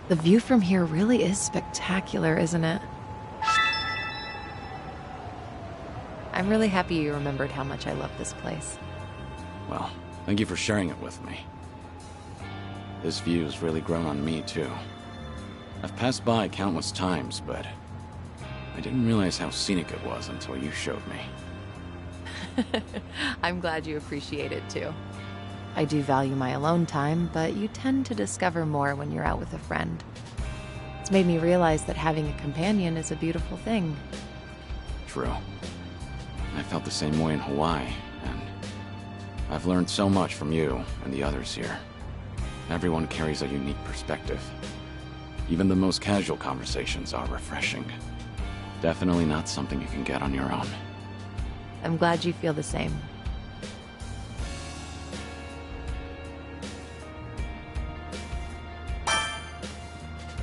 The view from here really is spectacular, isn't it? I'm really happy you remembered how much I love this place. Well, thank you for sharing it with me. This view's really grown on me, too. I've passed by countless times, but I didn't realize how scenic it was until you showed me. I'm glad you appreciate it, too. I do value my alone time, but you tend to discover more when you're out with a friend. It's made me realize that having a companion is a beautiful thing. True. I felt the same way in Hawaii, and I've learned so much from you and the others here. Everyone carries a unique perspective. Even the most casual conversations are refreshing. Definitely not something you can get on your own. I'm glad you feel the same.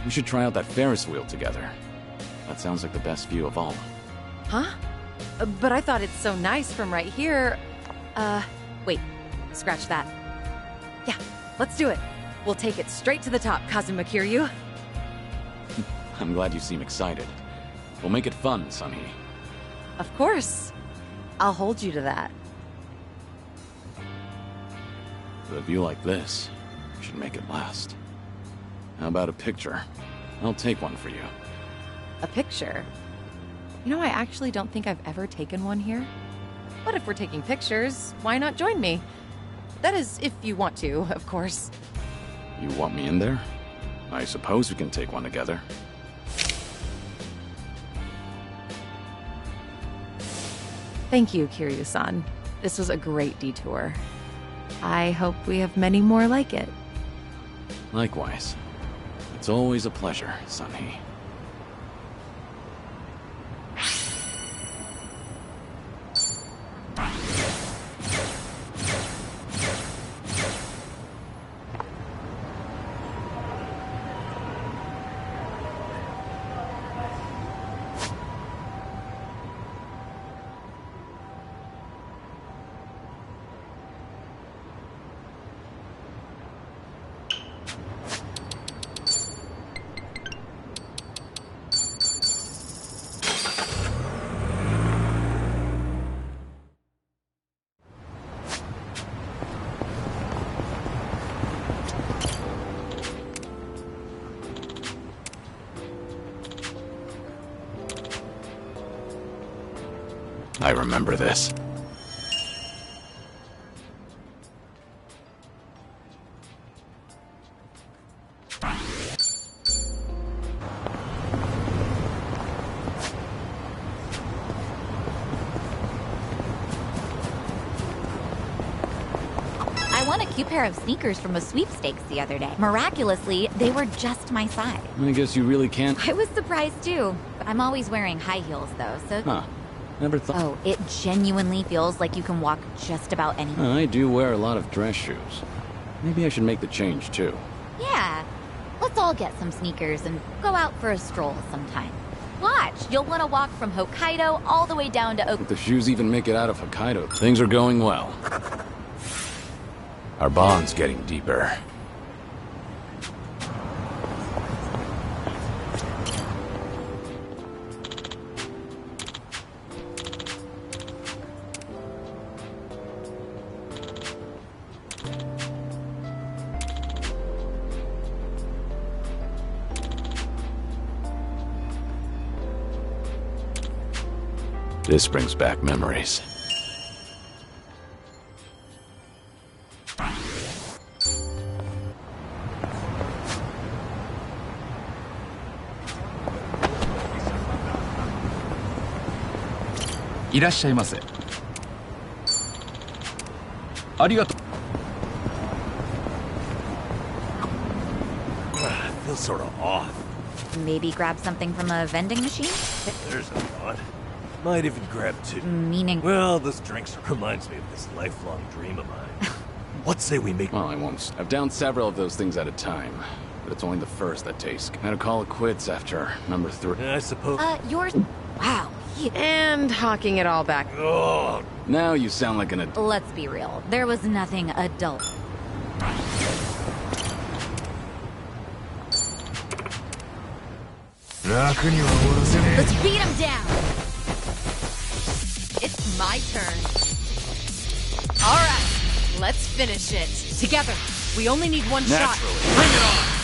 We should try out that Ferris wheel together. That sounds like the best view of all. Huh? But I thought it's so nice from right here. Wait. Scratch that. Yeah, let's do it. We'll take it straight to the top, Kazuma Kiryu. I'm glad you seem excited. We'll make it fun, Sunhee. Of course. I'll hold you to that. With a view like this, we should make it last. How about a picture? I'll take one for you. A picture? You know, I actually don't think I've ever taken one here. But if we're taking pictures, why not join me? That is, if you want to, of course. You want me in there? I suppose we can take one together. Thank you, Kiryu-san. This was a great detour. I hope we have many more like it. Likewise. It's always a pleasure, Sunhee. I remember this. I won a cute pair of sneakers from a sweepstakes the other day. Miraculously, they were just my size. I guess you really can't... I was surprised too. I'm always wearing high heels though, so... Huh. Never thought... Oh, it genuinely feels like you can walk just about anywhere. I do wear a lot of dress shoes. Maybe I should make the change, too. Yeah. Let's all get some sneakers and go out for a stroll sometime. Watch, you'll want to walk from Hokkaido all the way down to If the shoes even make it out of Hokkaido, things are going well. Our bond's getting deeper. This brings back memories. Irashaimase. Arigato. I feel sort of off. maybe grab something from a vending machine? There's a thought. Might even grab two. Meaning... Well, this drink reminds me of this lifelong dream of mine. What say we make... Well, I won't. I've downed several of those things at a time. But it's only the first that taste. I had to call it quits after number 3. I suppose... yours... Wow. And hawking it all back. Oh, Now you sound like an adult. Let's be real. There was nothing adult. 楽には終わらせね Let's beat him down. It's my turn. All right, let's finish it. Together. We only need one shot. Bring it on!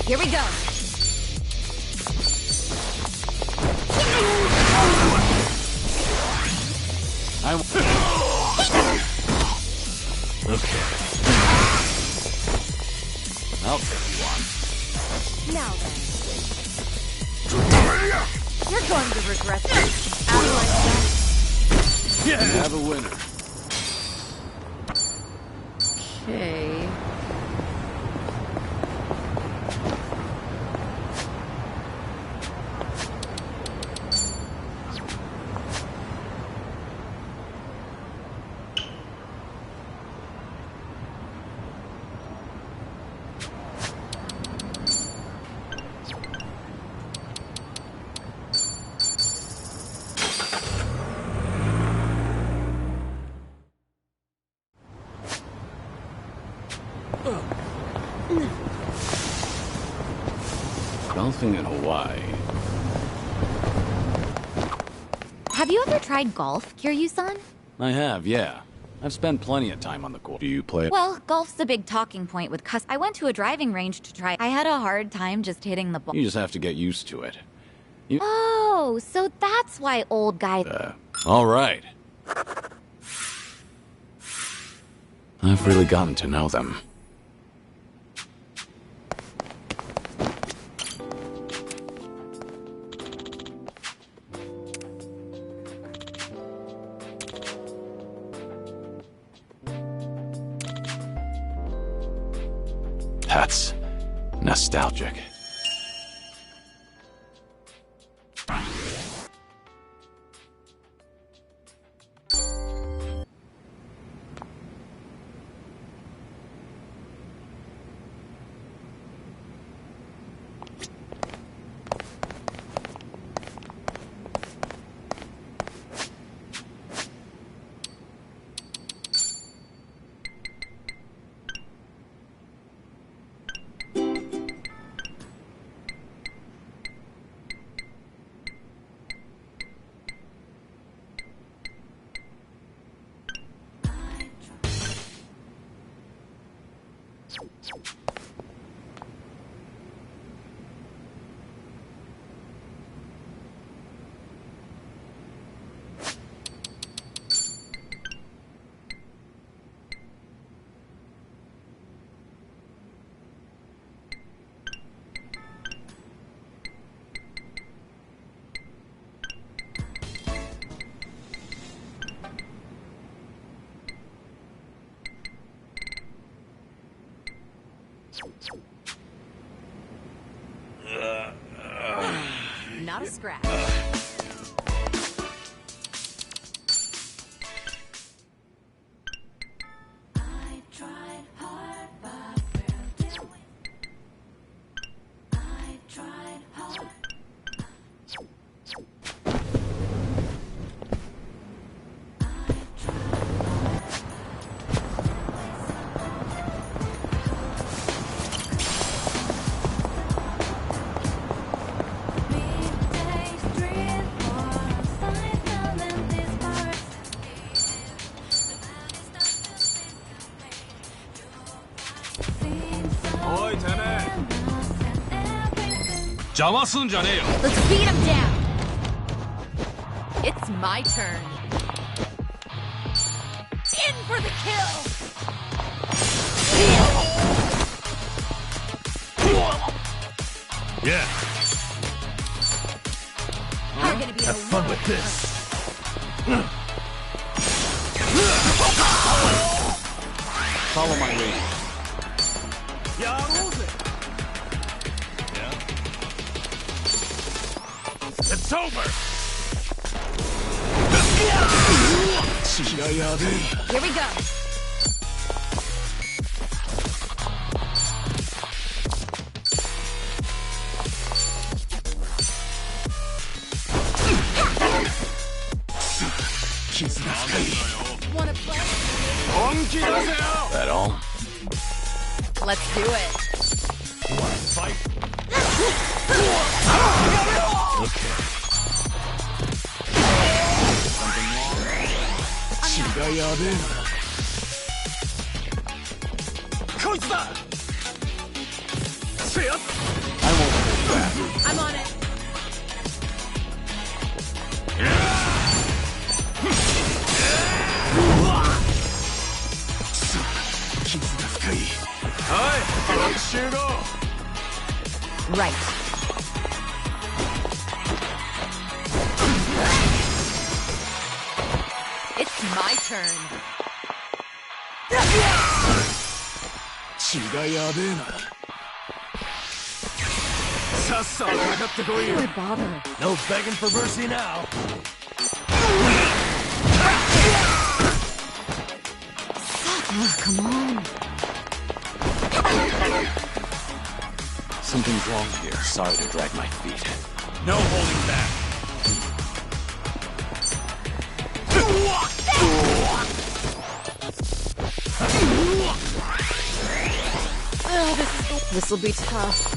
Here we go. Okay. I'll take you on. Now then. You're going to regret this. Out like You have a winner. Okay. Golfing in Hawaii. Have you ever tried golf, Kiryu-san? I have, yeah. I've spent plenty of time on the course. Do you play it? Well, golf's a big talking point with I went to a driving range to try. I had a hard time just hitting the ball. You just have to get used to it. Oh, so that's why old guys... All right. I've really gotten to know them. That's nostalgic. Not a scratch. Let's beat him down. It's my turn. In for the kill. Yeah. You're gonna be Have fun with this. Follow my lead. It's over. Here we go. Wanna play? That all? Let's do it. Fight. Okay. I'm on it. Right. It's my turn. Why bother? No begging for mercy now. Oh, come on. Something's wrong here. Sorry to drag my feet. No holding back. Oh, this will be tough.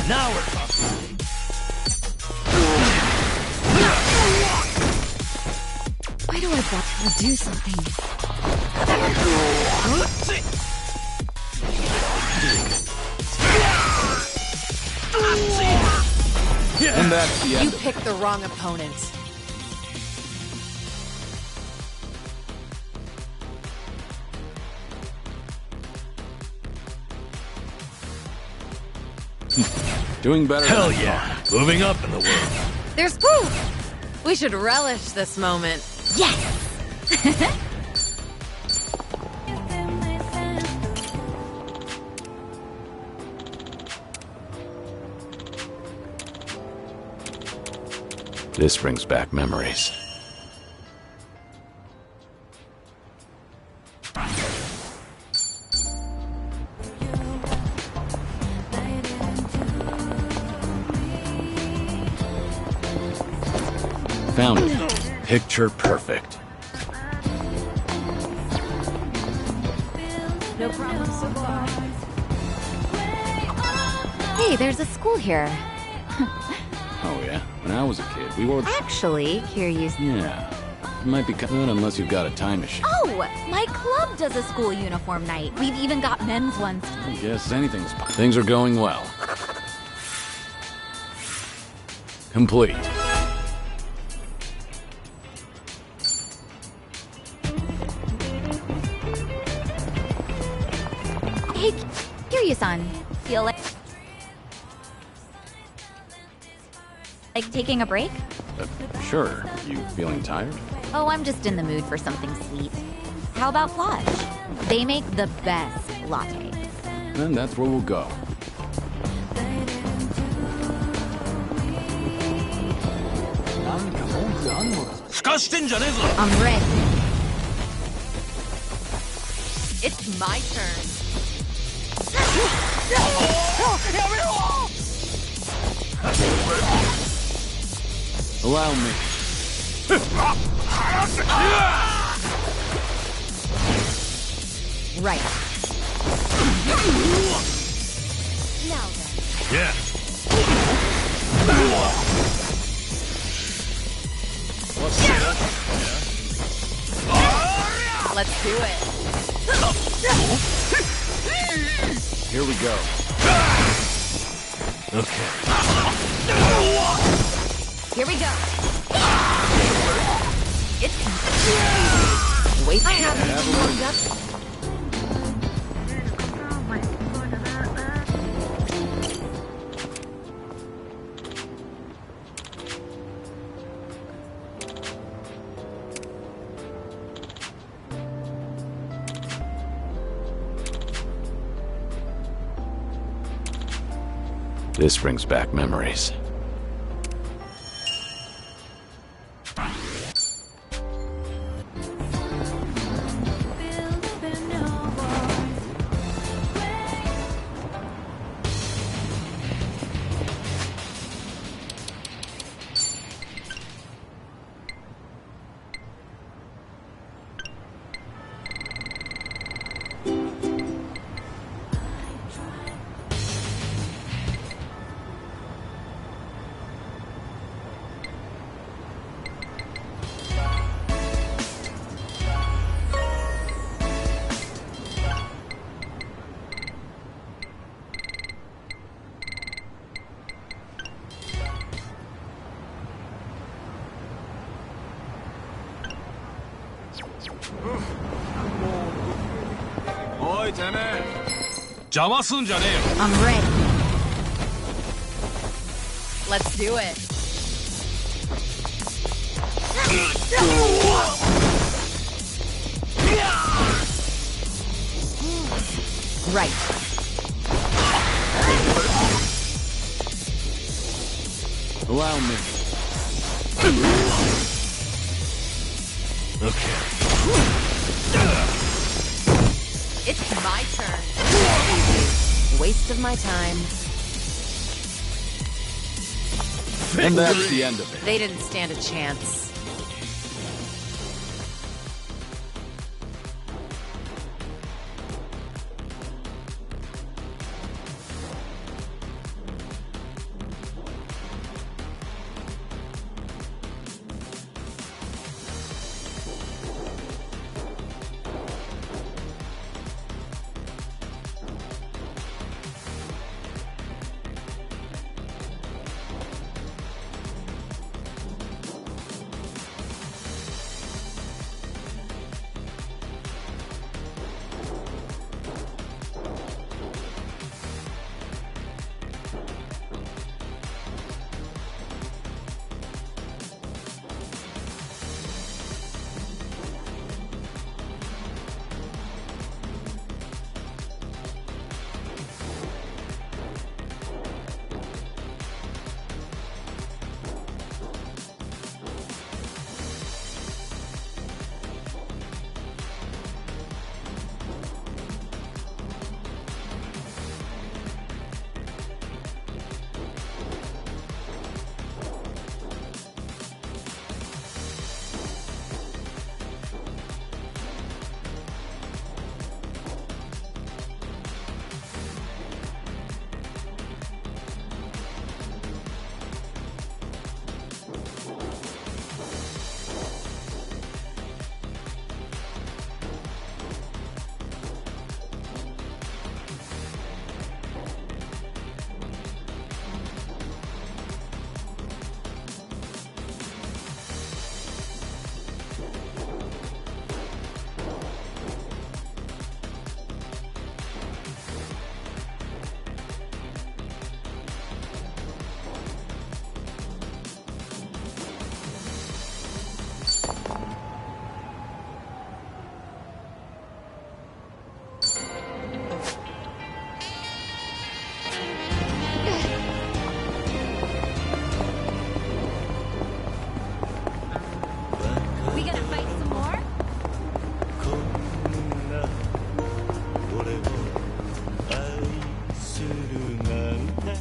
Now we're talking. Why do I bother to do something? And that's the You end. picked the wrong opponent. Doing better. Hell than I yeah. Moving up in the world. There's food! We should relish this moment. Yes! thought. This brings back memories. Found it. Picture perfect. No problem so far. Hey, there's a school here. Oh yeah, when I was a kid, we wore... Actually, Kiryu's... Yeah. It might be good unless you've got a time machine. Oh, my club does a school uniform night. We've even got men's ones. I guess anything's... Things are going well. Complete. Hey, Kiryu-san. Feel like taking a break? Sure. You feeling tired? Oh, I'm just in the mood for something sweet. How about Plodge? They make the best lattes. Then that's where we'll go. I'm ready. It's my turn. Allow me. Right. Now then. Yeah. Let's do it. Here we go. Okay. Here we go. It's... Wait, I haven't warmed up. This brings back memories. おいてめえ。邪魔すんじゃねえよ。 I'm ready. Let's do it. Right. Allow me. Okay. It's my turn. Waste of my time. And that's the end of it. They didn't stand a chance. We gonna fight some more? こんな俺を愛するなんて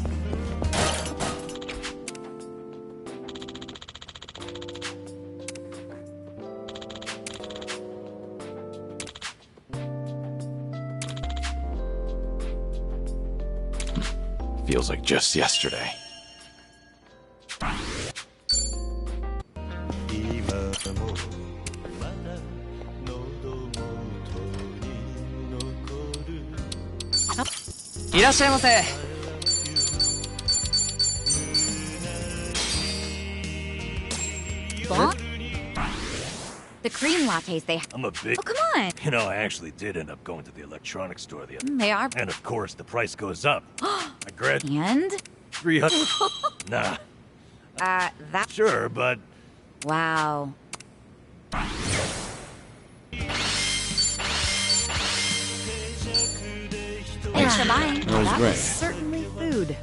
Feels like just yesterday. 今もまだ喉元に残るいらっしゃいませ。 Bon? The cream lattes they have. I'm a big... Oh, come on. You know, I actually did end up going to the electronics store the other... They are. And of course, the price goes up. I grabbed And? 300... Nah, That. sure, but... Wow. Thanks for buying. That was That great. was certainly food.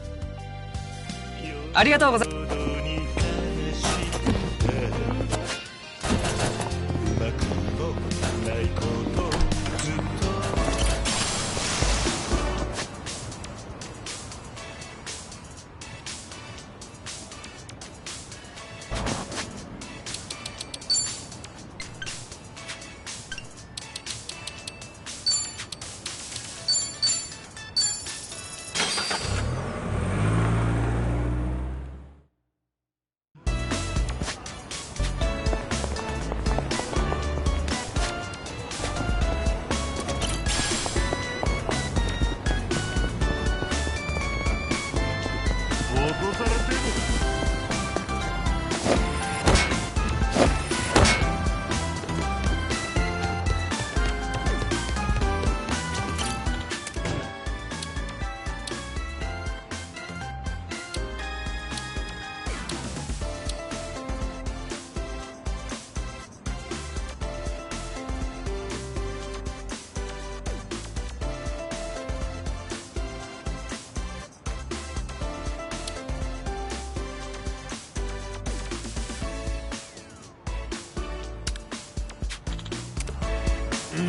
ありがとうございます。I'm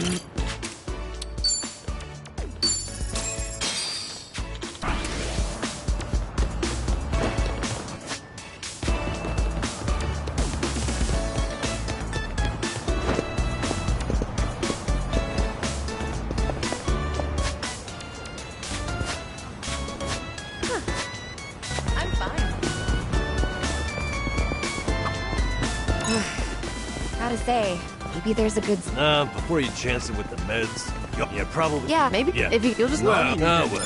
fine. Gotta say, maybe there's a good... Before you chance it with the meds, yeah, probably. Yeah, maybe. Yeah. If you'll just Well, look. whatever.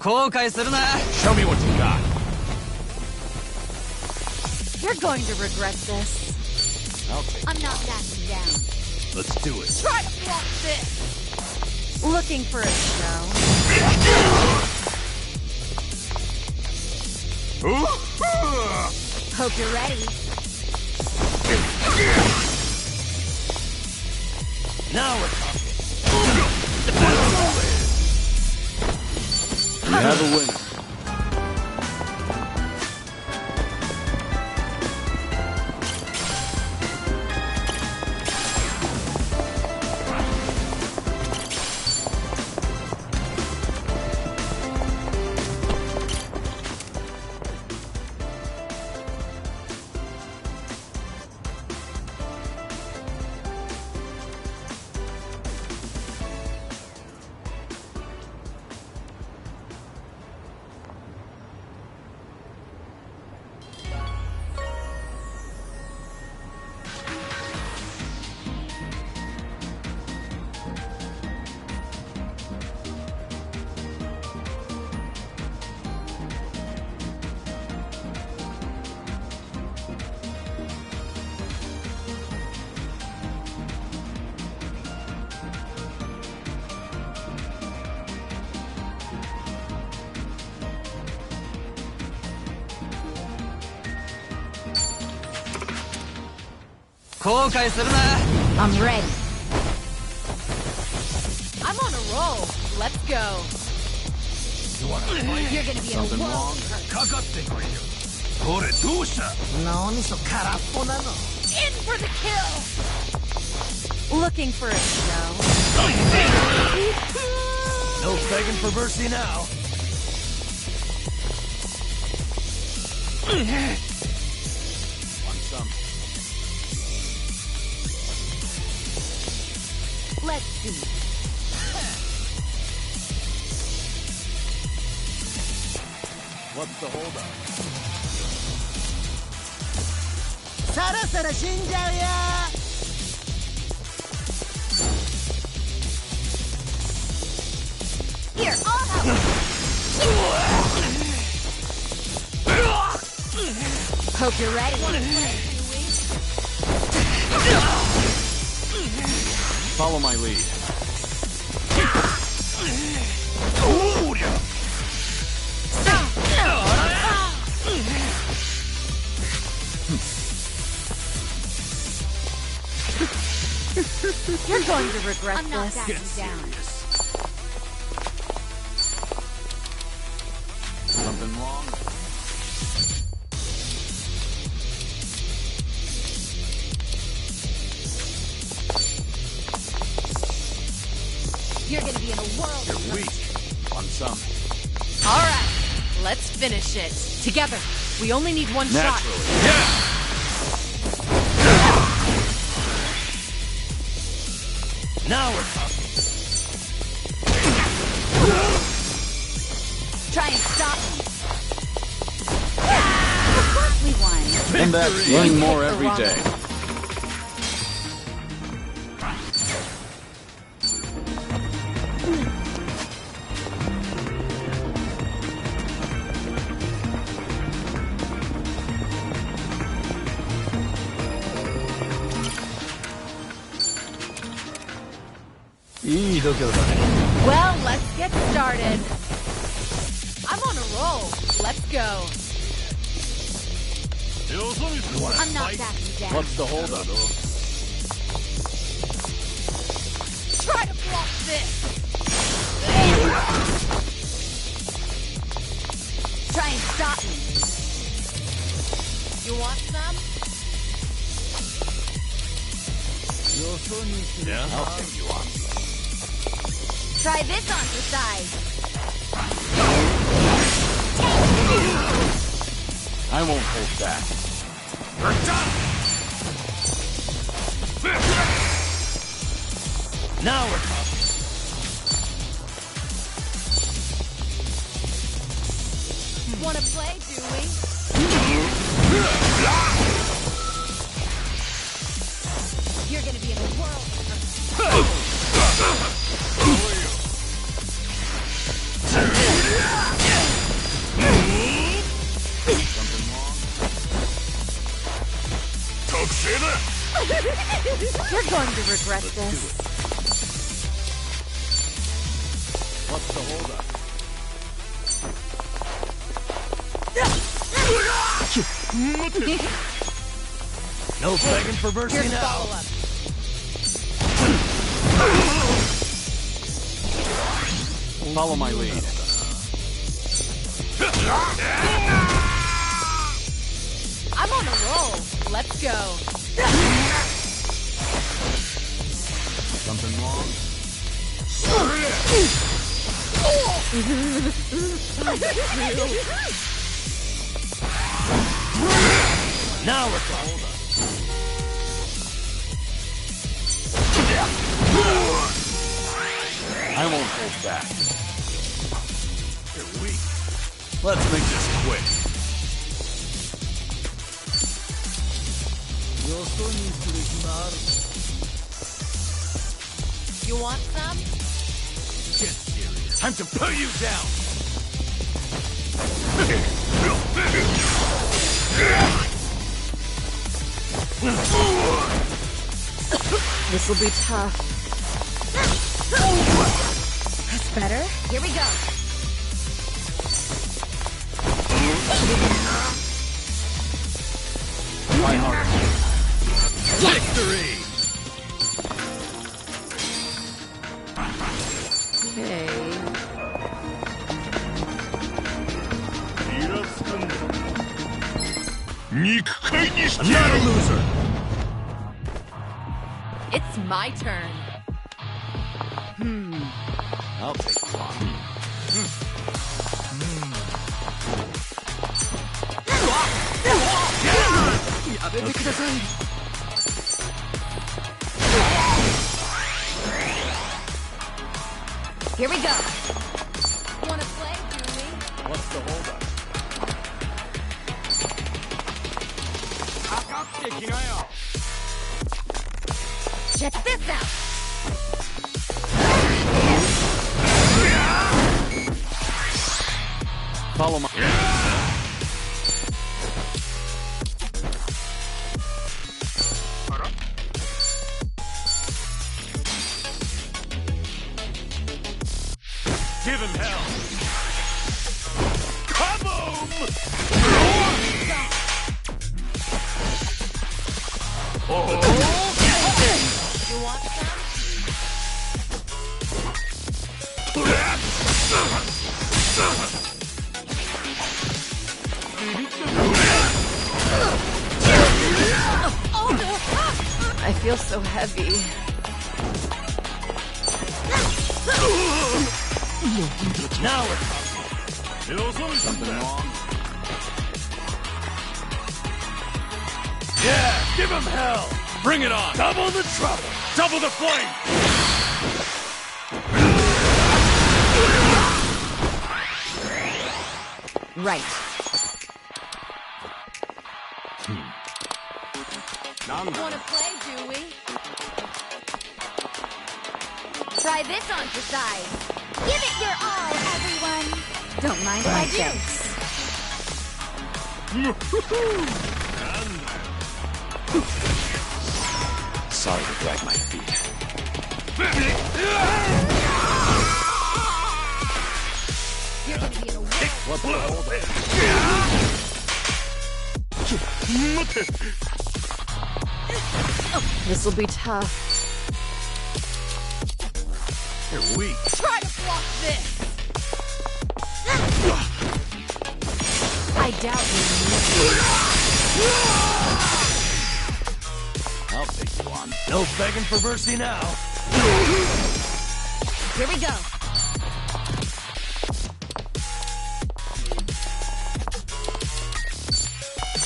後悔するな Show me what you got. You're going to regret this. I'm not backing down. Let's do it. Try to block this. Looking for a show. Hope you're ready. Now we're talking. You have a winner.後悔するな I'm ready. I'm on a roll. Let's go. You're gonna be in a world. かかってこいよ。これどうした？ In for the kill. Looking for a show. No begging for mercy now. Want some? Let's see. What's the holdup? そろそろ死んじゃうよ Here, I'll help. Hope you're ready. Follow my lead. You're going to regret I'm not this. backing down. Something wrong? You're gonna be in a world. You're weak. Want some? All right, let's finish it. Together. We only need one shot. Naturally. Now we're talking. Try and stop me. Of course we won. And that's learning more every day. Well, let's get started. I'm on a roll. Let's go. I'm not backing down. What's the holdup? Try to block this. Try and stop me. You want some? Yeah? I'll take you on. Try this on for size. I won't hold back. You're done! Now we're talking. Wanna play, do we? You're gonna be in a world of hurt. Something wrong? You're going to regret this. What's the holdup? No begging for mercy Here's now. follow-up. Follow my lead. I'm on a roll. Let's go. Something wrong? Now we're talking. I won't hold back. You're weak. Let's make this quick. You want some? Get serious. Time to put you down. This will be tough. That's better. Here we go. Try harder. Victory! Okay. I'm not a loser. It's my turn. I'll take you on. Here we go. Wanna play, do we? What's the holdup? Check this out. Follow my... Give him hell. Kaboom! You want some? I feel so heavy. Now we're talking. Something wrong? Yeah, give him hell. Bring it on. Double the trouble. Double the flame. Right. Wanna play, do we? Try this on for size. Give it your all, everyone. Don't mind if I do. Sorry to drag my feet. You're gonna be in a world. What's the holdup? This will be tough. You're weak. Try to block this. I doubt you need I'll take you on. No begging for mercy now. Here we go.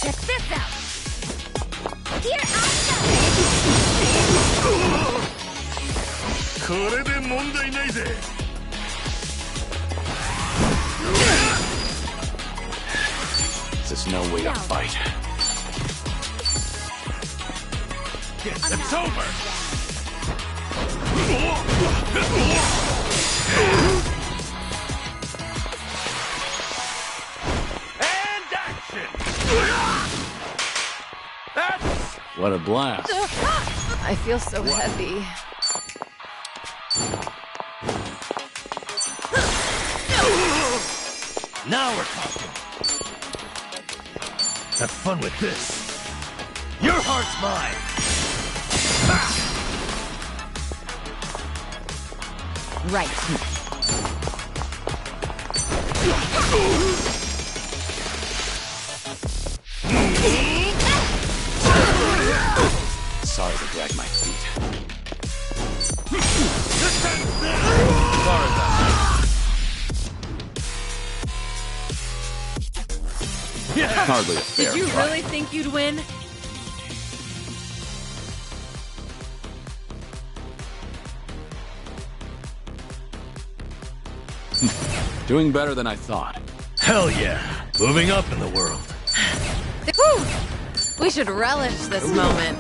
Check this out. Here I go. これで問題ないぜ。This is no way to fight. It's over. And action. That's What a blast. I feel so heavy. now we're talking. Have fun with this. Your heart's mine. Right. Sorry to drag my feet. Hardly a fair Did you fight. really think you'd win? Doing better than I thought. Hell yeah. Moving up in the world. Whew! We should relish this moment.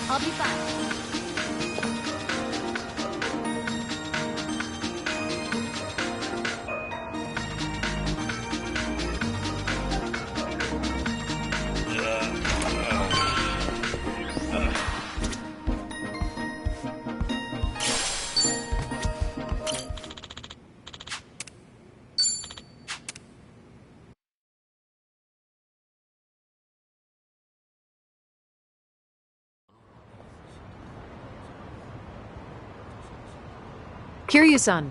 I'll be fine. Kiryu-san.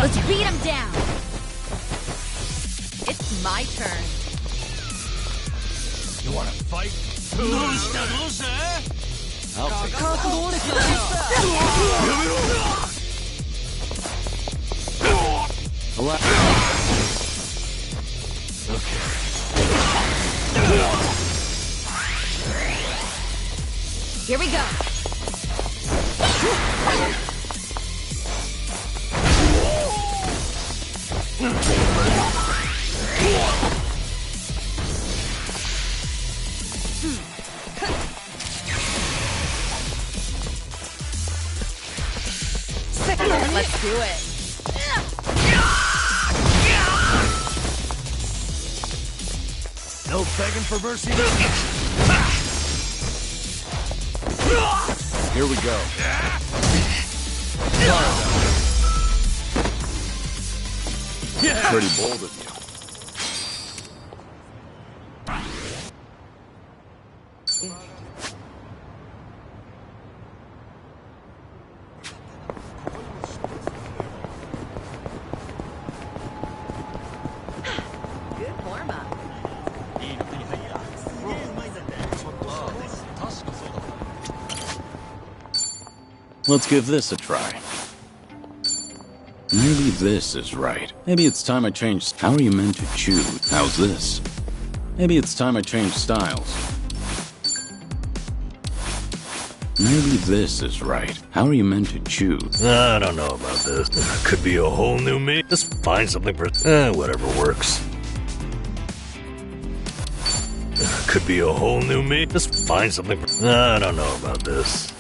Let's beat him down. It's my turn. You wanna fight? I'll take it. Here we go. Let's do it. No begging for mercy. Here we go. Pretty bold of you. Good warm-up. Let's give this a try. Maybe this is right. Maybe it's time I change. How are you meant to choose? How's this? Maybe it's time I change styles. Maybe this is right. How are you meant to choose? I don't know about this. Could be a whole new me. Just find something for... whatever works. Could be a whole new me. Just find something for... I don't know about this.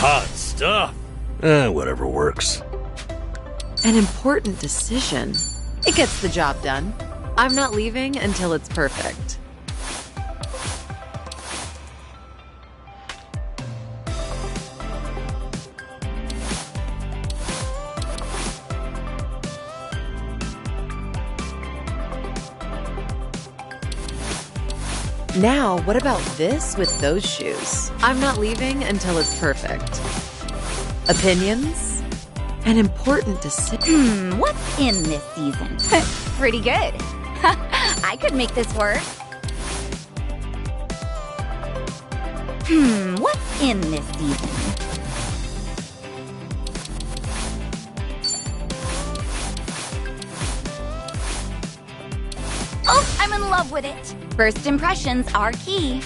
Hot stuff. Whatever works. An important decision. It gets the job done. I'm not leaving until it's perfect. Now, what about this with those shoes? I'm not leaving until it's perfect. Opinions? An important decision. What's in this season? Pretty good. I could make this work. What's in this season? Oh, I'm in love with it. First impressions are key.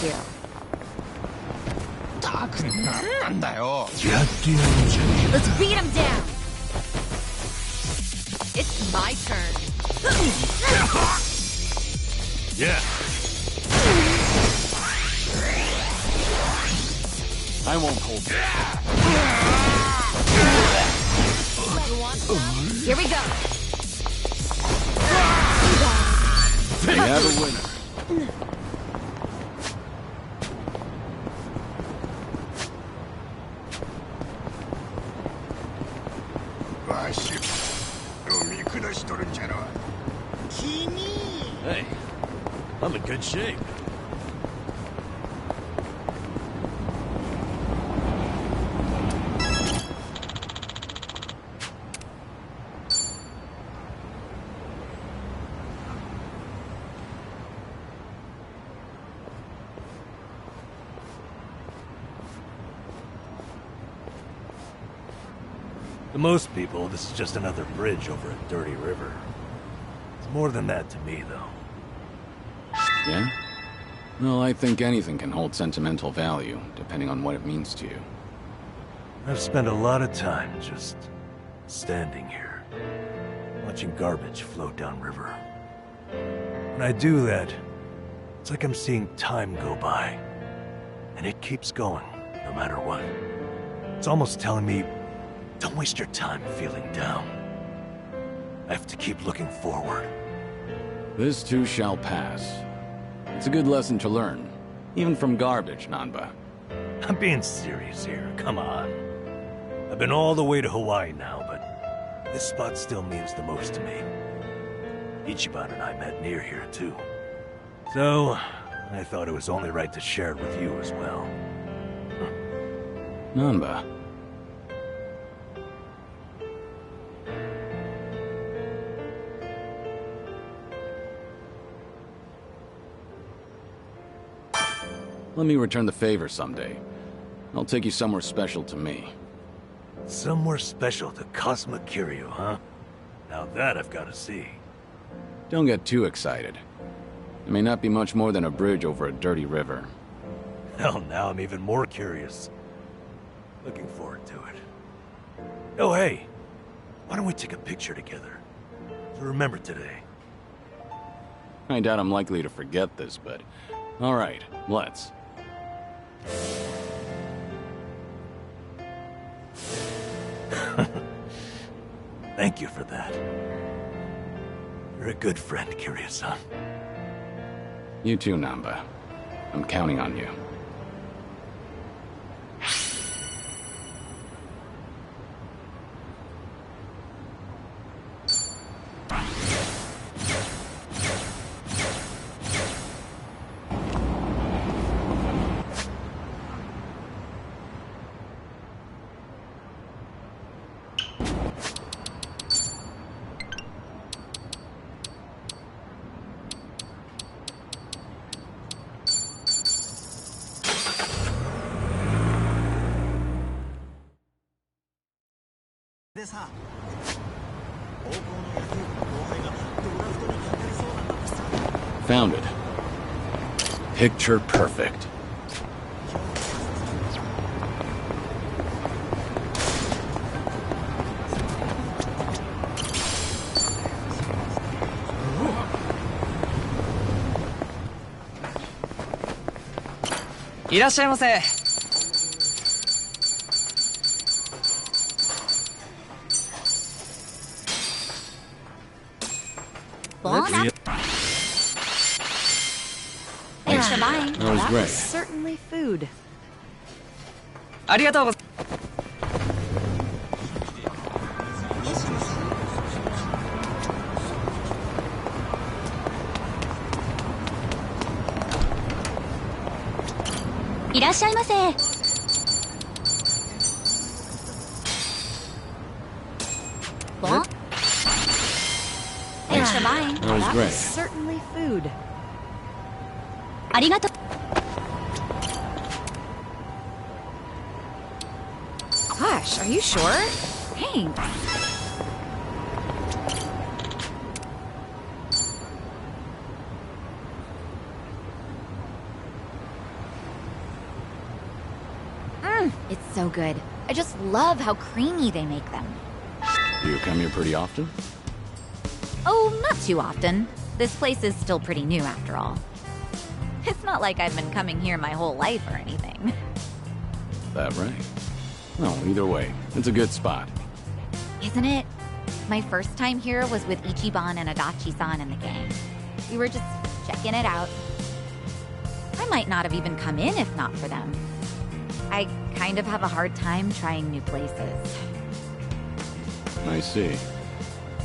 you. たくなんだよ。 Let's beat him down. It's my turn. Yeah. I won't hold you. Here we go. We have a winner. Hey, I'm in good shape. To most people, this is just another bridge over a dirty river. It's more than that to me, though. Yeah? Well, I think anything can hold sentimental value, depending on what it means to you. I've spent a lot of time just standing here, watching garbage float downriver. When I do that, it's like I'm seeing time go by. And it keeps going, no matter what. It's almost telling me, don't waste your time feeling down. I have to keep looking forward. This too shall pass. It's a good lesson to learn, even from garbage, Nanba. I'm being serious here, come on. I've been all the way to Hawaii now, but this spot still means the most to me. Ichiban and I met near here, too. So, I thought it was only right to share it with you as well. Nanba. Let me return the favor someday. I'll take you somewhere special to me. Somewhere special to Cosma Kiryu, huh? Now that I've got to see. Don't get too excited. It may not be much more than a bridge over a dirty river. Hell, now I'm even more curious. Looking forward to it. Oh, hey. Why don't we take a picture together? To remember today. I doubt I'm likely to forget this, but... Alright, let's. Thank you for that. You're a good friend, Kiryu-san. You too, Nanba. I'm counting on you. Found it. Picture perfect. Bon Thanks for buying. That was That great. was certainly food. ありがとうございます。いらっしゃいませ。Bon Thanks for buying. That was That great. was certainly food. ありがとう。Gosh, are you sure? Thanks. It's so good. I just love how creamy they make them. You come here pretty often? Oh, not too often. This place is still pretty new after all. It's not like I've been coming here my whole life or anything. That right? No, either way, it's a good spot. Isn't it? My first time here was with Ichiban and Adachi-san and the gang. We were just checking it out. I might not have even come in if not for them. I kind of have a hard time trying new places. I see.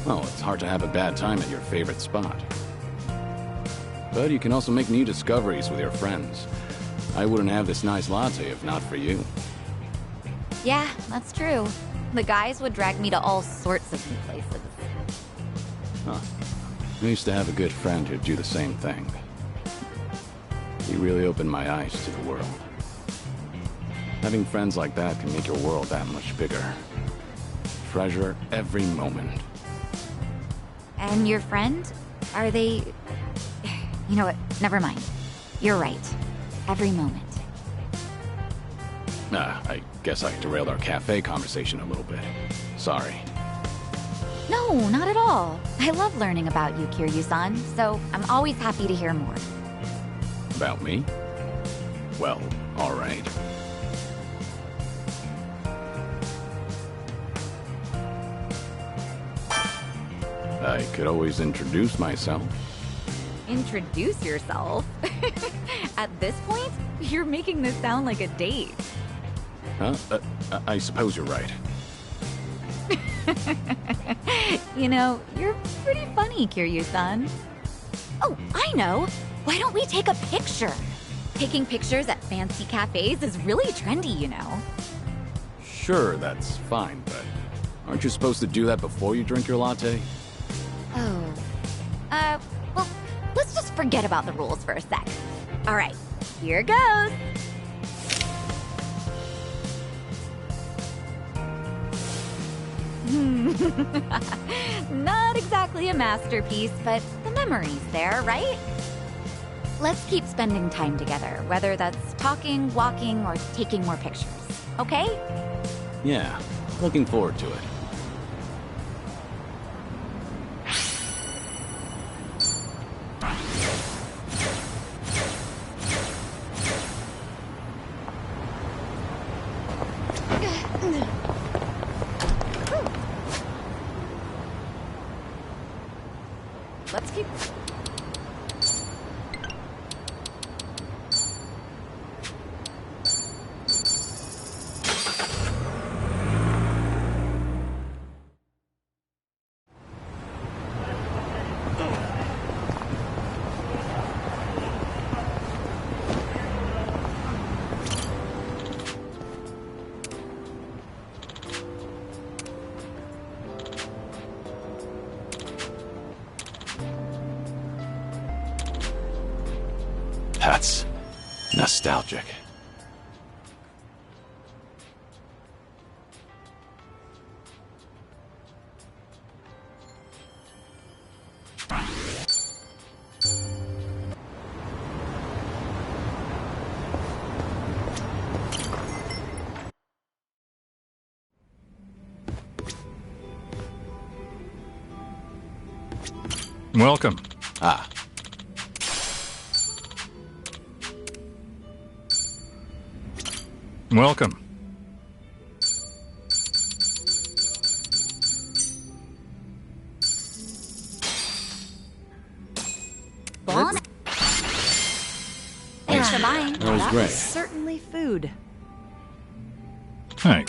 Well, it's hard to have a bad time at your favorite spot. But you can also make new discoveries with your friends. I wouldn't have this nice latte if not for you. Yeah, that's true. The guys would drag me to all sorts of new places. Huh. I used to have a good friend who'd do the same thing. He really opened my eyes to the world. Having friends like that can make your world that much bigger. Treasure every moment. And your friend? Are they... You know what? Never mind. You're right. Every moment. I guess I derailed our cafe conversation a little bit. Sorry. No, not at all. I love learning about you, Kiryu-san, so I'm always happy to hear more. About me? Well, alright. I could always introduce myself. Introduce yourself? At this point, you're making this sound like a date. Huh? I suppose you're right. You know, you're pretty funny, Kiryu-san. Oh, I know! Why don't we take a picture? Taking pictures at fancy cafes is really trendy, you know. Sure, that's fine, but aren't you supposed to do that before you drink your latte? Oh. Well, let's just forget about the rules for a sec. Alright, here goes! Not exactly a masterpiece, but the memory's there, right? Let's keep spending time together, whether that's talking, walking, or taking more pictures. Okay? Yeah, looking forward to it. Let's keep... That's nostalgic. Welcome. Ah, Welcome. Bon? Thanks for buying. that was That great. was certainly food. Hey.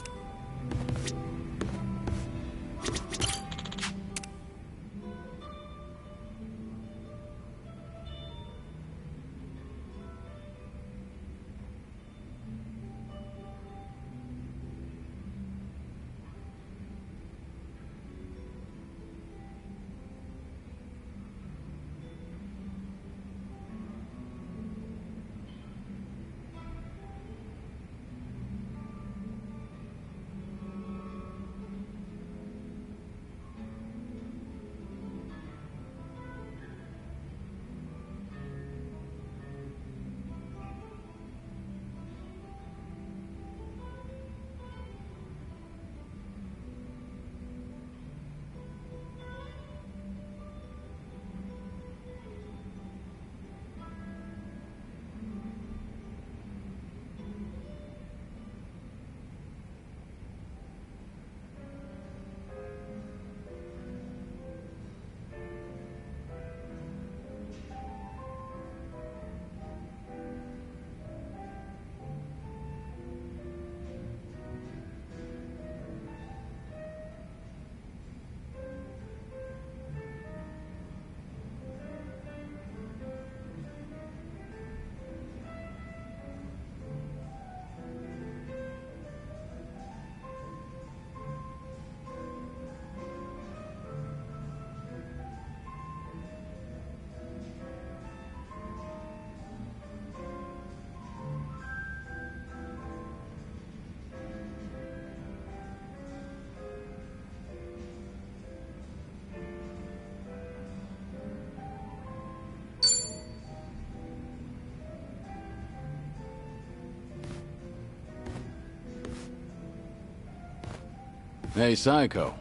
Hey, Saeko.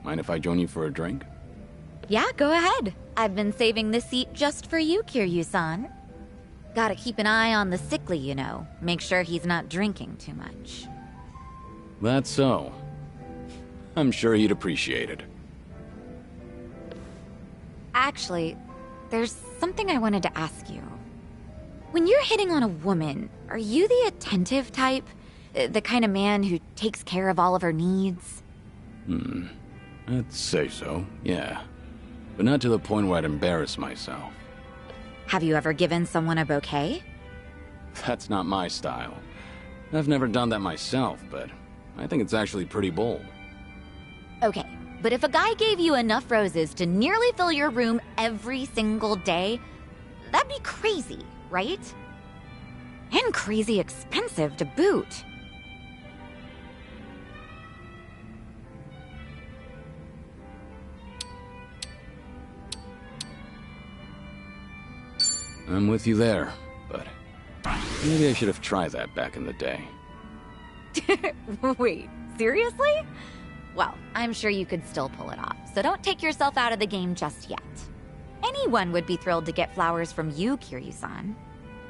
Mind if I join you for a drink? Yeah, go ahead. I've been saving this seat just for you, Kiryu-san. Gotta keep an eye on the sickly, you know. Make sure he's not drinking too much. That's so. I'm sure he'd appreciate it. Actually, there's something I wanted to ask you. When you're hitting on a woman, are you the attentive type? The kind of man who takes care of all of her needs? I'd say so, yeah. But not to the point where I'd embarrass myself. Have you ever given someone a bouquet? That's not my style. I've never done that myself, but I think it's actually pretty bold. Okay, but if a guy gave you enough roses to nearly fill your room every single day, that'd be crazy, right? And crazy expensive to boot. I'm with you there, but maybe I should have tried that back in the day. Wait, seriously? Well, I'm sure you could still pull it off, so don't take yourself out of the game just yet. Anyone would be thrilled to get flowers from you, Kiryu-san.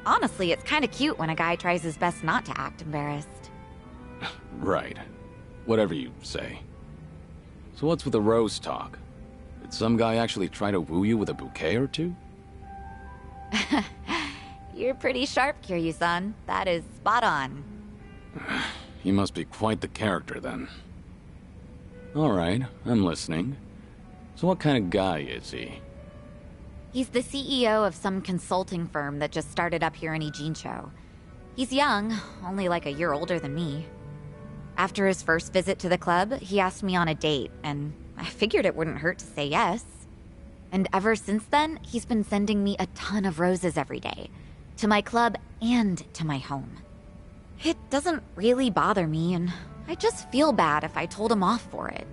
Honestly, it's kind of cute when a guy tries his best not to act embarrassed. Right. Whatever you say. So what's with the rose talk? Did some guy actually try to woo you with a bouquet or two? You're pretty sharp, Kiryu-san. That is spot on. He must be quite the character, then. Alright, I'm listening. So what kind of guy is he? He's the CEO of some consulting firm that just started up here in Ijincho. He's young, only like a year older than me. After his first visit to the club, he asked me on a date, and I figured it wouldn't hurt to say yes. And ever since then, he's been sending me a ton of roses every day. To my club and to my home. It doesn't really bother me, and I just feel bad if I told him off for it.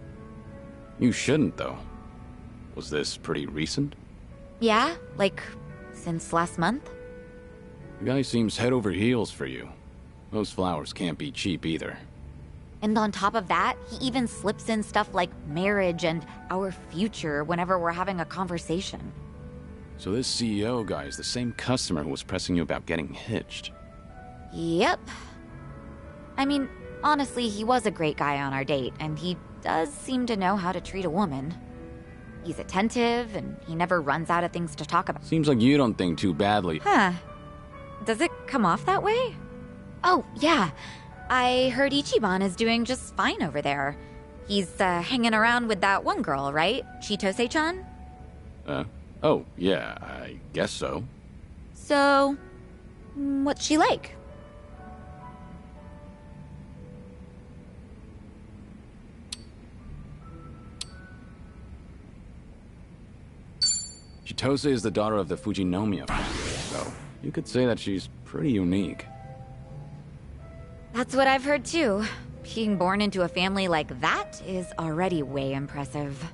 You shouldn't, though. Was this pretty recent? Yeah, like, since last month? The guy seems head over heels for you. Those flowers can't be cheap either. And on top of that, he even slips in stuff like marriage and our future whenever we're having a conversation. So this CEO guy is the same customer who was pressing you about getting hitched. Yep. I mean, honestly, he was a great guy on our date, and he does seem to know how to treat a woman. He's attentive, and he never runs out of things to talk about. Seems like you don't think too badly. Huh. Does it come off that way? Oh, yeah. I heard Ichiban is doing just fine over there. He's hanging around with that one girl, right? Chitose-chan? Oh, yeah, I guess so. So, what's she like? Chitose is the daughter of the Fujinomiya family, so you could say that she's pretty unique. That's what I've heard too. Being born into a family like that is already way impressive.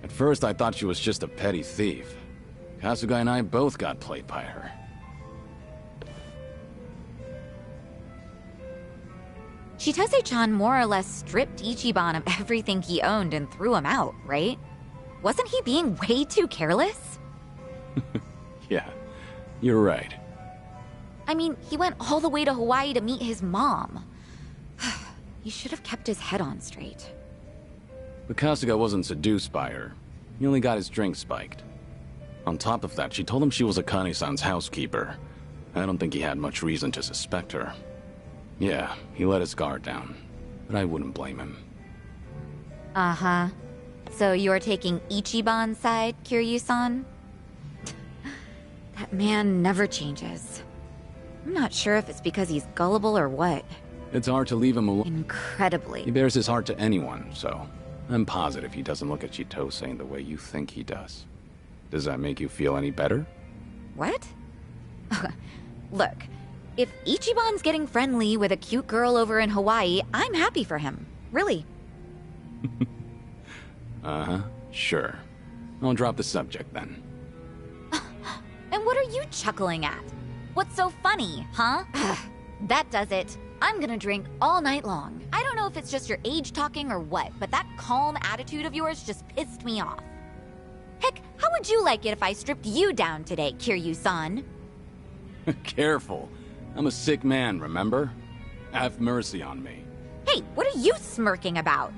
At first, I thought she was just a petty thief. Kasuga and I both got played by her. Chitose-chan more or less stripped Ichiban of everything he owned and threw him out, right? Wasn't he being way too careless? Yeah, you're right. I mean, he went all the way to Hawaii to meet his mom. He should have kept his head on straight. But Kasuga wasn't seduced by her. He only got his drink spiked. On top of that, she told him she was Akane-san's housekeeper. I don't think he had much reason to suspect her. Yeah, he let his guard down. But I wouldn't blame him. Uh-huh. So you're taking Ichiban's side, Kiryu-san? That man never changes. I'm not sure if it's because he's gullible or what. It's hard to leave him alone. Incredibly. He bears his heart to anyone, so I'm positive he doesn't look at Chitose in the way you think he does. Does that make you feel any better? What? Look, if Ichiban's getting friendly with a cute girl over in Hawaii, I'm happy for him. Really. Uh-huh, sure. I'll drop the subject then. And what are you chuckling at? What's so funny, huh? That does it. I'm gonna drink all night long. I don't know if it's just your age talking or what, but that calm attitude of yours just pissed me off. Heck, how would you like it if I stripped you down today, Kiryu-san? Careful. I'm a sick man, remember? Have mercy on me. Hey, what are you smirking about?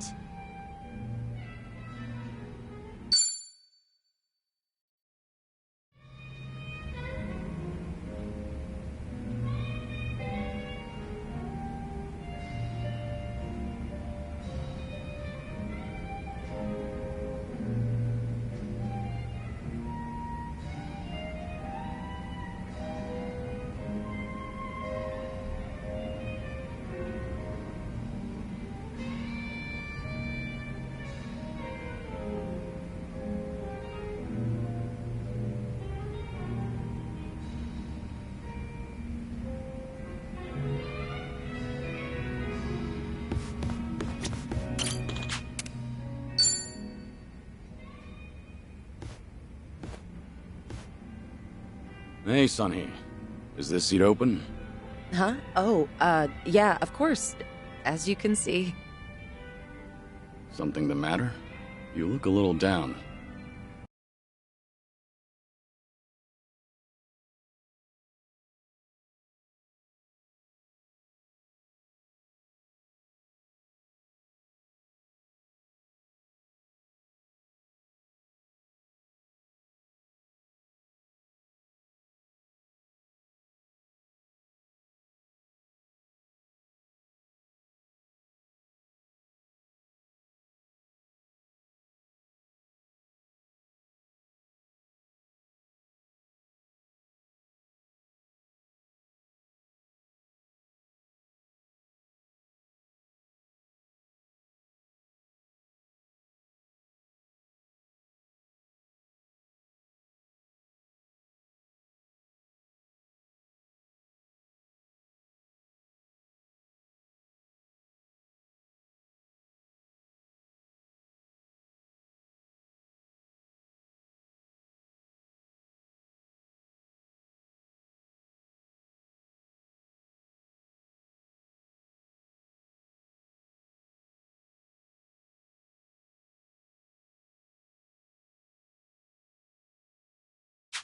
Hey, Sunny. Is this seat open? Huh? Oh, yeah, of course. As you can see. Something the matter? You look a little down.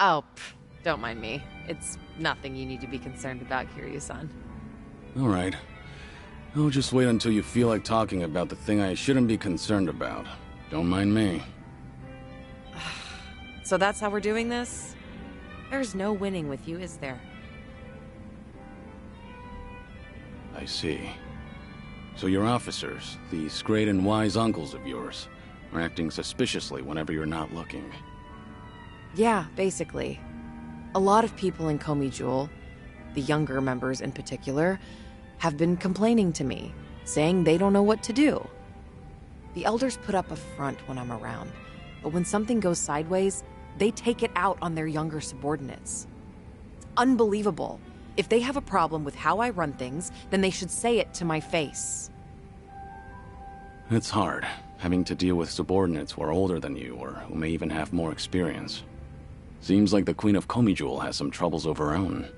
Oh, don't mind me. It's nothing you need to be concerned about, Kiryu-san. Alright. I'll just wait until you feel like talking about the thing I shouldn't be concerned about. Don't mind me. So that's how we're doing this? There's no winning with you, is there? I see. So your officers, these great and wise uncles of yours, are acting suspiciously whenever you're not looking. Yeah, basically. A lot of people in Komi Jewel, the younger members in particular, have been complaining to me, saying they don't know what to do. The elders put up a front when I'm around, but when something goes sideways, they take it out on their younger subordinates. It's unbelievable. If they have a problem with how I run things, then they should say it to my face. It's hard, having to deal with subordinates who are older than you, or who may even have more experience. Seems like the Queen of Komi Jewel has some troubles of her own.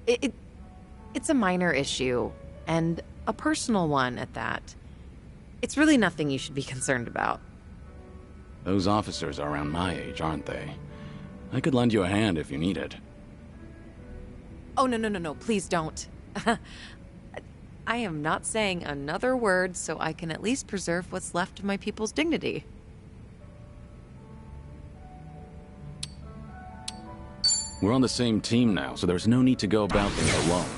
It's a minor issue, and a personal one at that. It's really nothing you should be concerned about. Those officers are around my age, aren't they? I could lend you a hand if you need it. Oh, no, please don't. I am not saying another word so I can at least preserve what's left of my people's dignity. We're on the same team now, so there's no need to go about things alone.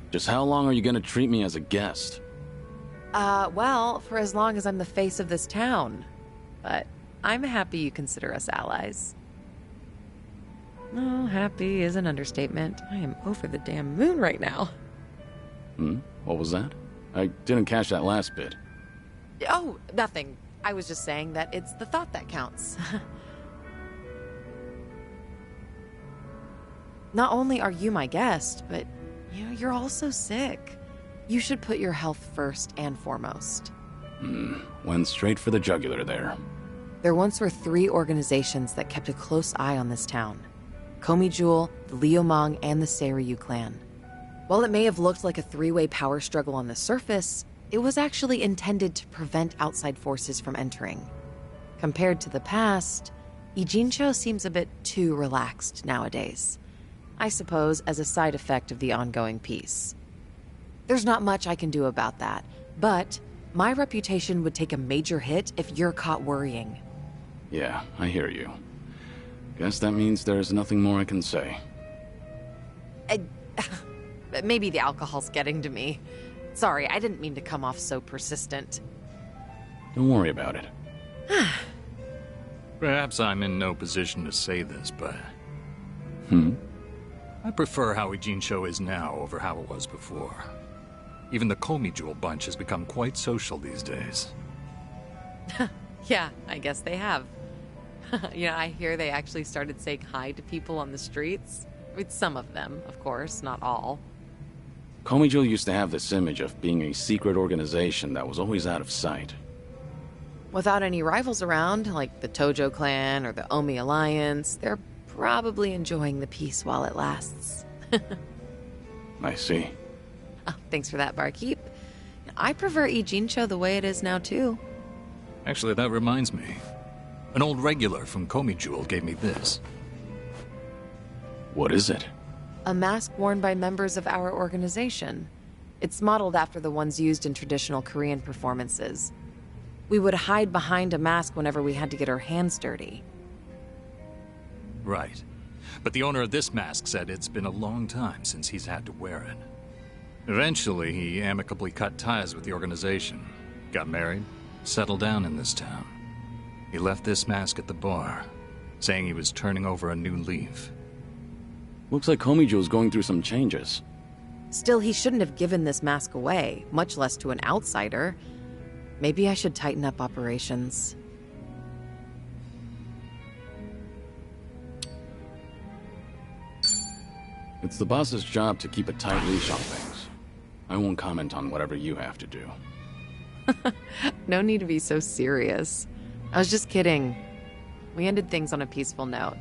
Just how long are you gonna treat me as a guest? Well, for as long as I'm the face of this town. But I'm happy you consider us allies. Oh, happy is an understatement. I am over the damn moon right now. What was that? I didn't catch that last bit. Oh, nothing. I was just saying that it's the thought that counts. Not only are you my guest, but, you're also sick. You should put your health first and foremost. Went straight for the jugular there. There once were 3 organizations that kept a close eye on this town. Komi Jewel, the Liumang, and the Seiryu clan. While it may have looked like a three-way power struggle on the surface, it was actually intended to prevent outside forces from entering. Compared to the past, Ijincho seems a bit too relaxed nowadays. I suppose as a side effect of the ongoing peace. There's not much I can do about that, but my reputation would take a major hit if you're caught worrying. Yeah, I hear you. Guess that means there's nothing more I can say. Maybe the alcohol's getting to me. Sorry, I didn't mean to come off so persistent. Don't worry about it. Perhaps I'm in no position to say this, but... I prefer how Ijincho is now over how it was before. Even the Komi Jewel bunch has become quite social these days. Yeah, I guess they have. I hear they actually started saying hi to people on the streets. With some of them, of course, not all. Komijo used to have this image of being a secret organization that was always out of sight. Without any rivals around, like the Tojo clan or the Omi Alliance, they're probably enjoying the peace while it lasts. I see. Oh, thanks for that, barkeep. I prefer Ijincho the way it is now, too. Actually, that reminds me. An old regular from Komi Jewel gave me this. What is it? A mask worn by members of our organization. It's modeled after the ones used in traditional Korean performances. We would hide behind a mask whenever we had to get our hands dirty. Right. But the owner of this mask said it's been a long time since he's had to wear it. Eventually, he amicably cut ties with the organization, got married, settled down in this town. He left this mask at the bar, saying he was turning over a new leaf. Looks like Komijo's going through some changes. Still, he shouldn't have given this mask away, much less to an outsider. Maybe I should tighten up operations. It's the boss's job to keep a tight leash on things. I won't comment on whatever you have to do. No need to be so serious. I was just kidding. We ended things on a peaceful note.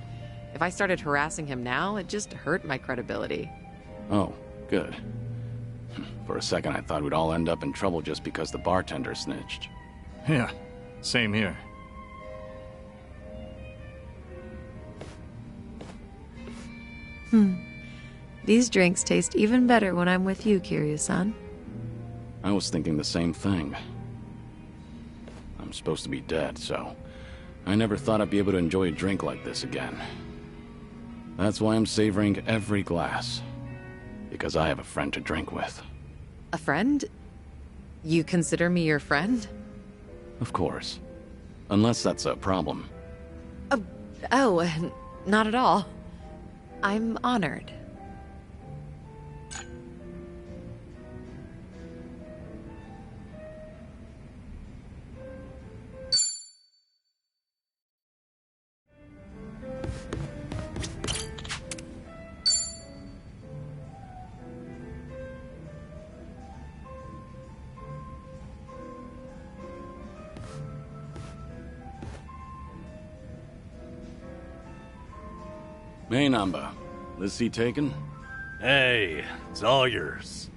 If I started harassing him now, it'd just hurt my credibility. Oh, good. For a second, I thought we'd all end up in trouble just because the bartender snitched. Yeah, same here. These drinks taste even better when I'm with you, Kiryu-san. I was thinking the same thing. I'm supposed to be dead, so I never thought I'd be able to enjoy a drink like this again. That's why I'm savoring every glass. Because I have a friend to drink with. A friend? You consider me your friend? Of course. Unless that's a problem. Not at all. I'm honored. Hey, Namba. This seat taken? Hey, it's all yours.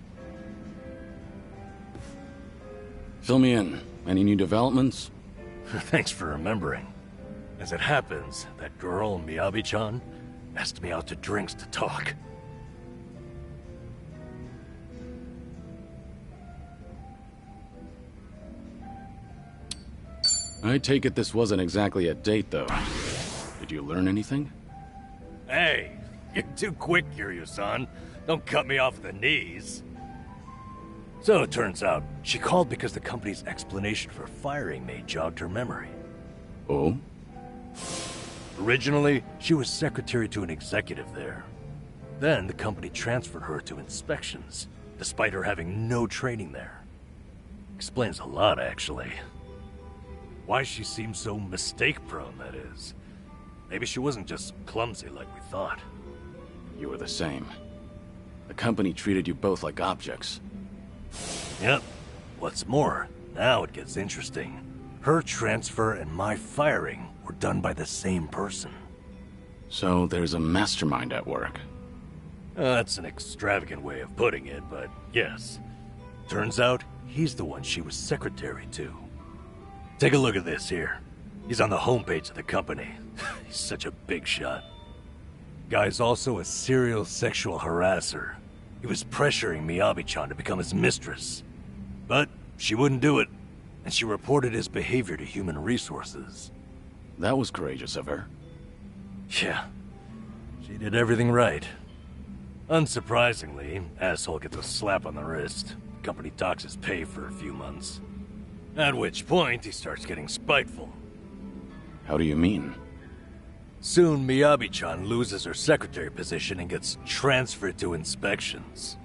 Fill me in. Any new developments? Thanks for remembering. As it happens, that girl, Miyabi-chan, asked me out to drinks to talk. I take it this wasn't exactly a date, though. Did you learn anything? Hey, you're too quick, Kiryu-san. Don't cut me off the knees. So it turns out, she called because the company's explanation for firing me jogged her memory. Oh? Originally, she was secretary to an executive there. Then the company transferred her to inspections, despite her having no training there. Explains a lot, actually. Why she seemed so mistake-prone, that is. Maybe she wasn't just clumsy like we thought. You were the same. The company treated you both like objects. Yep. What's more, now it gets interesting. Her transfer and my firing were done by the same person. So there's a mastermind at work. That's an extravagant way of putting it, but yes. Turns out, he's the one she was secretary to. Take a look at this here. He's on the homepage of the company. He's such a big shot. Guy's also a serial sexual harasser. He was pressuring Miyabi-chan to become his mistress. But she wouldn't do it, and she reported his behavior to Human Resources. That was courageous of her. Yeah, she did everything right. Unsurprisingly, asshole gets a slap on the wrist. Company docks his pay for a few months. At which point, he starts getting spiteful. How do you mean? Soon, Miyabi-chan loses her secretary position and gets transferred to inspections.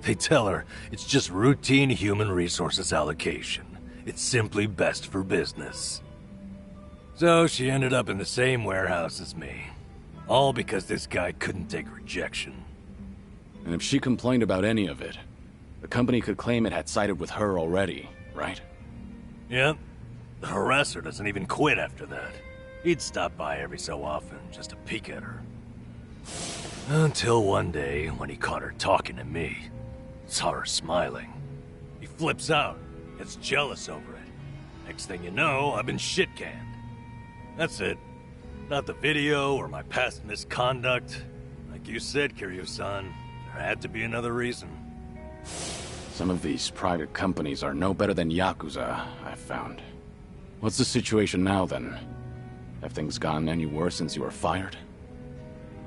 They tell her it's just routine human resources allocation. It's simply best for business. So she ended up in the same warehouse as me. All because this guy couldn't take rejection. And if she complained about any of it, the company could claim it had sided with her already, right? Yep. The harasser doesn't even quit after that. He'd stop by every so often just to peek at her. Until one day, when he caught her talking to me. Saw her smiling. He flips out, gets jealous over it. Next thing you know, I've been shit-canned. That's it. Not the video or my past misconduct. Like you said, Kiryu-san, there had to be another reason. Some of these private companies are no better than Yakuza, I've found. What's the situation now, then? Have things gotten any worse since you were fired?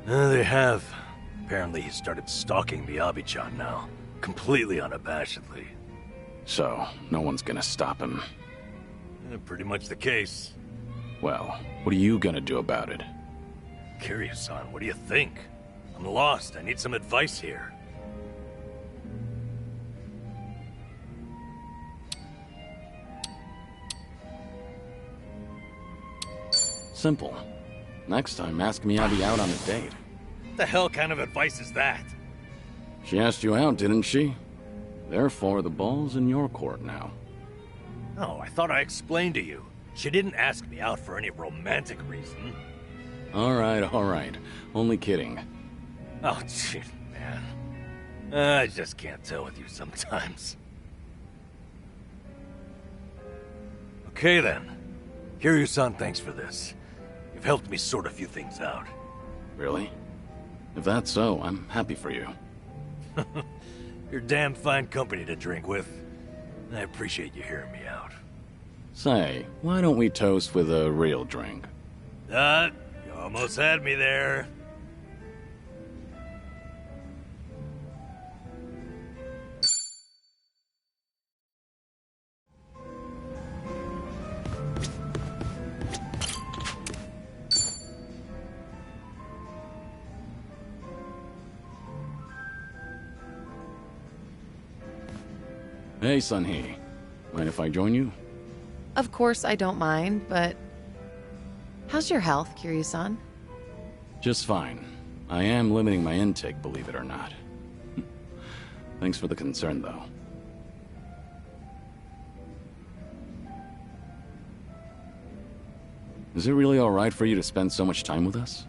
They have. Apparently he started stalking Miyabi-chan now. Completely unabashedly. So, no one's gonna stop him. Pretty much the case. Well, what are you gonna do about it? Kiryu-san, what do you think? I'm lost. I need some advice here. Simple. Next time, ask Miyabi out on a date. What the hell kind of advice is that? She asked you out, didn't she? Therefore, the ball's in your court now. Oh, I thought I explained to you. She didn't ask me out for any romantic reason. Alright. Only kidding. Oh, shit, man. I just can't tell with you sometimes. Okay, then. Kiryu-san, thanks for this. You've helped me sort a few things out. Really? If that's so, I'm happy for you. You're damn fine company to drink with. I appreciate you hearing me out. Say, why don't we toast with a real drink? You almost had me there. Hey, Sun-hee. Mind if I join you? Of course I don't mind, but... How's your health, Kiryu-san? Just fine. I am limiting my intake, believe it or not. Thanks for the concern, though. Is it really alright for you to spend so much time with us?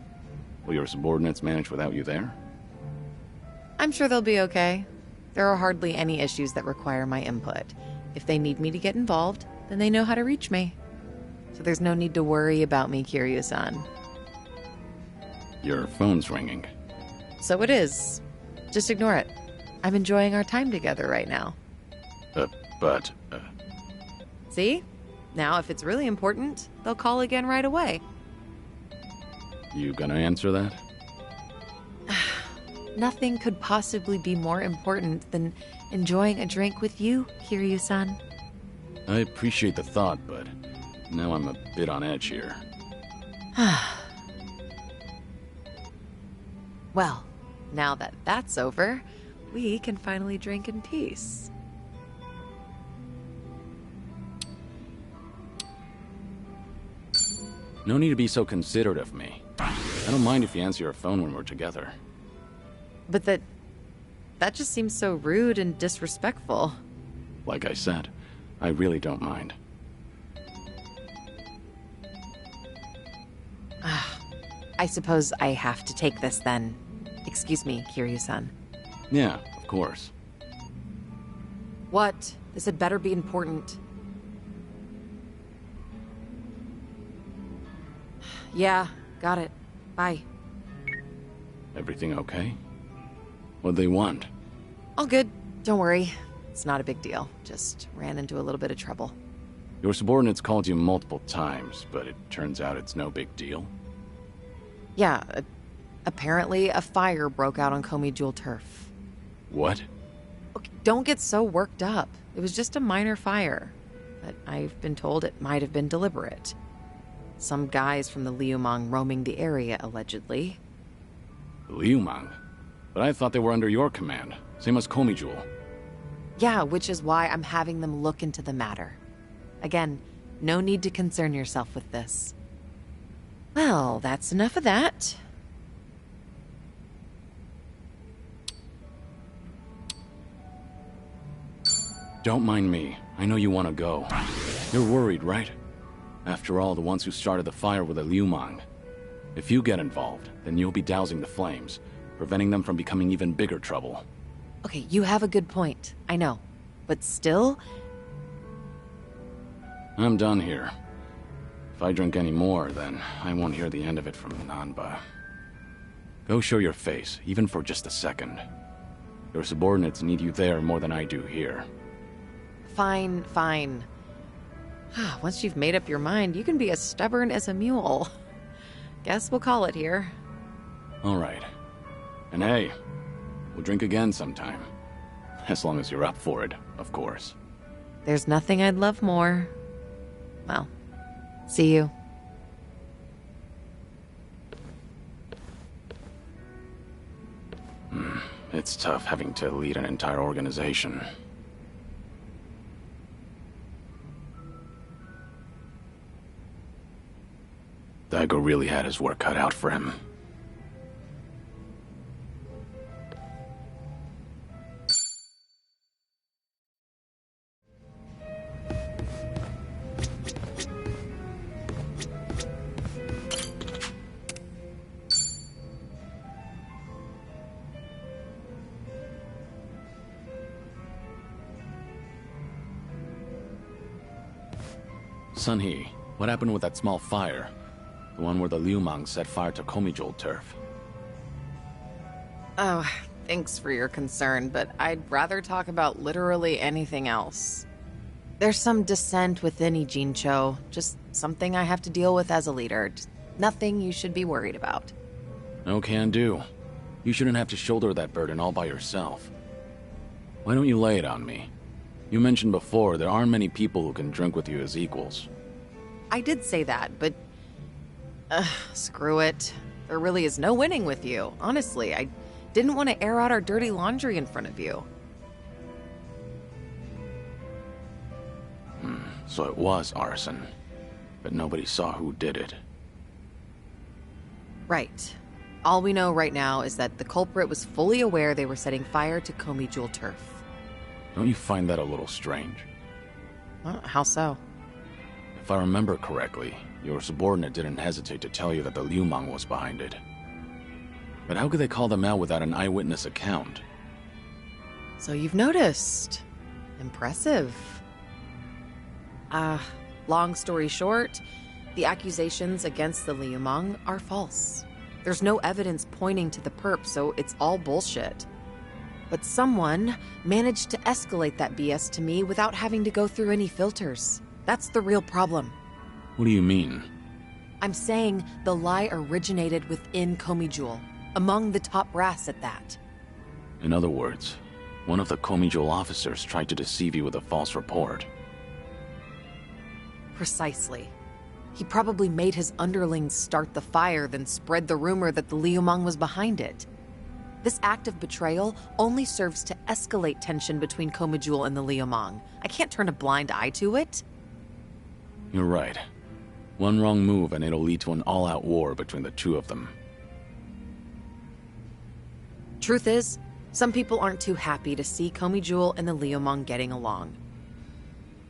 Will your subordinates manage without you there? I'm sure they'll be okay. There are hardly any issues that require my input. If they need me to get involved, then they know how to reach me. So there's no need to worry about me, Kiryu-san. Your phone's ringing. So it is. Just ignore it. I'm enjoying our time together right now. But... See? Now, if it's really important, they'll call again right away. You gonna answer that? Nothing could possibly be more important than enjoying a drink with you, Kiryu-san. I appreciate the thought, but now I'm a bit on edge here. Well, now that that's over, we can finally drink in peace. No need to be so considerate of me. I don't mind if you answer your phone when we're together. But that just seems so rude and disrespectful. Like I said, I really don't mind. I suppose I have to take this then. Excuse me, Kiryu-san. Yeah, of course. What? This had better be important. Yeah, got it. Bye. Everything okay? What'd they want? All good. Don't worry. It's not a big deal. Just ran into a little bit of trouble. Your subordinates called you multiple times, but it turns out it's no big deal. Yeah, apparently a fire broke out on Komi Jewel turf. What? Okay, don't get so worked up. It was just a minor fire. But I've been told it might have been deliberate. Some guys from the Liumang roaming the area, allegedly. Liumang? But I thought they were under your command, same as Komi Jewel. Yeah, which is why I'm having them look into the matter. Again, no need to concern yourself with this. Well, that's enough of that. Don't mind me. I know you want to go. You're worried, right? After all, the ones who started the fire were the Liumang. If you get involved, then you'll be dousing the flames, preventing them from becoming even bigger trouble. Okay, you have a good point. I know. But still... I'm done here. If I drink any more, then I won't hear the end of it from Nanba. Go show your face, even for just a second. Your subordinates need you there more than I do here. Fine, fine. Once you've made up your mind, you can be as stubborn as a mule. Guess we'll call it here. All right. And hey, we'll drink again sometime. As long as you're up for it, of course. There's nothing I'd love more. Well, see you. It's tough having to lead an entire organization. Daigo really had his work cut out for him. Sunhee, what happened with that small fire? The one where the Liumang set fire to Komi Jewel turf. Oh, thanks for your concern, but I'd rather talk about literally anything else. There's some dissent within Ijincho, just something I have to deal with as a leader. Just nothing you should be worried about. No can do. You shouldn't have to shoulder that burden all by yourself. Why don't you lay it on me? You mentioned before there aren't many people who can drink with you as equals. I did say that, but... screw it. There really is no winning with you, honestly. I didn't want to air out our dirty laundry in front of you. So it was arson. But nobody saw who did it. Right. All we know right now is that the culprit was fully aware they were setting fire to Komi Jewel turf. Don't you find that a little strange? How so? If I remember correctly, your subordinate didn't hesitate to tell you that the Liumang was behind it. But how could they call them out without an eyewitness account? So you've noticed. Impressive. Long story short, the accusations against the Liumang are false. There's no evidence pointing to the perp, so it's all bullshit. But someone managed to escalate that BS to me without having to go through any filters. That's the real problem. What do you mean? I'm saying the lie originated within Komi Jewel, among the top brass at that. In other words, one of the Komi Jewel officers tried to deceive you with a false report. Precisely. He probably made his underlings start the fire, then spread the rumor that the Liumang was behind it. This act of betrayal only serves to escalate tension between Komi Jewel and the Liumang. I can't turn a blind eye to it. You're right. One wrong move and it'll lead to an all-out war between the two of them. Truth is, some people aren't too happy to see Komi Jewel and the Liumang getting along.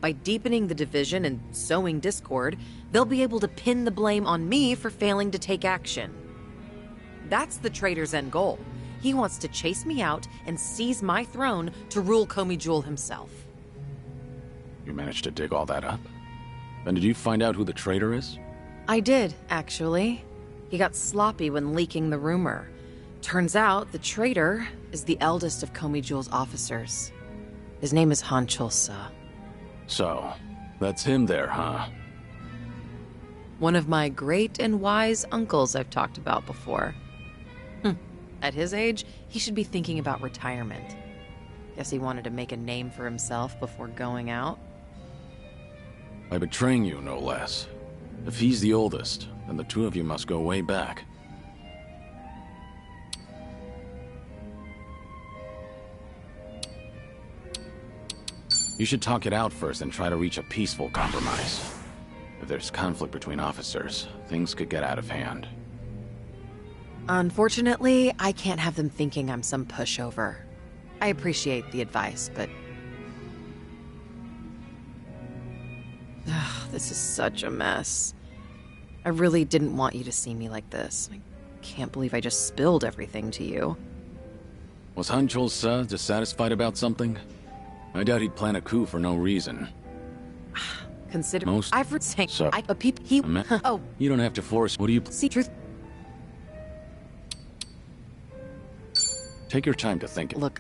By deepening the division and sowing discord, they'll be able to pin the blame on me for failing to take action. That's the traitor's end goal. He wants to chase me out and seize my throne to rule Komi Jewel himself. You managed to dig all that up? Then did you find out who the traitor is? I did, actually. He got sloppy when leaking the rumor. Turns out the traitor is the eldest of Komi Jewel's officers. His name is Han Chul-sa. So, that's him there, huh? One of my great and wise uncles I've talked about before. At his age, he should be thinking about retirement. Guess he wanted to make a name for himself before going out. By betraying you, no less. If he's the oldest, then the two of you must go way back. You should talk it out first and try to reach a peaceful compromise. If there's conflict between officers, things could get out of hand. Unfortunately, I can't have them thinking I'm some pushover. I appreciate the advice, but... Ugh, this is such a mess. I really didn't want you to see me like this. I can't believe I just spilled everything to you. Was Han Chul-sa dissatisfied about something? I doubt he'd plan a coup for no reason. Consider... Most... I've heard saying... So... he... Oh. You don't have to force... What do you... See, truth... Take your time to think. Look,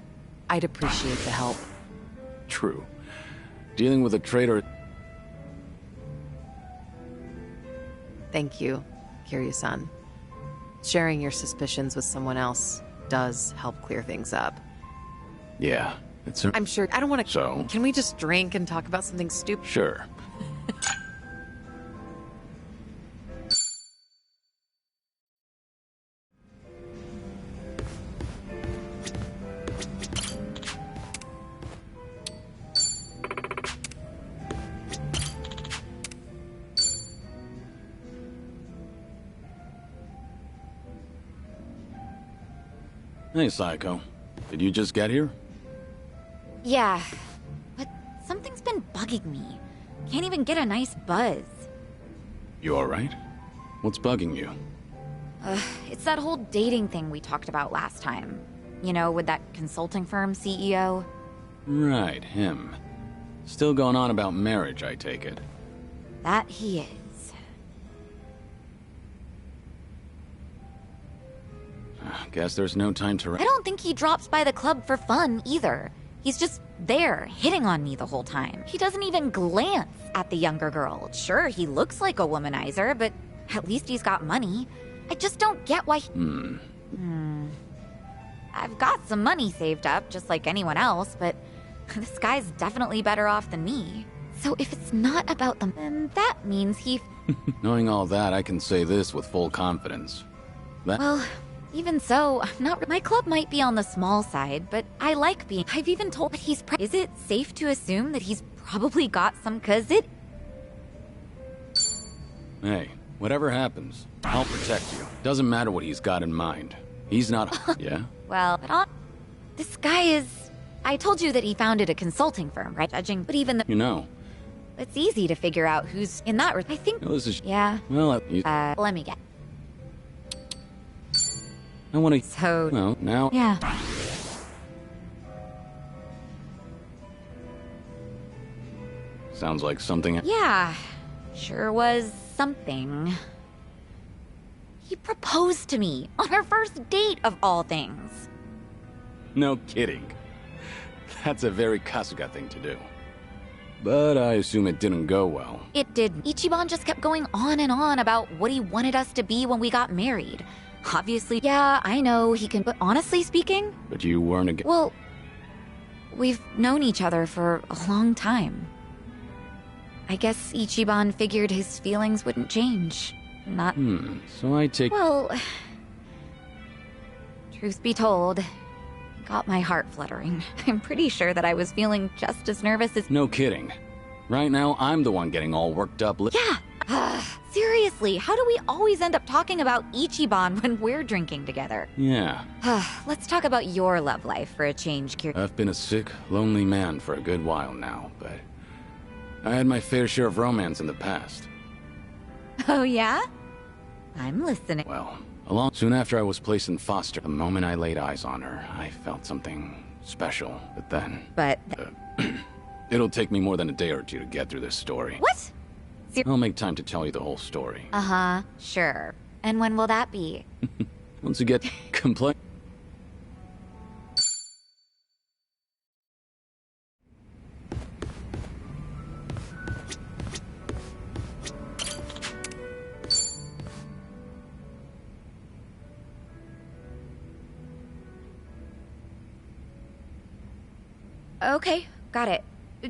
I'd appreciate the help. True. Dealing with a traitor... Thank you, Kiryu-san. Sharing your suspicions with someone else does help clear things up. Yeah, it's... I'm sure... I don't want to... So? Can we just drink and talk about something stupid? Sure. Hey, Saeko. Did you just get here? Yeah, but something's been bugging me. Can't even get a nice buzz. You alright? What's bugging you? It's that whole dating thing we talked about last time. You know, with that consulting firm CEO. Right, him. Still going on about marriage, I take it. That he is. Guess there's no time to... I don't think he drops by the club for fun, either. He's just there, hitting on me the whole time. He doesn't even glance at the younger girl. Sure, he looks like a womanizer, but at least he's got money. I just don't get why... I've got some money saved up, just like anyone else, but this guy's definitely better off than me. So if it's not about them, then that means he... Knowing all that, I can say this with full confidence. Well... Even so, I'm not... My club might be on the small side, but I like being... I've even told that he's... Is it safe to assume that he's probably got some... Cause it... Hey, whatever happens, I'll protect you. Doesn't matter what he's got in mind. He's not... Yeah? Well, but this guy is... I told you that he founded a consulting firm, right? Judging... But even the... You know. It's easy to figure out who's in that... I think... No, this is... Yeah. Well, let me get... I want to... So... Well, now... Yeah. Sounds like something... Yeah. Sure was something. He proposed to me on our first date of all things. No kidding. That's a very Kasuga thing to do. But I assume it didn't go well. It did. Ichiban just kept going on and on about what he wanted us to be when we got married. Obviously, yeah, I know he can, but honestly speaking... But you weren't Well, we've known each other for a long time. I guess Ichiban figured his feelings wouldn't change. Not... So I take... Well... Truth be told, got my heart fluttering. I'm pretty sure that I was feeling just as nervous as... No kidding. Right now, I'm the one getting all worked up. Yeah! Seriously, how do we always end up talking about Ichiban when we're drinking together? Yeah. Let's talk about your love life for a change, I've been a sick, lonely man for a good while now, but... I had my fair share of romance in the past. Oh, yeah? I'm listening. Well, Soon after I was placed in foster, the moment I laid eyes on her, I felt something special. But then... But... It'll take me more than a day or two to get through this story. What? I'll make time to tell you the whole story. Uh-huh, sure. And when will that be? Once you get complex... Okay, got it.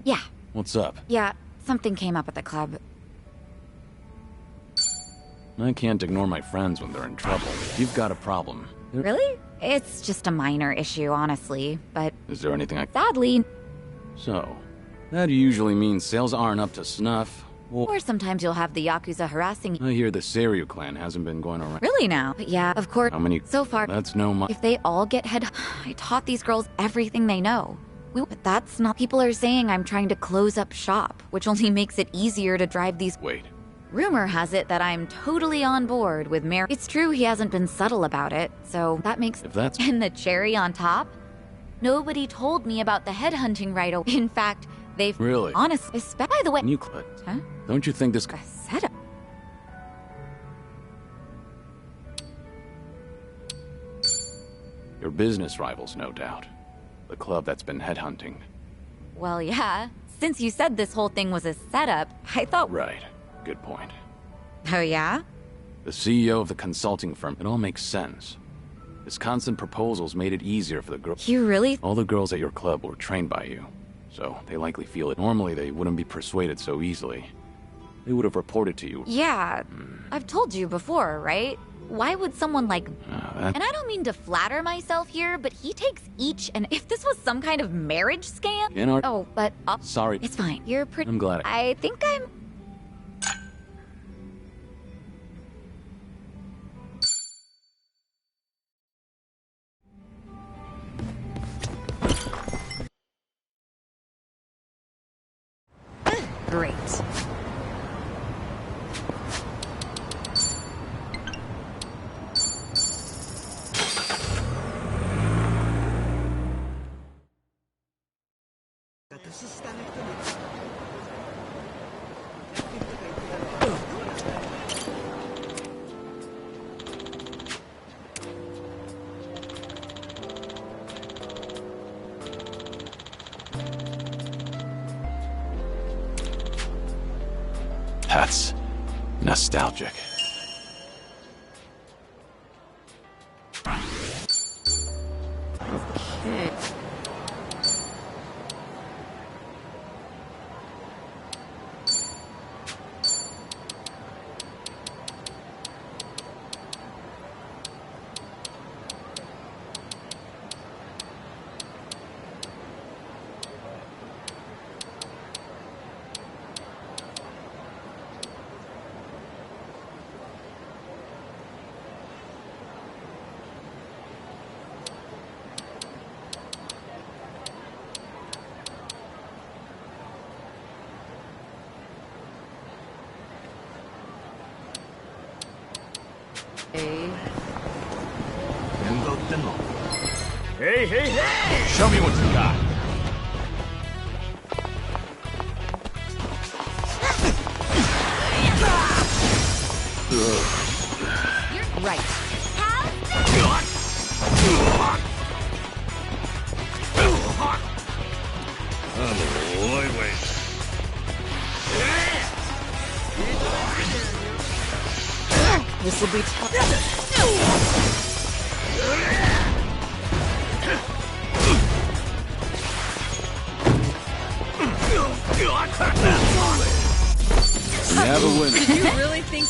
Yeah. What's up? Yeah, something came up at the club. I can't ignore my friends when they're in trouble. You've got a problem. Really? It's just a minor issue, honestly, but... Is there anything I... Sadly... So, that usually means sales aren't up to snuff. Or sometimes you'll have the Yakuza harassing... I hear the Seiryu clan hasn't been going around. Really now? But yeah, of course... How many... So far... That's no mo... If they all get head... I taught these girls everything they know. But that's not... People are saying I'm trying to close up shop, which only makes it easier to drive these... Wait. Rumor has it that I'm totally on board with Mary. It's true he hasn't been subtle about it, so that makes... If that's... And the cherry on top? Nobody told me about the headhunting right away. In fact, they've... Really? Honestly, by the way... You... Huh? Don't you think this... A setup? Your business rivals, no doubt. The club that's been headhunting. Well, yeah. Since you said this whole thing was a setup, I thought... Right. Good point. Oh, yeah? The CEO of the consulting firm, it all makes sense. His constant proposals made it easier for the girls. You really... All the girls at your club were trained by you, so they likely feel it. Normally, they wouldn't be persuaded so easily. They would have reported to you. Yeah, I've told you before, right? Why would someone like... And I don't mean to flatter myself here, but he takes each and... If this was some kind of marriage scam... Oh, but... Sorry. It's fine. You're pretty... I'm glad I think I'm... Great. That's nostalgic. Okay. Hey, hey, hey! Show me what you got. You're right. This will be We have a winner. Did you really think...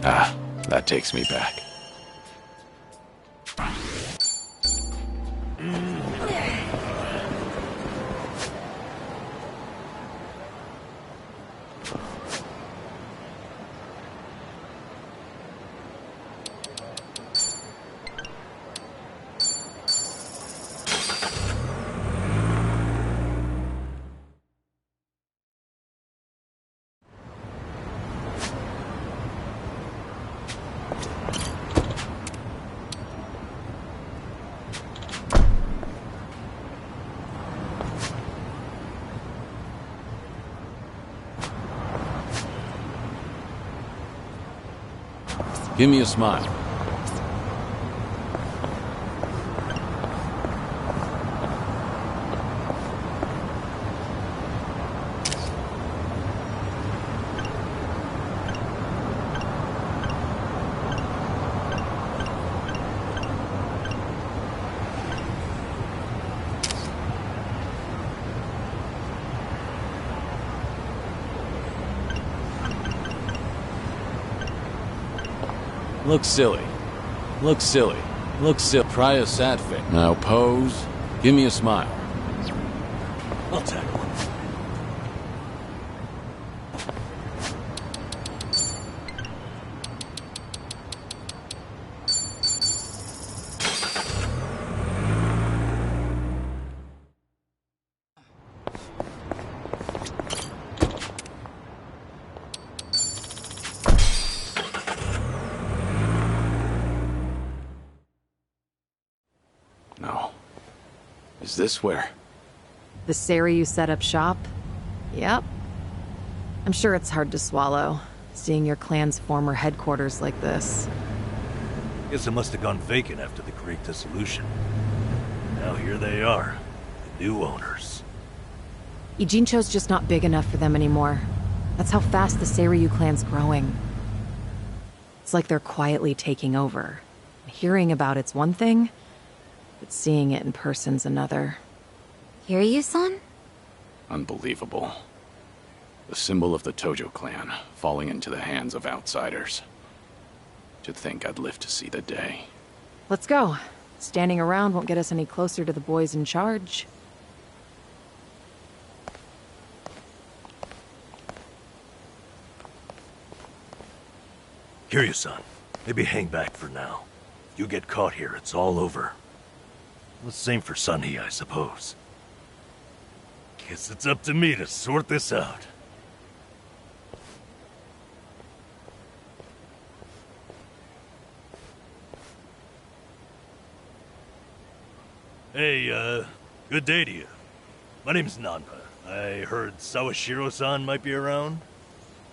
Ah, that takes me back. Give me a smile. Look silly. Look silly. Look silly. Try a sad face. Now pose. Give me a smile. I'll tackle him. No. Is this where? The Seiryu set up shop? Yep. I'm sure it's hard to swallow, seeing your clan's former headquarters like this. Guess it must have gone vacant after the Great Dissolution. Now here they are, the new owners. Ijincho's just not big enough for them anymore. That's how fast the Seiryu clan's growing. It's like they're quietly taking over. Hearing about it's one thing, but seeing it in person's another. Kiryu-san? Unbelievable. The symbol of the Tojo clan, falling into the hands of outsiders. To think I'd live to see the day. Let's go. Standing around won't get us any closer to the boys in charge. Kiryu-san, maybe hang back for now. If you get caught here, it's all over. The same for Sunny, I suppose. Guess it's up to me to sort this out. Hey, good day to you. My name's Nanba. I heard Sawashiro-san might be around.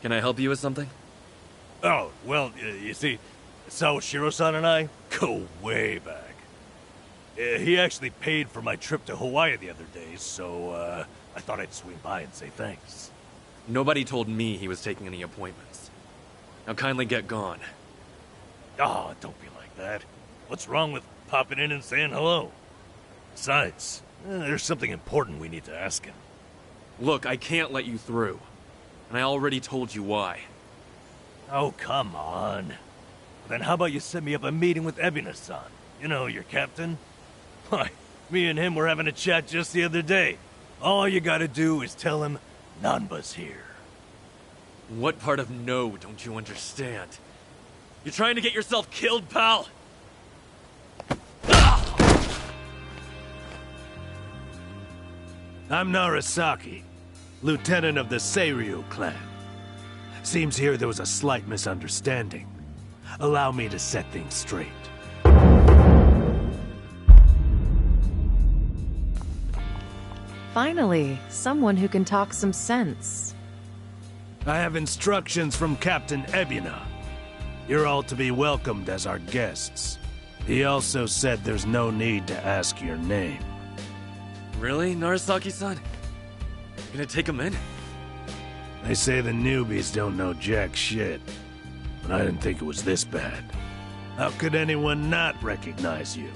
Can I help you with something? Oh, well, you see, Sawashiro-san and I go way back. He actually paid for my trip to Hawaii the other day, so, I thought I'd swing by and say thanks. Nobody told me he was taking any appointments. Now kindly get gone. Oh, don't be like that. What's wrong with popping in and saying hello? Besides, there's something important we need to ask him. Look, I can't let you through. And I already told you why. Oh, come on. Then how about you set me up a meeting with Ebina-san? You know, your captain? Why, me and him were having a chat just the other day. All you gotta do is tell him Nanba's here. What part of no don't you understand? You're trying to get yourself killed, pal? I'm Narasaki, lieutenant of the Seiryu clan. Seems here there was a slight misunderstanding. Allow me to set things straight. Finally, someone who can talk some sense. I have instructions from Captain Ebina. You're all to be welcomed as our guests. He also said there's no need to ask your name. Really, Narasaki-san? You gonna take him in? They say the newbies don't know jack shit, but I didn't think it was this bad. How could anyone not recognize you?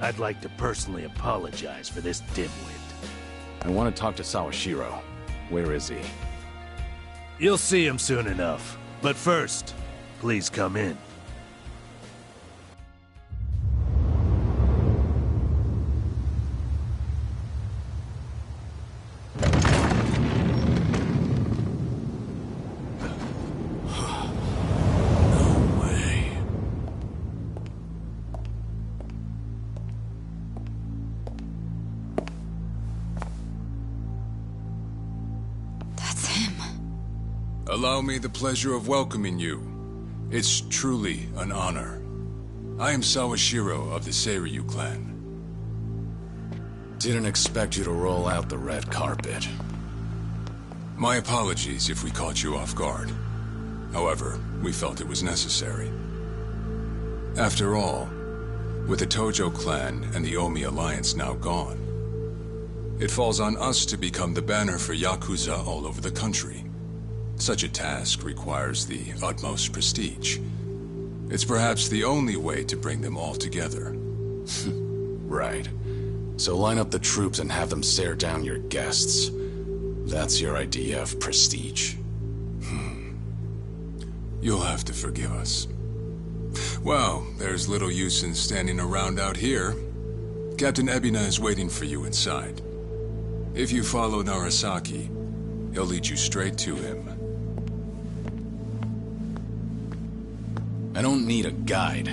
I'd like to personally apologize for this dimwit. I want to talk to Sawashiro. Where is he? You'll see him soon enough. But first, please come in. Allow me the pleasure of welcoming you. It's truly an honor. I am Sawashiro of the Seiryu clan. Didn't expect you to roll out the red carpet. My apologies if we caught you off guard. However, we felt it was necessary. After all, with the Tojo clan and the Omi alliance now gone, it falls on us to become the banner for Yakuza all over the country. Such a task requires the utmost prestige. It's perhaps the only way to bring them all together. Right. So line up the troops and have them stare down your guests. That's your idea of prestige. You'll have to forgive us. Well, there's little use in standing around out here. Captain Ebina is waiting for you inside. If you follow Narasaki, he'll lead you straight to him. I don't need a guide.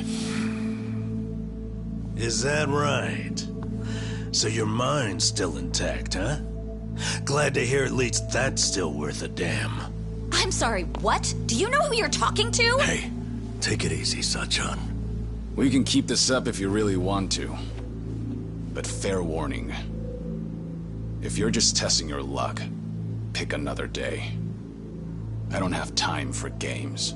Is that right? So your mind's still intact, huh? Glad to hear at least that's still worth a damn. I'm sorry, what? Do you know who you're talking to? Hey, take it easy, Sachan. We can keep this up if you really want to. But fair warning. If you're just testing your luck, pick another day. I don't have time for games.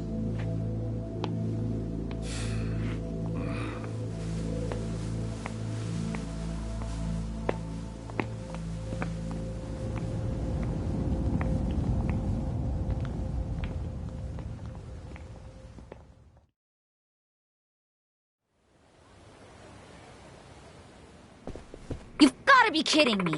You've gotta be kidding me.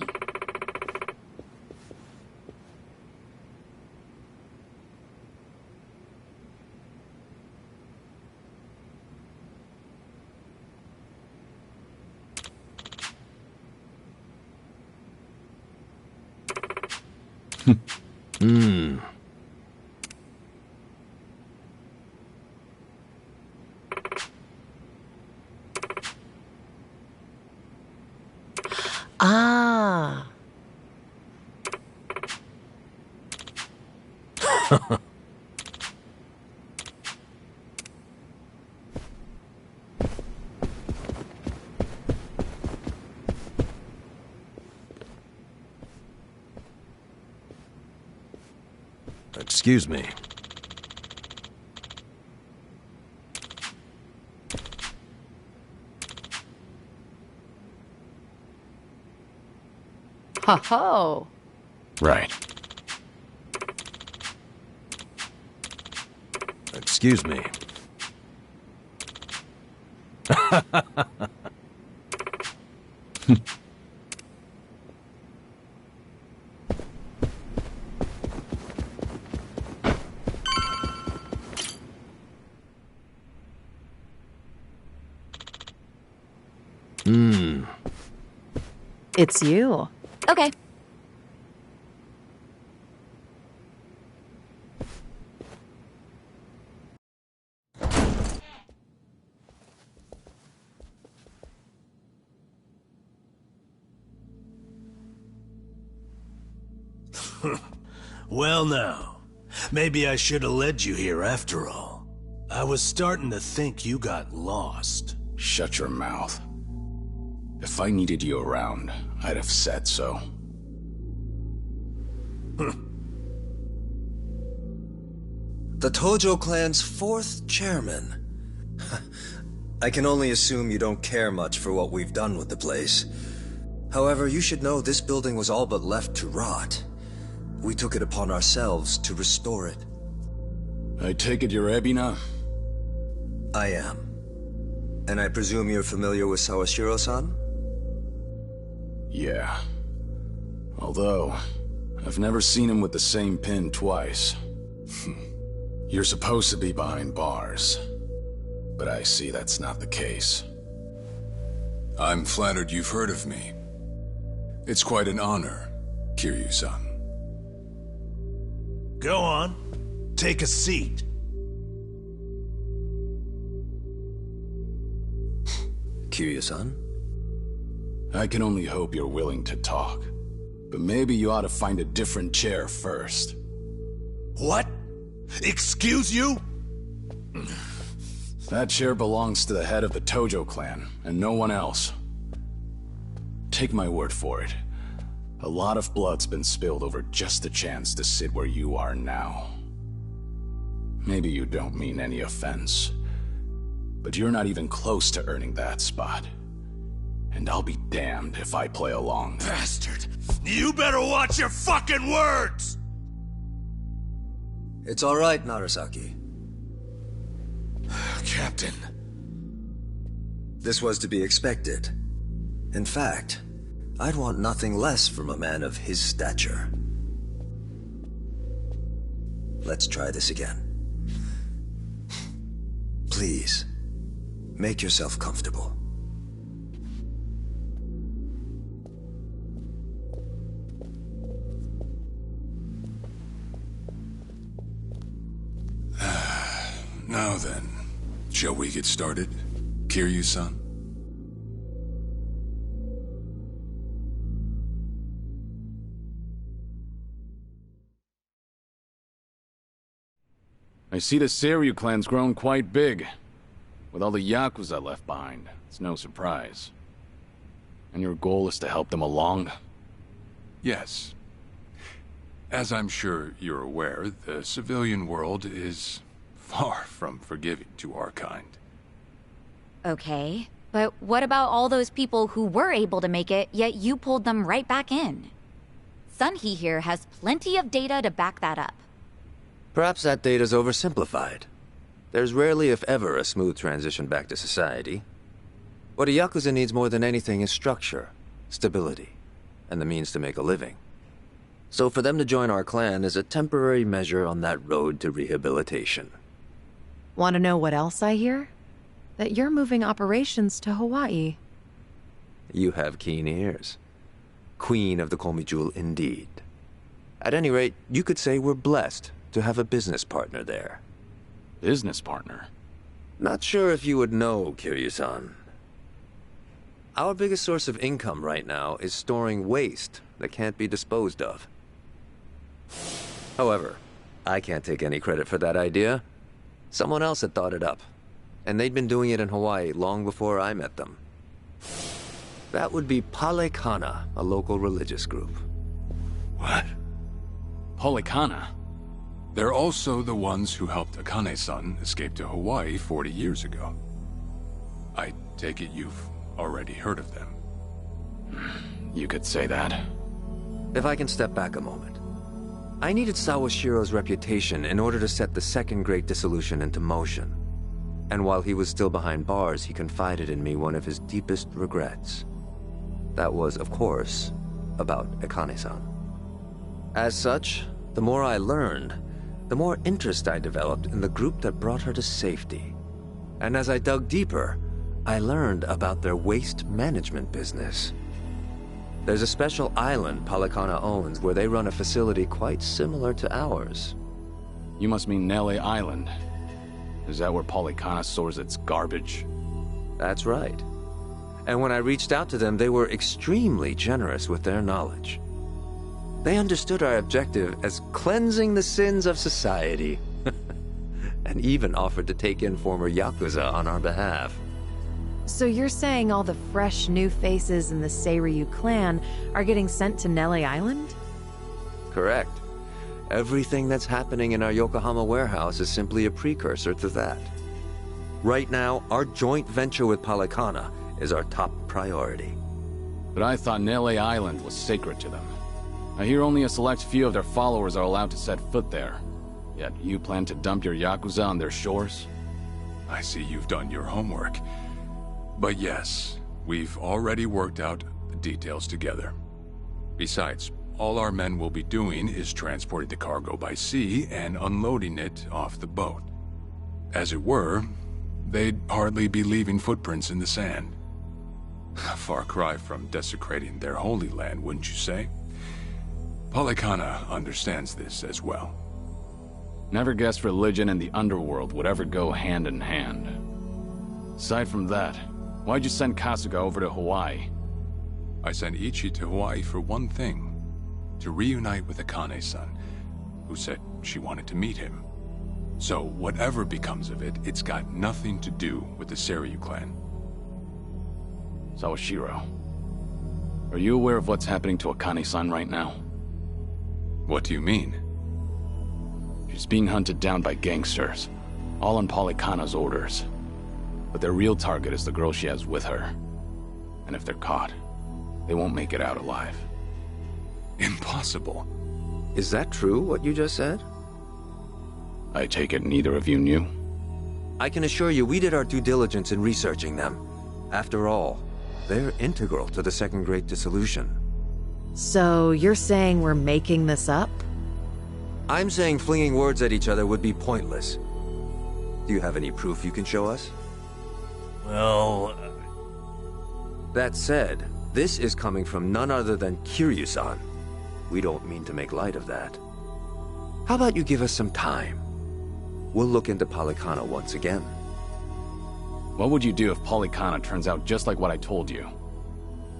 Ah. Excuse me. Ho-ho. Right. Excuse me. It's you. Okay. Well now, maybe I should have led you here after all. I was starting to think you got lost. Shut your mouth. If I needed you around, I'd have said so. The Tojo clan's 4th chairman. I can only assume you don't care much for what we've done with the place. However, you should know this building was all but left to rot. We took it upon ourselves to restore it. I take it you're Ebina? I am. And I presume you're familiar with Sawashiro-san? Yeah. Although, I've never seen him with the same pin twice. You're supposed to be behind bars. But I see that's not the case. I'm flattered you've heard of me. It's quite an honor, Kiryu-san. Go on. Take a seat. Kiryu-san? I can only hope you're willing to talk. But maybe you ought to find a different chair first. What? Excuse you? That chair belongs to the head of the Tojo clan, and no one else. Take my word for it. A lot of blood's been spilled over just a chance to sit where you are now. Maybe you don't mean any offense, but you're not even close to earning that spot. And I'll be damned if I play along. Bastard! You better watch your fucking words! It's all right, Narasaki. Captain. This was to be expected. In fact, I'd want nothing less from a man of his stature. Let's try this again. Please, make yourself comfortable. Now then, shall we get started, Kiryu-san? I see the Seiryu clan's grown quite big. With all the Yakuza left behind, it's no surprise. And your goal is to help them along? Yes. As I'm sure you're aware, the civilian world is far from forgiving to our kind. Okay, but what about all those people who were able to make it, yet you pulled them right back in? Sunhee here has plenty of data to back that up. Perhaps that data's oversimplified. There's rarely, if ever, a smooth transition back to society. What a Yakuza needs more than anything is structure, stability, and the means to make a living. So for them to join our clan is a temporary measure on that road to rehabilitation. Want to know what else I hear? That you're moving operations to Hawaii. You have keen ears. Queen of the Komi Jewel indeed. At any rate, you could say we're blessed to have a business partner there. Business partner? Not sure if you would know, Kiryu-san. Our biggest source of income right now is storing waste that can't be disposed of. However, I can't take any credit for that idea. Someone else had thought it up, and they'd been doing it in Hawaii long before I met them. That would be Palekana, a local religious group. What? Palekana? They're also the ones who helped Akane-san escape to Hawaii 40 years ago. I take it you've already heard of them. You could say that. If I can step back a moment. I needed Sawashiro's reputation in order to set the second great dissolution into motion. And while he was still behind bars, he confided in me one of his deepest regrets. That was, of course, about Akane-san. As such, the more I learned, the more interest I developed in the group that brought her to safety. And as I dug deeper, I learned about their waste management business. There's a special island Palekana owns where they run a facility quite similar to ours. You must mean Nele Island. Is that where Palekana stores its garbage? That's right. And when I reached out to them, they were extremely generous with their knowledge. They understood our objective as cleansing the sins of society, and even offered to take in former Yakuza on our behalf. So you're saying all the fresh new faces in the Seiryu clan are getting sent to Nele Island? Correct. Everything that's happening in our Yokohama warehouse is simply a precursor to that. Right now, our joint venture with Palekana is our top priority. But I thought Nele Island was sacred to them. I hear only a select few of their followers are allowed to set foot there. Yet you plan to dump your Yakuza on their shores? I see you've done your homework. But yes, we've already worked out the details together. Besides, all our men will be doing is transporting the cargo by sea and unloading it off the boat. As it were, they'd hardly be leaving footprints in the sand. A far cry from desecrating their holy land, wouldn't you say? Palekana understands this as well. Never guessed religion and the underworld would ever go hand in hand. Aside from that, why'd you send Kasuga over to Hawaii? I sent Ichi to Hawaii for one thing. To reunite with Akane-san, who said she wanted to meet him. So whatever becomes of it, it's got nothing to do with the Seiryu clan. Sawashiro, are you aware of what's happening to Akane-san right now? What do you mean? She's being hunted down by gangsters, all on Polykhana's orders. But their real target is the girl she has with her. And if they're caught, they won't make it out alive. Impossible. Is that true, what you just said? I take it neither of you knew? I can assure you we did our due diligence in researching them. After all, they're integral to the Second Great Dissolution. So you're saying we're making this up? I'm saying flinging words at each other would be pointless. Do you have any proof you can show us? Well... That said, this is coming from none other than Kiryu-san. We don't mean to make light of that. How about you give us some time? We'll look into Polykhana once again. What would you do if Polykhana turns out just like what I told you?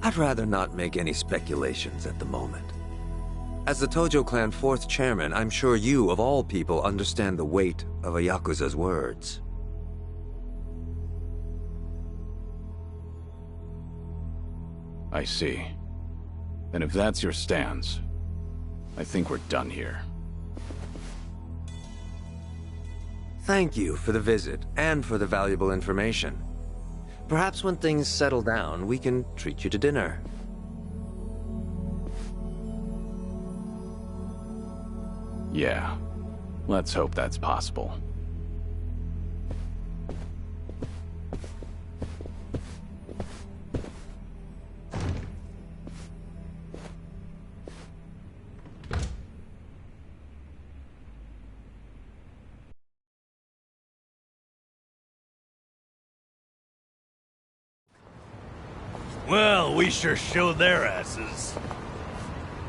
I'd rather not make any speculations at the moment. As the Tojo clan 4th chairman, I'm sure you, of all people, understand the weight of a Yakuza's words. I see. Then if that's your stance, I think we're done here. Thank you for the visit, and for the valuable information. Perhaps when things settle down, we can treat you to dinner. Yeah. Let's hope that's possible. Well, we sure showed their asses.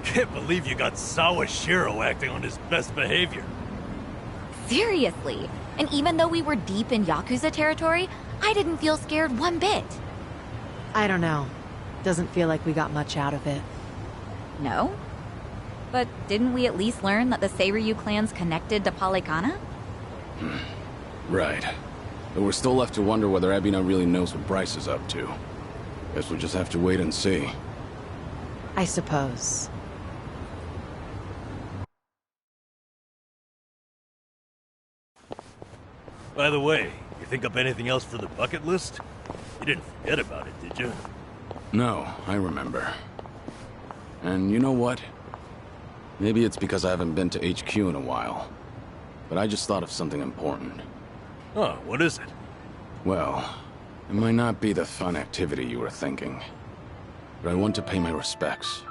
Can't believe you got Sawashiro acting on his best behavior. Seriously. And even though we were deep in Yakuza territory, I didn't feel scared one bit. I don't know. Doesn't feel like we got much out of it. No? But didn't we at least learn that the Seiryu clan's connected to Polykhana? Right. But we're still left to wonder whether Ebina really knows what Bryce is up to. Guess we'll just have to wait and see. I suppose. By the way, you think up anything else for the bucket list? You didn't forget about it, did you? No, I remember. And you know what? Maybe it's because I haven't been to HQ in a while. But I just thought of something important. Oh, what is it? Well, it might not be the fun activity you were thinking. But I want to pay my respects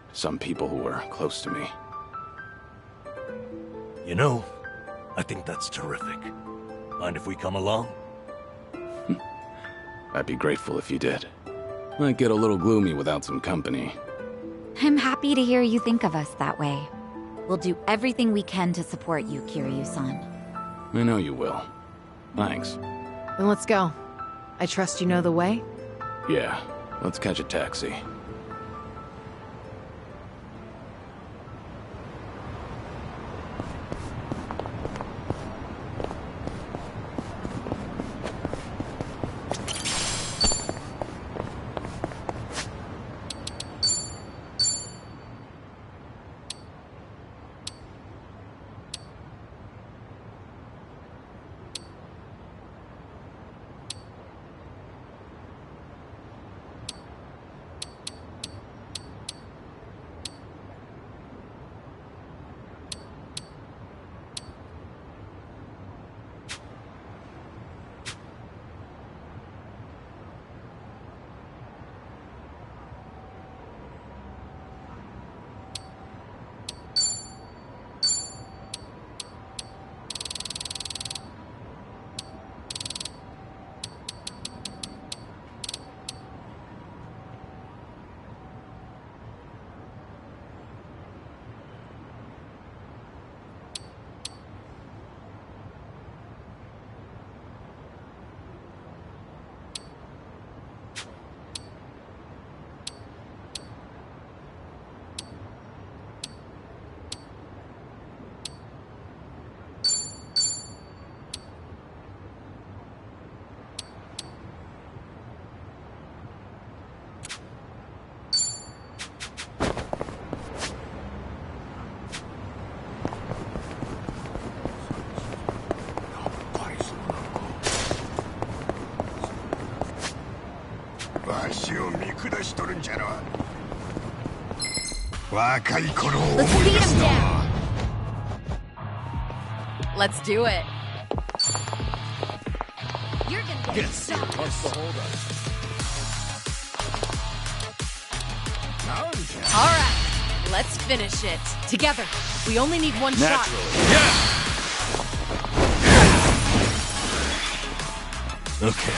to some people who were close to me. You know, I think that's terrific. Mind if we come along? I'd be grateful if you did. Might get a little gloomy without some company. I'm happy to hear you think of us that way. We'll do everything we can to support you, Kiryu-san. I know you will. Thanks. Then let's go. I trust you know the way? Yeah, let's catch a taxi. を見下しとるんじゃろ。若い頃を Let's 思い beat 出 him すな。 down. Let's do it. You're gonna get stopped. What's the holdup? All right, let's finish it. Together. We only need one shot. Okay.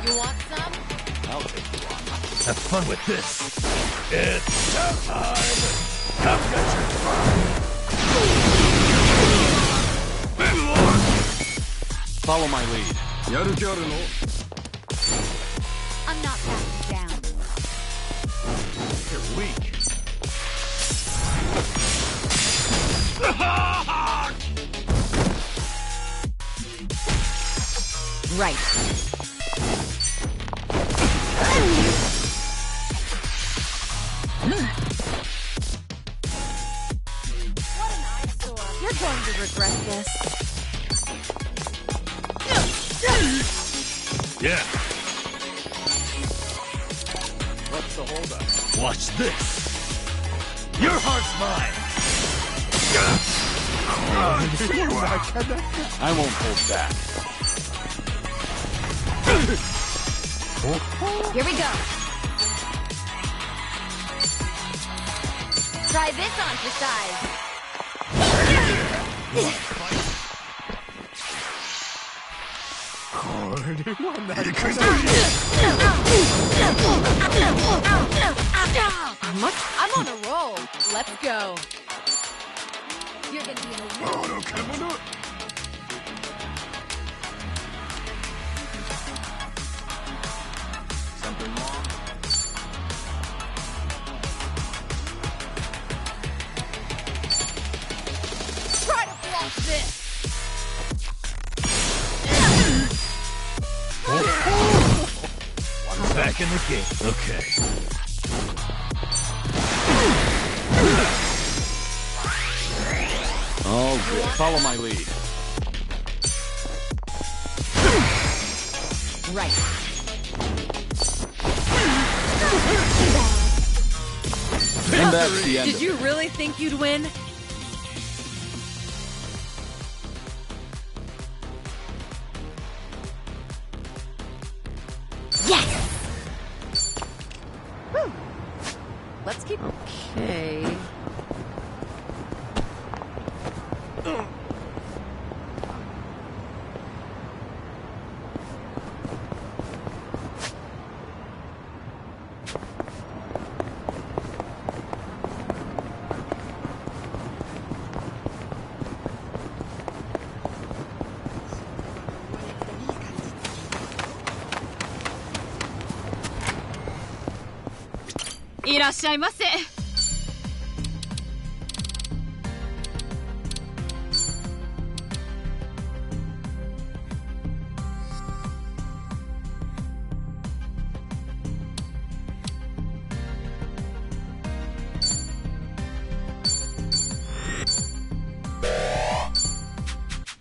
You want some? I'll take you on. Have fun with this. It's showtime. I've got your Follow my lead. I'm not backing down. You're weak. Right. You're going to regret this. Yeah. What's the holdup? Watch this. Your heart's mine. I won't hold back. Here we go. Try this on for size. I'm on a roll. Let's go. You're gonna be in a world. Something wrong? Try to block this. I'm back in the game. Okay. All good. Follow my lead. Right. And that's the end Did of you it. really think you'd win? Yes! Whew. Let's keep... Okay...いらっしゃいませ。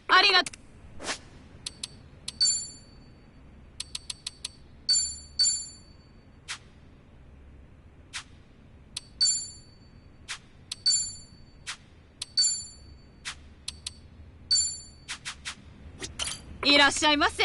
ありがとう。いらっしゃいませ。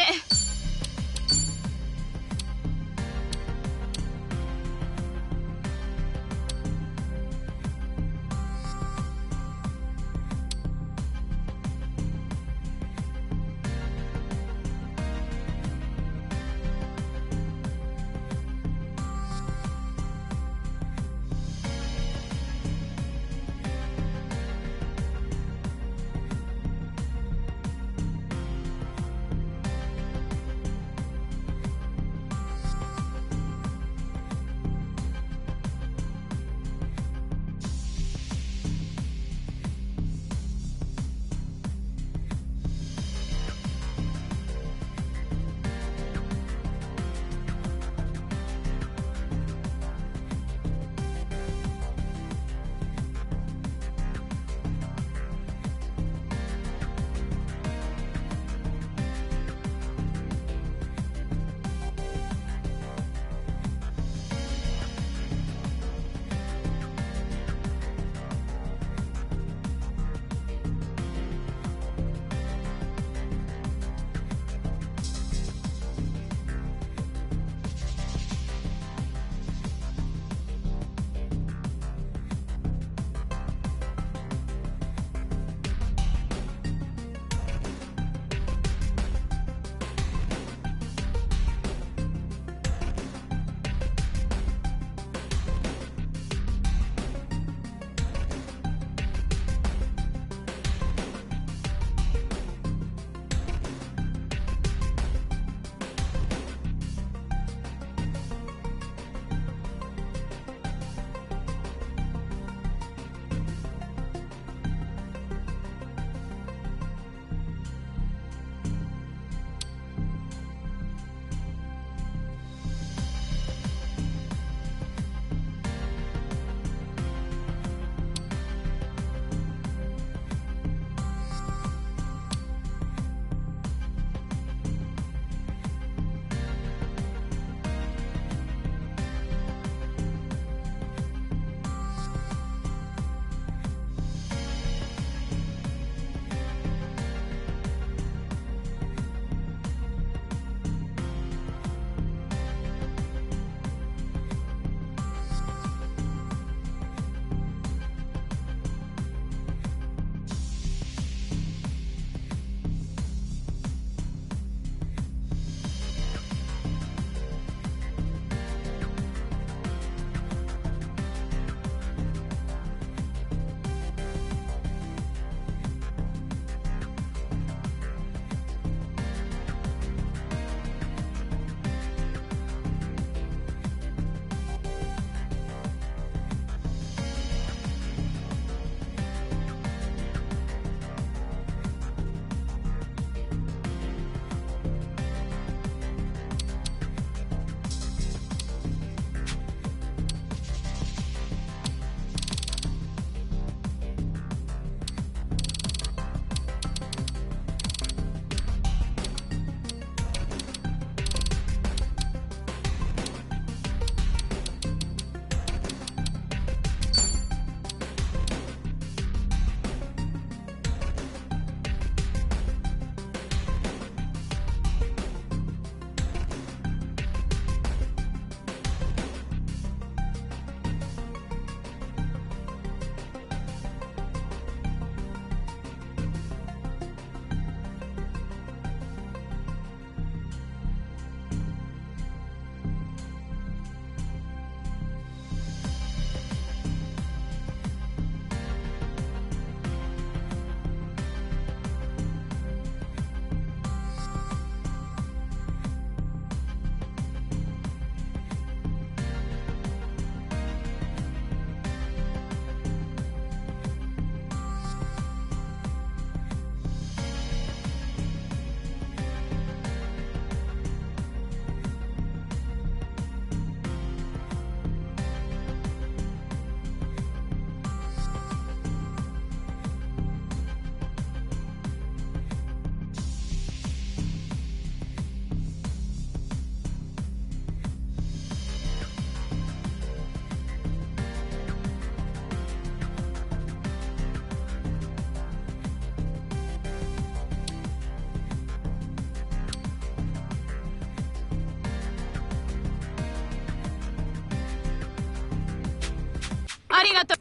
ありがとう。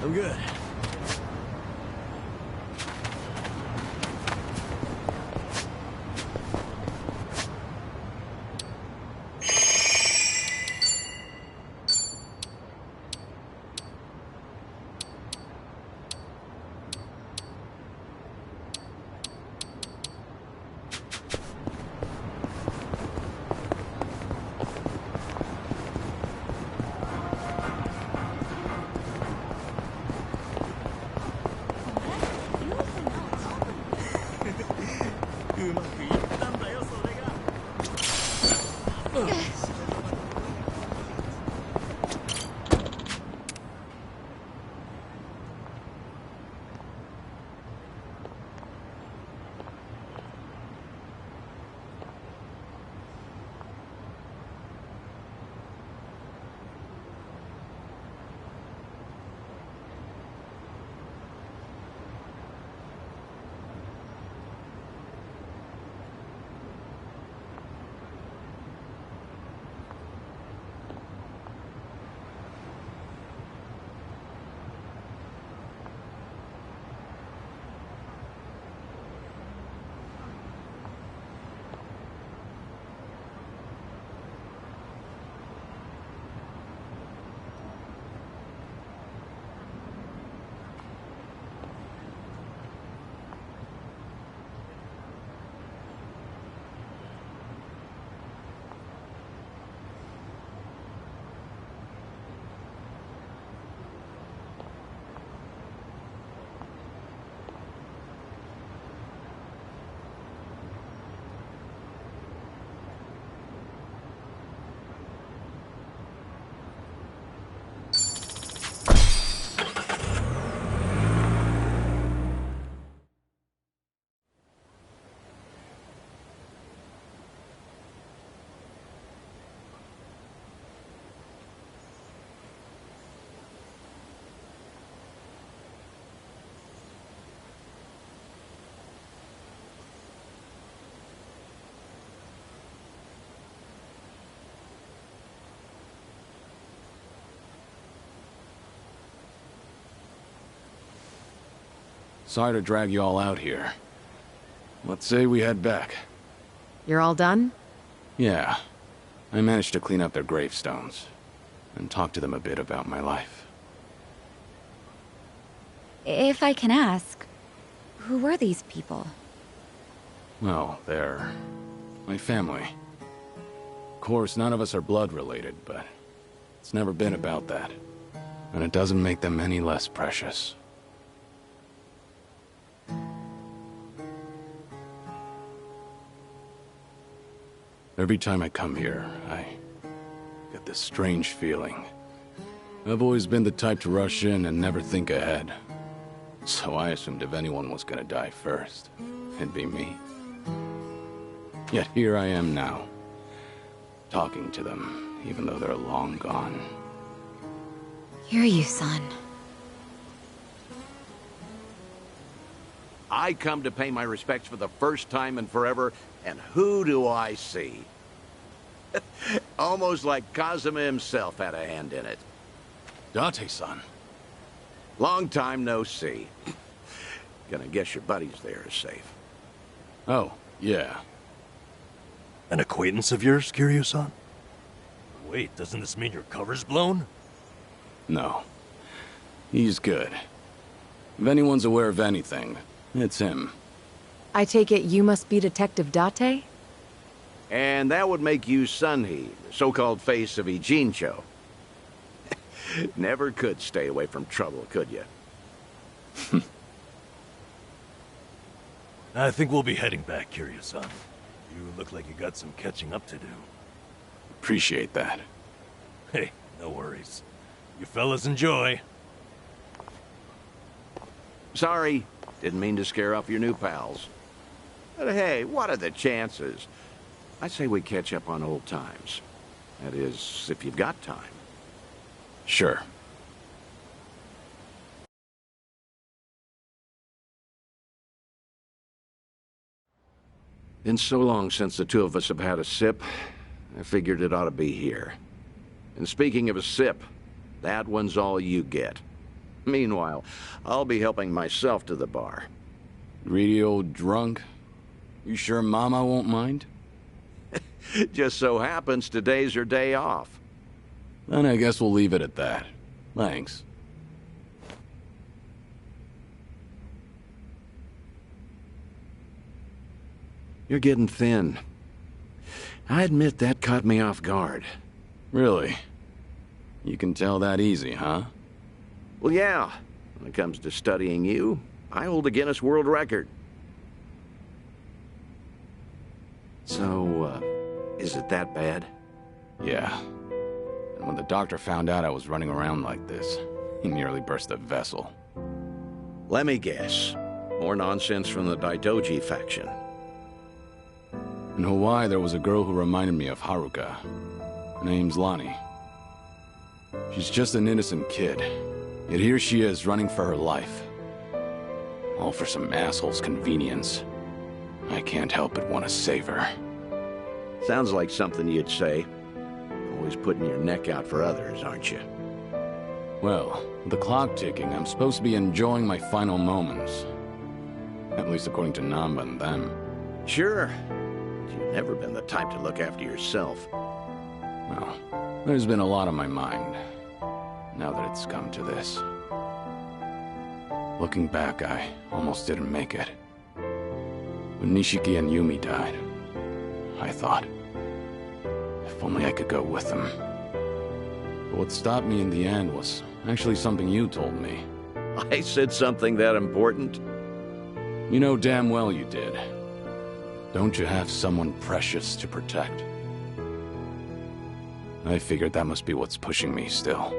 I'm good. Sorry to drag you all out here. Let's say we head back. You're all done? Yeah. I managed to clean up their gravestones and talk to them a bit about my life. If I can ask, who were these people? Well, they're my family. Of course, none of us are blood related, but it's never been about that. And it doesn't make them any less precious. Every time I come here, I get this strange feeling. I've always been the type to rush in and never think ahead. So I assumed if anyone was gonna die first, it'd be me. Yet here I am now, talking to them, even though they're long gone. Hear you, son. I come to pay my respects for the first time in forever, and who do I see? Almost like Kazuma himself had a hand in it. Date-san. Long time no see. Gonna guess your buddies there is safe. Oh, yeah. An acquaintance of yours, Kiryu-san? Wait, doesn't this mean your cover's blown? No. He's good. If anyone's aware of anything, it's him. I take it you must be Detective Date? And that would make you Sunhee, the so-called face of Ijincho. Never could stay away from trouble, could you? I think we'll be heading back, Kiryu-san. You look like you got some catching up to do. Appreciate that. Hey, no worries. You fellas enjoy. Sorry, didn't mean to scare off your new pals. But hey, what are the chances? I say we catch up on old times. That is, if you've got time. Sure. Been so long since the two of us have had a sip, I figured it ought to be here. And speaking of a sip, that one's all you get. Meanwhile, I'll be helping myself to the bar. Greedy old drunk? You sure Mama won't mind? Just so happens today's her day off. Then I guess we'll leave it at that. Thanks. You're getting thin. I admit that caught me off guard. Really? You can tell that easy, huh? Well, yeah. When it comes to studying you, I hold a Guinness World Record. So, is it that bad? Yeah. And when the doctor found out I was running around like this, he nearly burst a vessel. Let me guess. More nonsense from the Daidoji faction. In Hawaii, there was a girl who reminded me of Haruka. Her name's Lonnie. She's just an innocent kid. Yet here she is, running for her life. All for some asshole's convenience. I can't help but want to save her. Sounds like something you'd say. Always putting your neck out for others, aren't you? Well, with the clock ticking, I'm supposed to be enjoying my final moments. At least according to Namba and them. Sure. You've never been the type to look after yourself. Well, there's been a lot on my mind, now that it's come to this. Looking back, I almost didn't make it. When Nishiki and Yumi died, I thought, if only I could go with them. But what stopped me in the end was actually something you told me. I said something that important? You know damn well you did. Don't you have someone precious to protect? I figured that must be what's pushing me still.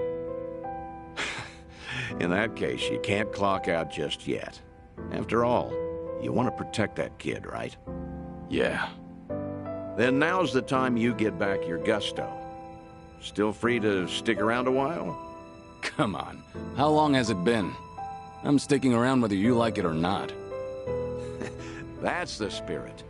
In that case, you can't clock out just yet. After all, you want to protect that kid, right? Yeah. Then now's the time you get back your gusto. Still free to stick around a while? Come on. How long has it been? I'm sticking around whether you like it or not. That's the spirit.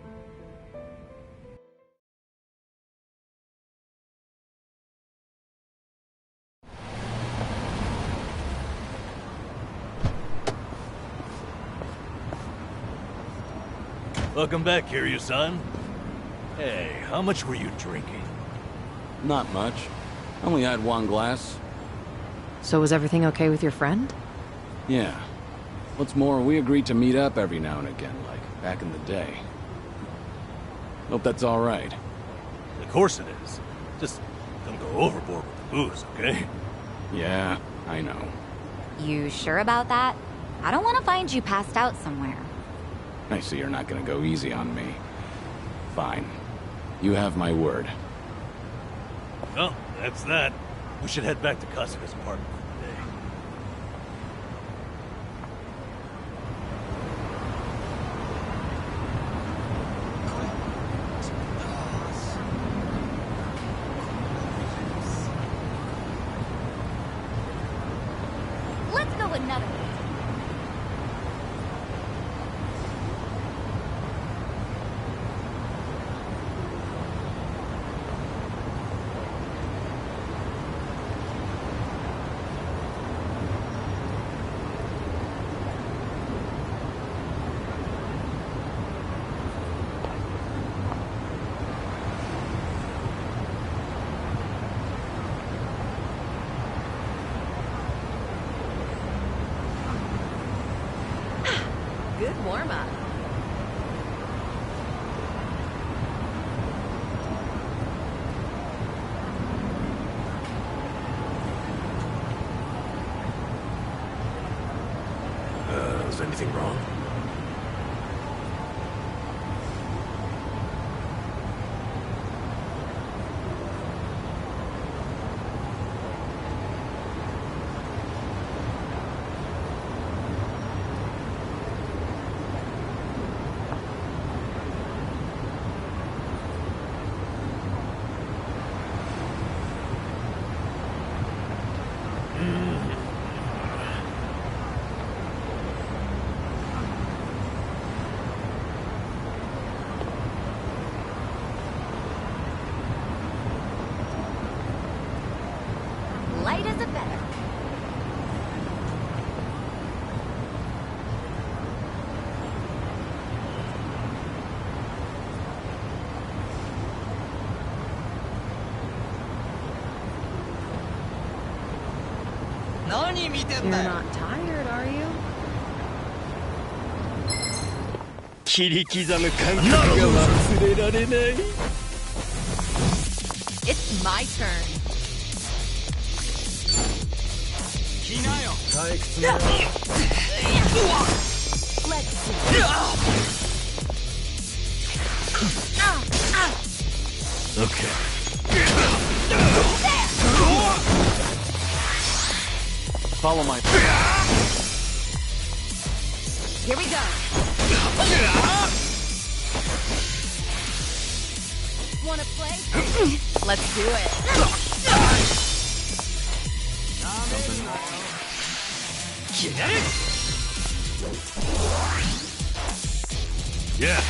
Welcome back, Kiryu-san. Hey, how much were you drinking? Not much. Only had one glass. So was everything okay with your friend? Yeah. What's more, we agreed to meet up every now and again, like back in the day. Hope that's all right. Of course it is. Just don't go overboard with the booze, okay? Yeah, I know. You sure about that? I don't want to find you passed out somewhere. I see you're not gonna go easy on me. Fine. You have my word. Well, that's that. We should head back to Kasuga's apartment for the day. Let's go another way. Good warm-up. Is anything wrong? Light as a feather. You're not tired, are you? 切り刻む感覚が忘れられない。 It's my turn. 来なよ。退屈だ。 Let's see. Okay. Follow my... Here we go. Wanna play? Let's do it. Yeah.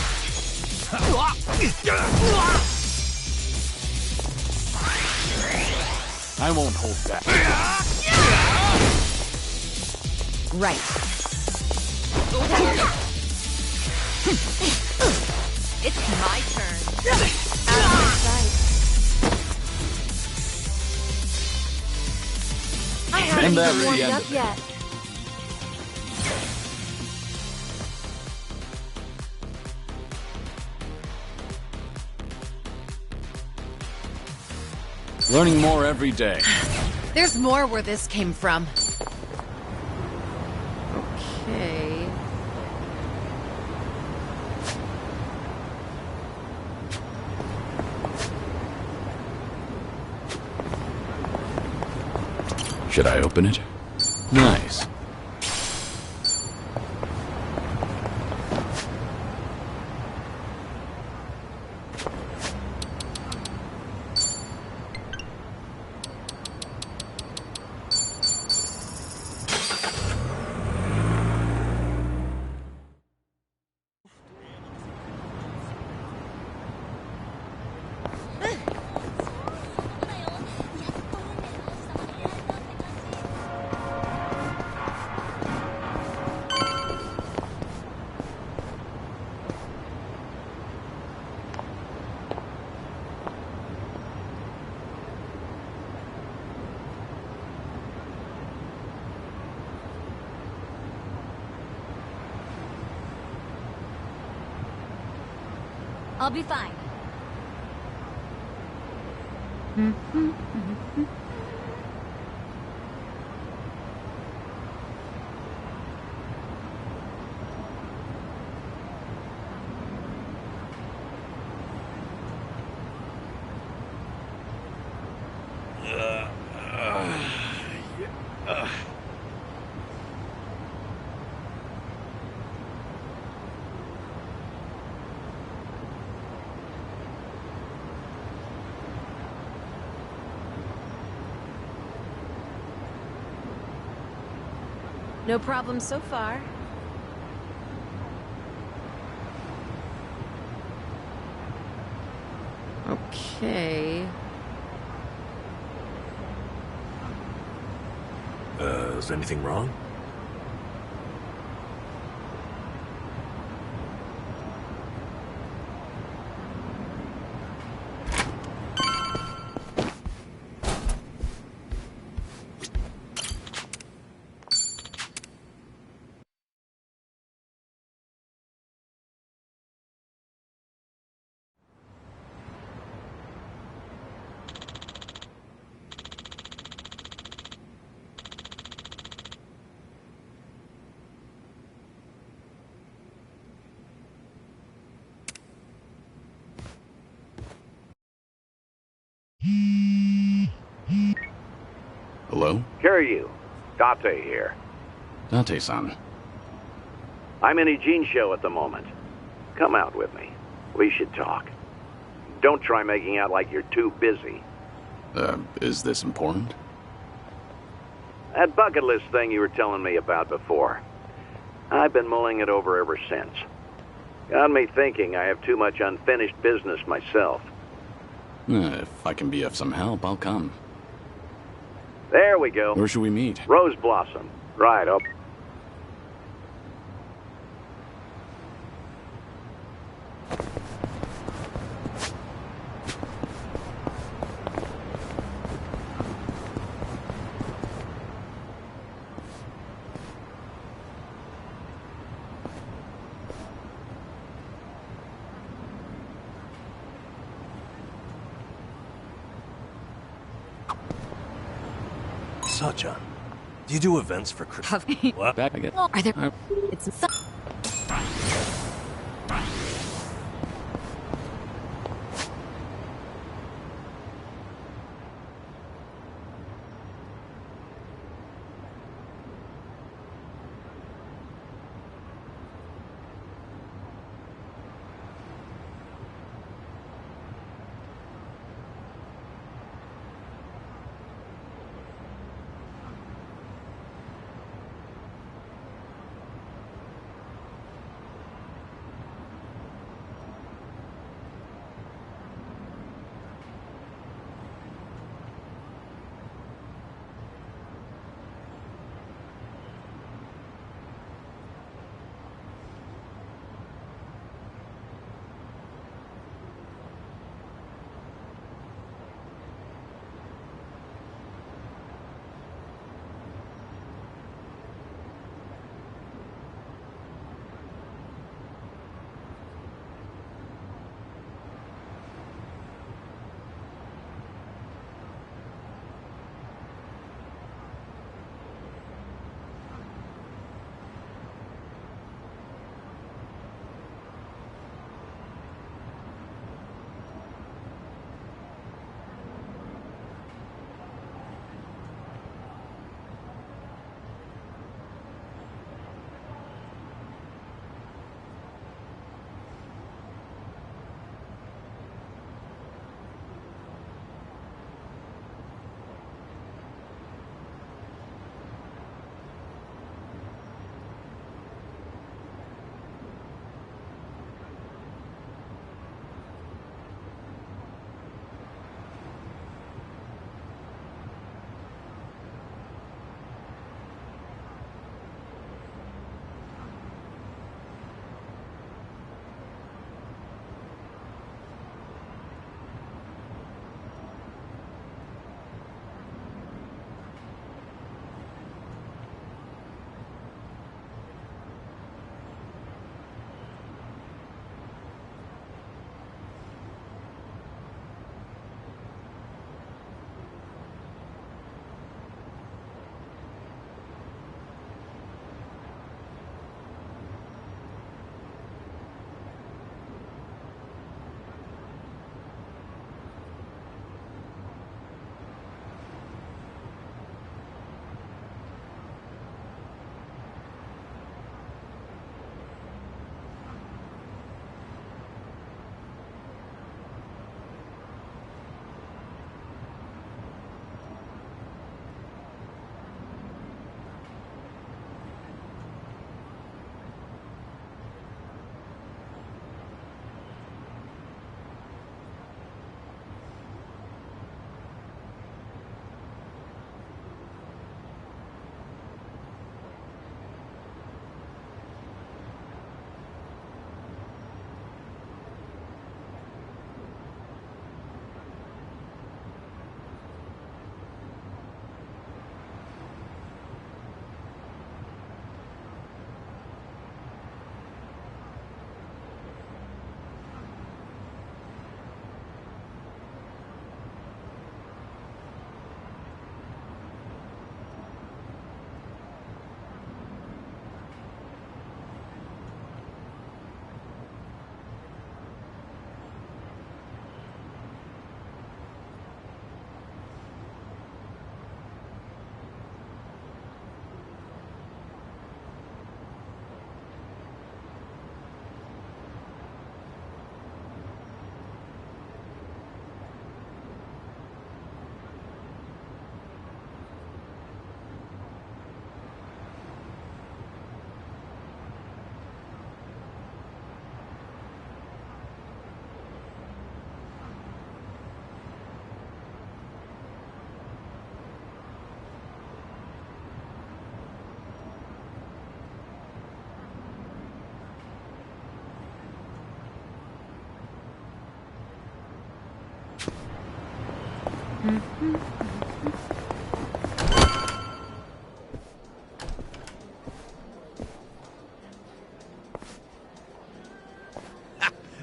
I won't hold back. Right. It's my turn. Out of my sight. I haven't And even that's the warmed end up of it. yet. Learning more every day. There's more where this came from. Okay. Should I open it? Nice. I'll be fine. No problem so far. Okay. Is anything wrong? Hello? Kiryu, Date here. Date-san. I'm in Ijincho at the moment. Come out with me. We should talk. Don't try making out like you're too busy. Is this important? That bucket list thing you were telling me about before. I've been mulling it over ever since. Got me thinking I have too much unfinished business myself. If I can be of some help, I'll come. There we go. Where should we meet? Rose Blossom. Right up. Sajan, do you do events for Christmas? What? Back again. Are there... It's...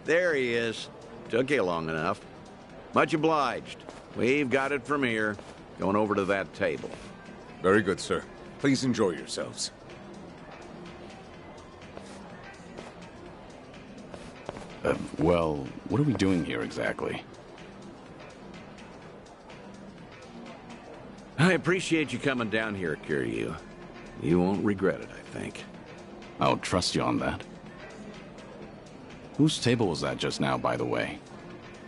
There he is. Took you long enough. Much obliged. We've got it from here. Going over to that table. Very good, sir. Please enjoy yourselves. Well, what are we doing here exactly? I appreciate you coming down here, Kiryu. You won't regret it, I think. I'll trust you on that. Whose table was that just now, by the way?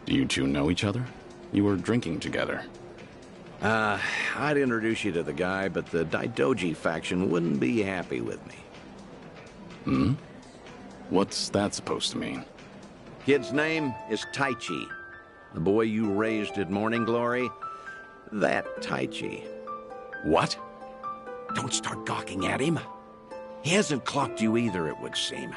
Do you two know each other? You were drinking together. I'd introduce you to the guy, but the Daidoji faction wouldn't be happy with me. Hmm? What's that supposed to mean? Kid's name is Taichi. The boy you raised at Morning Glory, that Taichi. What? Don't start gawking at him. He hasn't clocked you either, it would seem.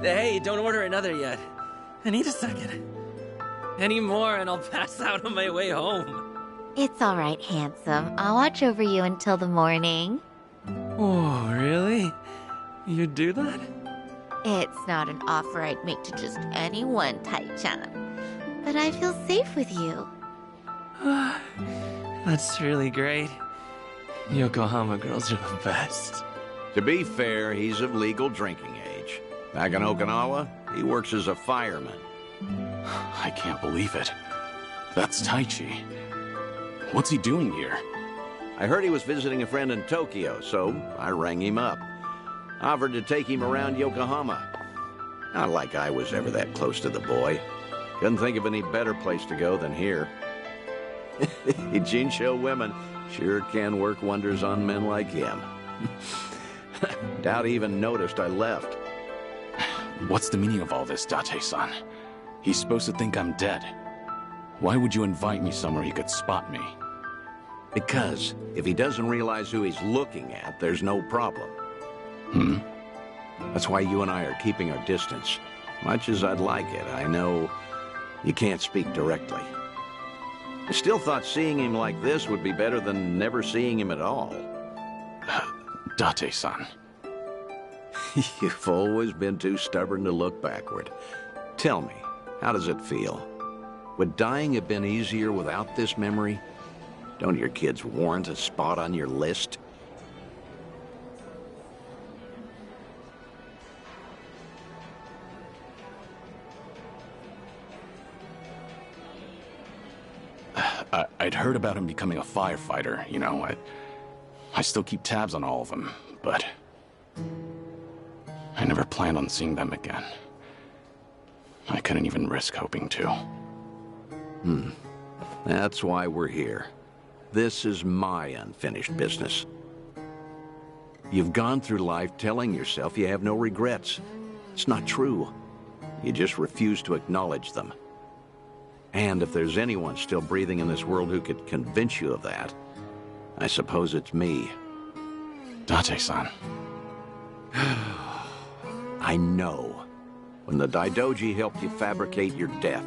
Hey, don't order another yet. I need a second. Any more and I'll pass out on my way home. It's all right, handsome. I'll watch over you until the morning. Oh, really? You'd do that? It's not an offer I'd make to just anyone, Tai-chan. But I feel safe with you. That's really great. Yokohama girls are the best. To be fair, he's of legal drinking age. Back in Okinawa, he works as a fireman. I can't believe it. That's Taichi. What's he doing here? I heard he was visiting a friend in Tokyo, so I rang him up. Offered to take him around Yokohama. Not like I was ever that close to the boy. Couldn't think of any better place to go than here. Jinsho women sure can work wonders on men like him. Doubt he even noticed I left. What's the meaning of all this, Date-san? He's supposed to think I'm dead. Why would you invite me somewhere he could spot me? Because if he doesn't realize who he's looking at, there's no problem. Hmm? That's why you and I are keeping our distance. Much as I'd like it, I know you can't speak directly. I still thought seeing him like this would be better than never seeing him at all. Date-san. You've always been too stubborn to look backward. Tell me, how does it feel? Would dying have been easier without this memory? Don't your kids warrant a spot on your list? I'd heard about him becoming a firefighter, you know. I still keep tabs on all of them, but I never planned on seeing them again. I couldn't even risk hoping to. That's why we're here. This is my unfinished business. You've gone through life telling yourself you have no regrets. It's not true. You just refuse to acknowledge them. And if there's anyone still breathing in this world who could convince you of that, I suppose it's me. Date-san. I know. When the Daidoji helped you fabricate your death,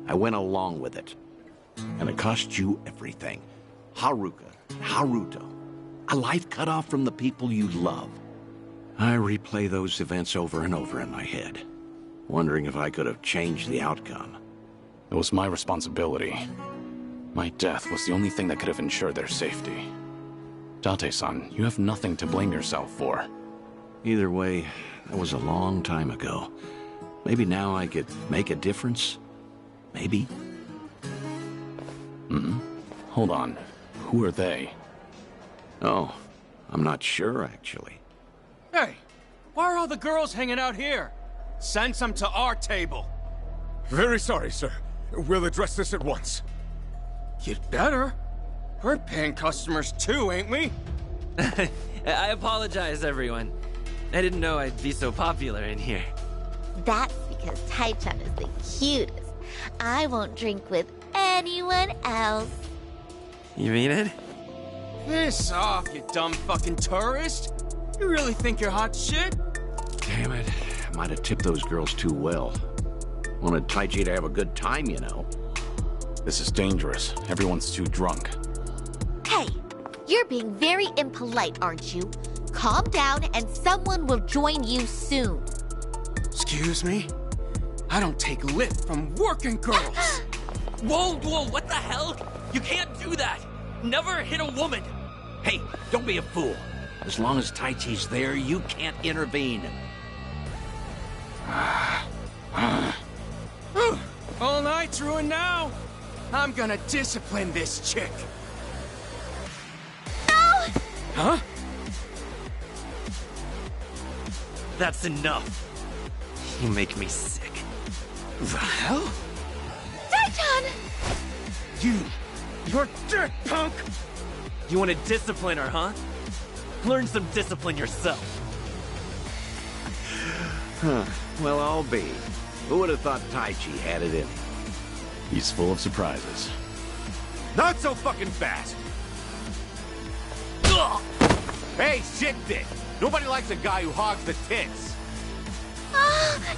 I went along with it. And it cost you everything. Haruka, Haruto. A life cut off from the people you love. I replay those events over and over in my head, wondering if I could have changed the outcome. It was my responsibility. My death was the only thing that could have ensured their safety. Date-san, you have nothing to blame yourself for. Either way, that was a long time ago. Maybe now I could make a difference? Maybe? Hold on. Who are they? Oh, I'm not sure, actually. Hey, why are all the girls hanging out here? Send some to our table. Very sorry, sir. We'll address this at once. You'd better. We're paying customers too, ain't we? I apologize, everyone. I didn't know I'd be so popular in here. That's because Tai-chan is the cutest. I won't drink with anyone else. You mean it? Piss off, you dumb fucking tourist! You really think you're hot shit? Damn it. I might have tipped those girls too well. Wanted Taichi to have a good time, you know. This is dangerous. Everyone's too drunk. Hey, you're being very impolite, aren't you? Calm down and someone will join you soon. Excuse me? I don't take lift from working girls! Whoa, what the hell? You can't do that! Never hit a woman! Hey, don't be a fool. As long as Taichi's there, you can't intervene. All night's ruined now. I'm gonna discipline this chick. No! Huh? That's enough. You make me sick. The hell? Taichan! You're dick, punk! You want to discipline her, huh? Learn some discipline yourself. Huh. Well, I'll be. Who would have thought Taichi had it in him? He's full of surprises. Not so fucking fast! Hey, shit dick! Nobody likes a guy who hogs the tits!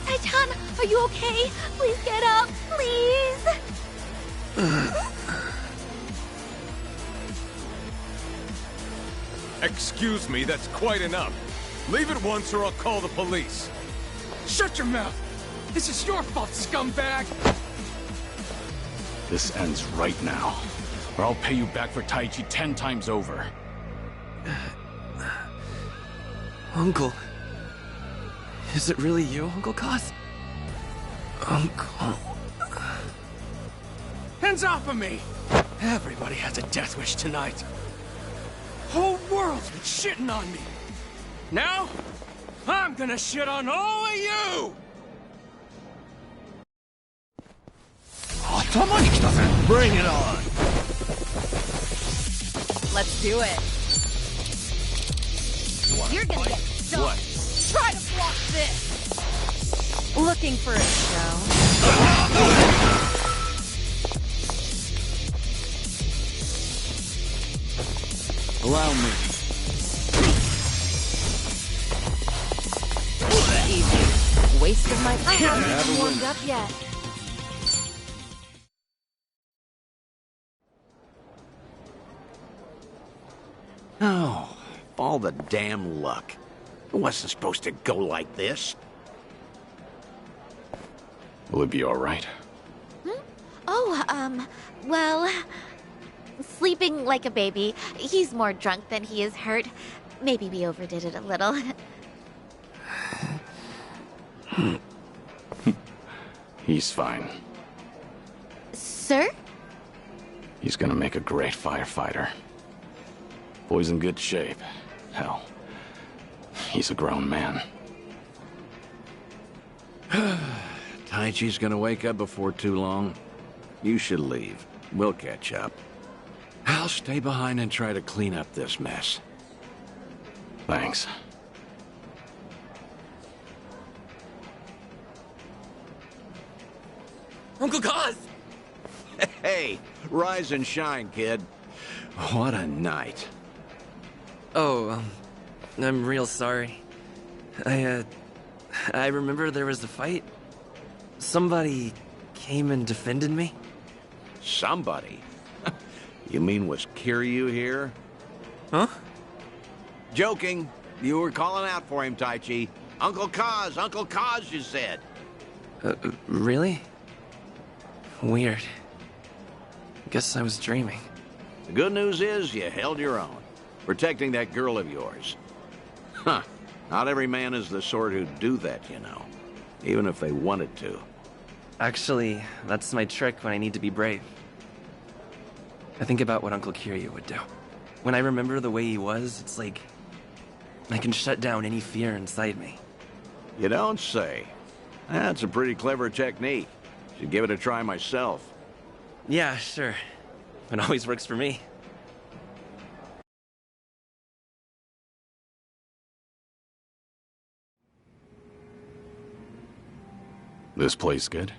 Taichan, are you okay? Please get up, please! Excuse me, that's quite enough. Leave it once or I'll call the police. Shut your mouth! This is your fault, scumbag! This ends right now, or I'll pay you back for Taichi 10 times over. Uncle. Is it really you, Uncle Kaz? Uncle... Hands off of me! Everybody has a death wish tonight. Whole world's been shitting on me. Now, I'm gonna shit on all of you! Bring it on! Let's do it. You're gonna get stuck. What? Try to block this! Looking for a show. Allow me. Easy. Waste of my time. I haven't even warmed up yet. Oh, all the damn luck. It wasn't supposed to go like this. Will it be all right? Oh, well... Sleeping like a baby. He's more drunk than he is hurt. Maybe we overdid it a little. He's fine. Sir? He's gonna make a great firefighter. Boy's in good shape. Hell, he's a grown man. Taichi's gonna wake up before too long. You should leave. We'll catch up. I'll stay behind and try to clean up this mess. Thanks. Uncle Kaz! Hey, rise and shine, kid. What a night. Oh, I'm real sorry. I remember there was a fight. Somebody came and defended me. Somebody? You mean was Kiryu here? Huh? Joking. You were calling out for him, Taichi. Uncle Kaz, you said. Really? Weird. Guess I was dreaming. The good news is you held your own, protecting that girl of yours. Huh. Not every man is the sort who'd do that, you know. Even if they wanted to. Actually, that's my trick when I need to be brave. I think about what Uncle Kiryu would do. When I remember the way he was, it's like I can shut down any fear inside me. You don't say. That's a pretty clever technique. Should give it a try myself. Yeah, sure. It always works for me. This place good?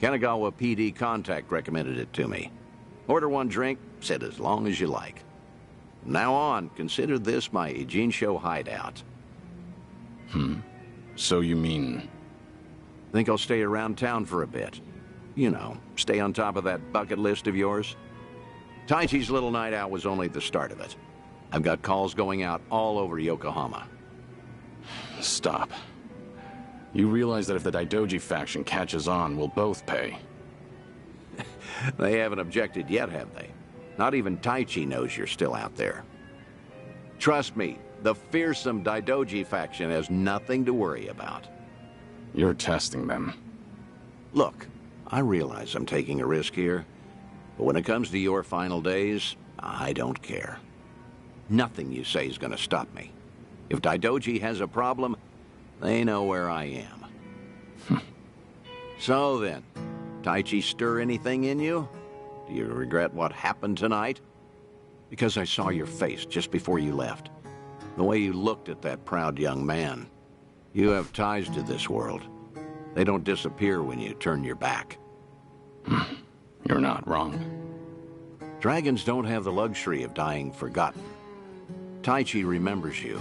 Kanagawa PD contact recommended it to me. Order one drink, sit as long as you like. Now on, consider this my Ijincho hideout. So you mean... Think I'll stay around town for a bit? You know, stay on top of that bucket list of yours? Taichi's little night out was only the start of it. I've got calls going out all over Yokohama. Stop. You realize that if the Daidoji faction catches on, we'll both pay. They haven't objected yet, have they? Not even Taichi knows you're still out there. Trust me, the fearsome Daidoji faction has nothing to worry about. You're testing them. Look, I realize I'm taking a risk here, but when it comes to your final days, I don't care. Nothing you say is going to stop me. If Daidoji has a problem, they know where I am. So then, Taichi stir anything in you? Do you regret what happened tonight? Because I saw your face just before you left. The way you looked at that proud young man. You have ties to this world. They don't disappear when you turn your back. You're not wrong. Dragons don't have the luxury of dying forgotten. Taichi remembers you.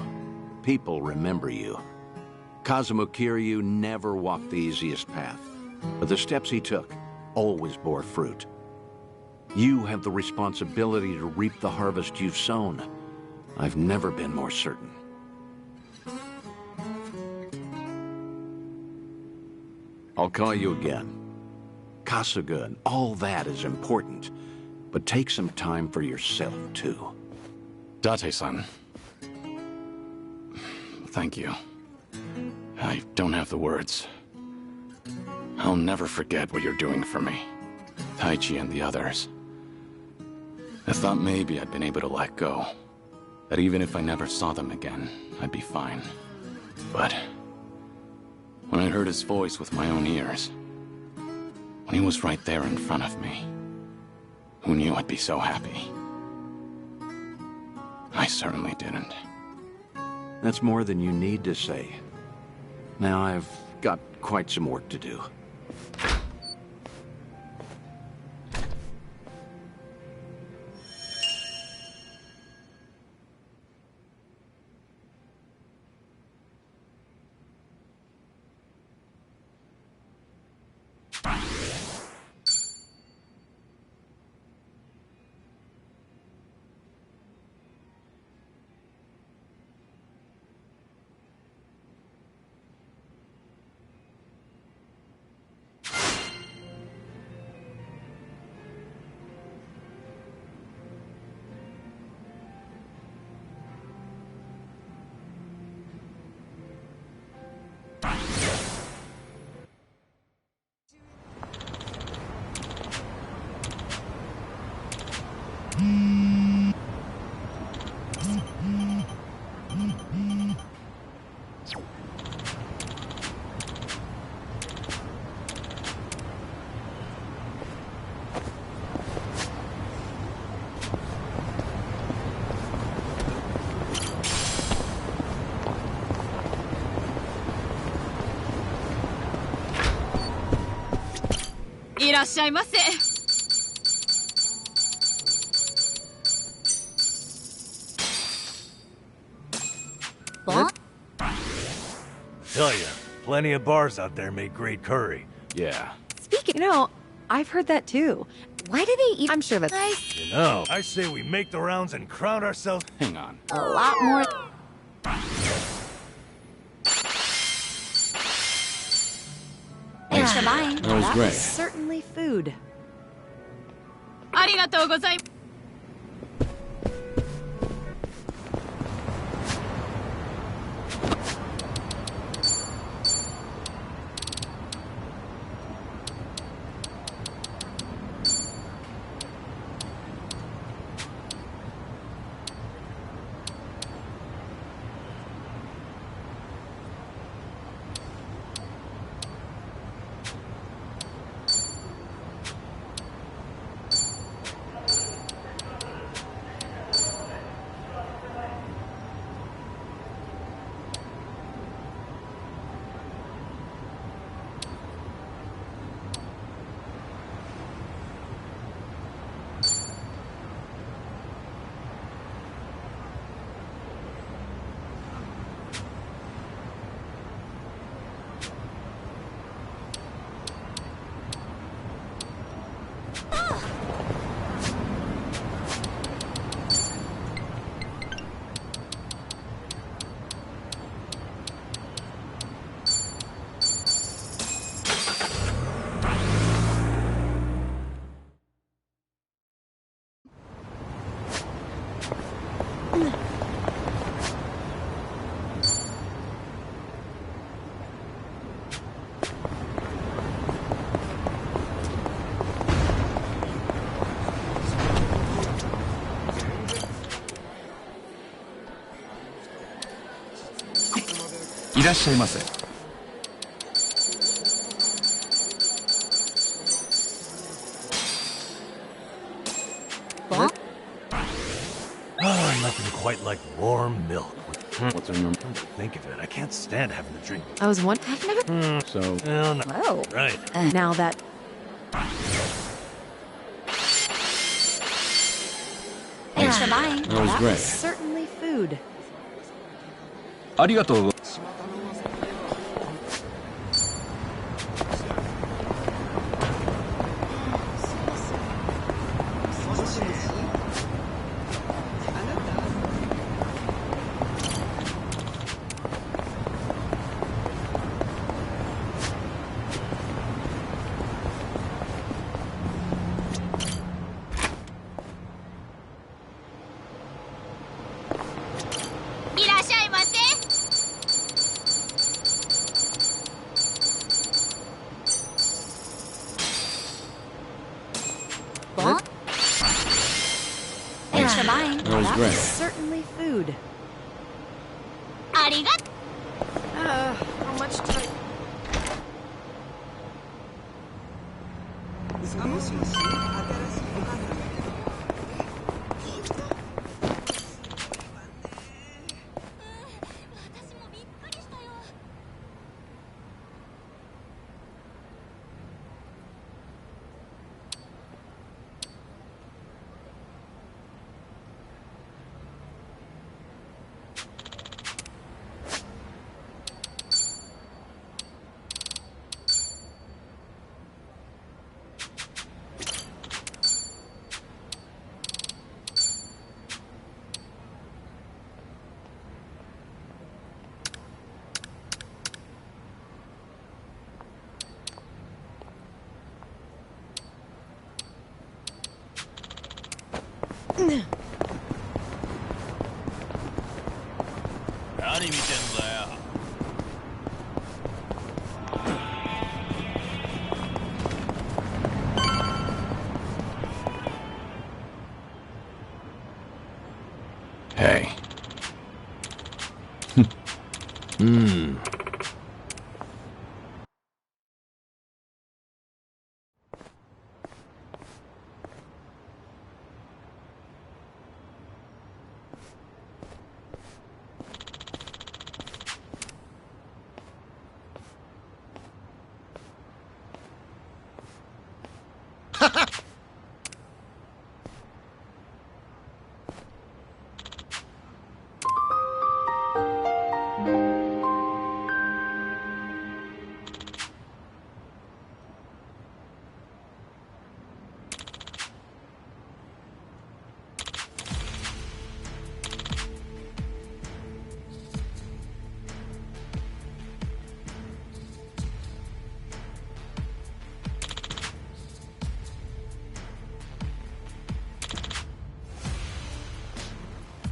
People remember you. Kazuma Kiryu never walked the easiest path, but the steps he took always bore fruit. You have the responsibility to reap the harvest you've sown. I've never been more certain. I'll call you again. Kasuga and all that is important, but take some time for yourself, too. Date-san. Thank you. I don't have the words. I'll never forget what you're doing for me. Taichi and the others. I thought maybe I'd been able to let go. That even if I never saw them again, I'd be fine. But when I heard his voice with my own ears, when he was right there in front of me, who knew I'd be so happy? I certainly didn't. That's more than you need to say. Now I've got quite some work to do. What? Tell ya, plenty of bars out there make great curry. Yeah. Speaking, I've heard that too. Why do they eat? I'm sure that's nice. You know, I say we make the rounds and crown ourselves. Hang on. A lot more. Thanks for buying. That was That great. was certainly food. ありがとうございます。らっしゃいませ。Oh, nothing quite like warm milk. What's in your... Think of it. I can't stand having to drink. I was wondering. I've never. So... Well, no. Oh. Right. Now that. Thanks for buying. That was That great. was certainly food. ありがとう。いらっしゃいませ。What? Thanks for buying. That was That great. was certainly food. ありが How much did I? Hey.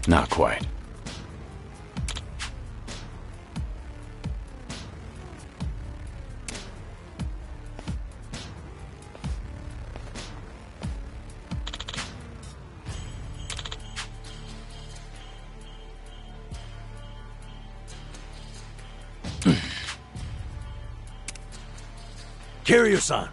Not quite. Kiryu-san.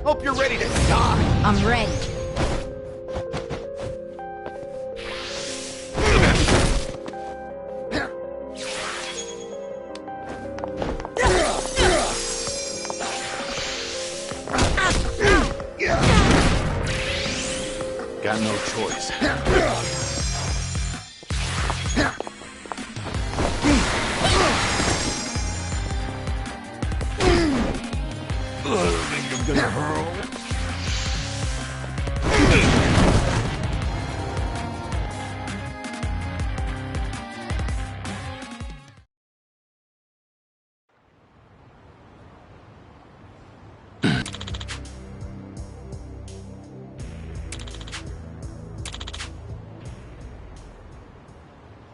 Hope you're ready to die. I'm ready. got no choice. I think I'm gonna hurl.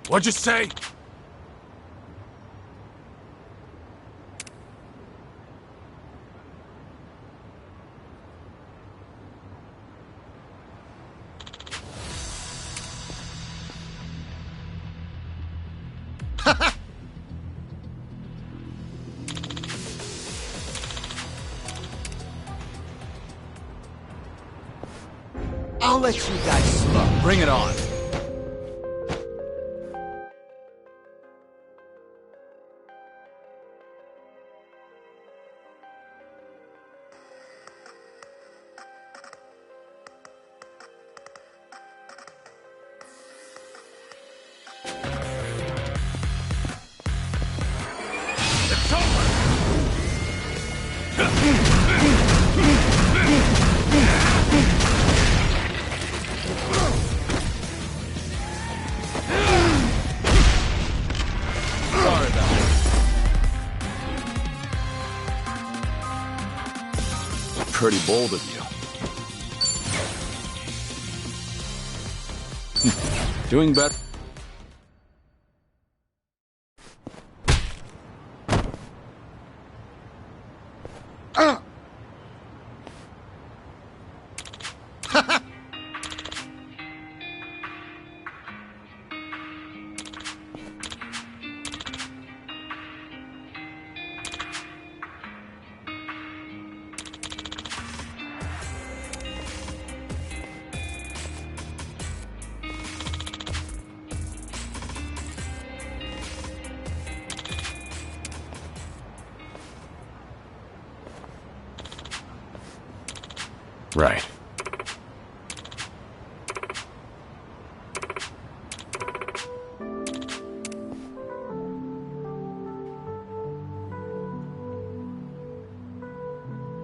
What'd you say? I'll let you guys smoke. Bring it on. Pretty bold of you. Doing better. Right.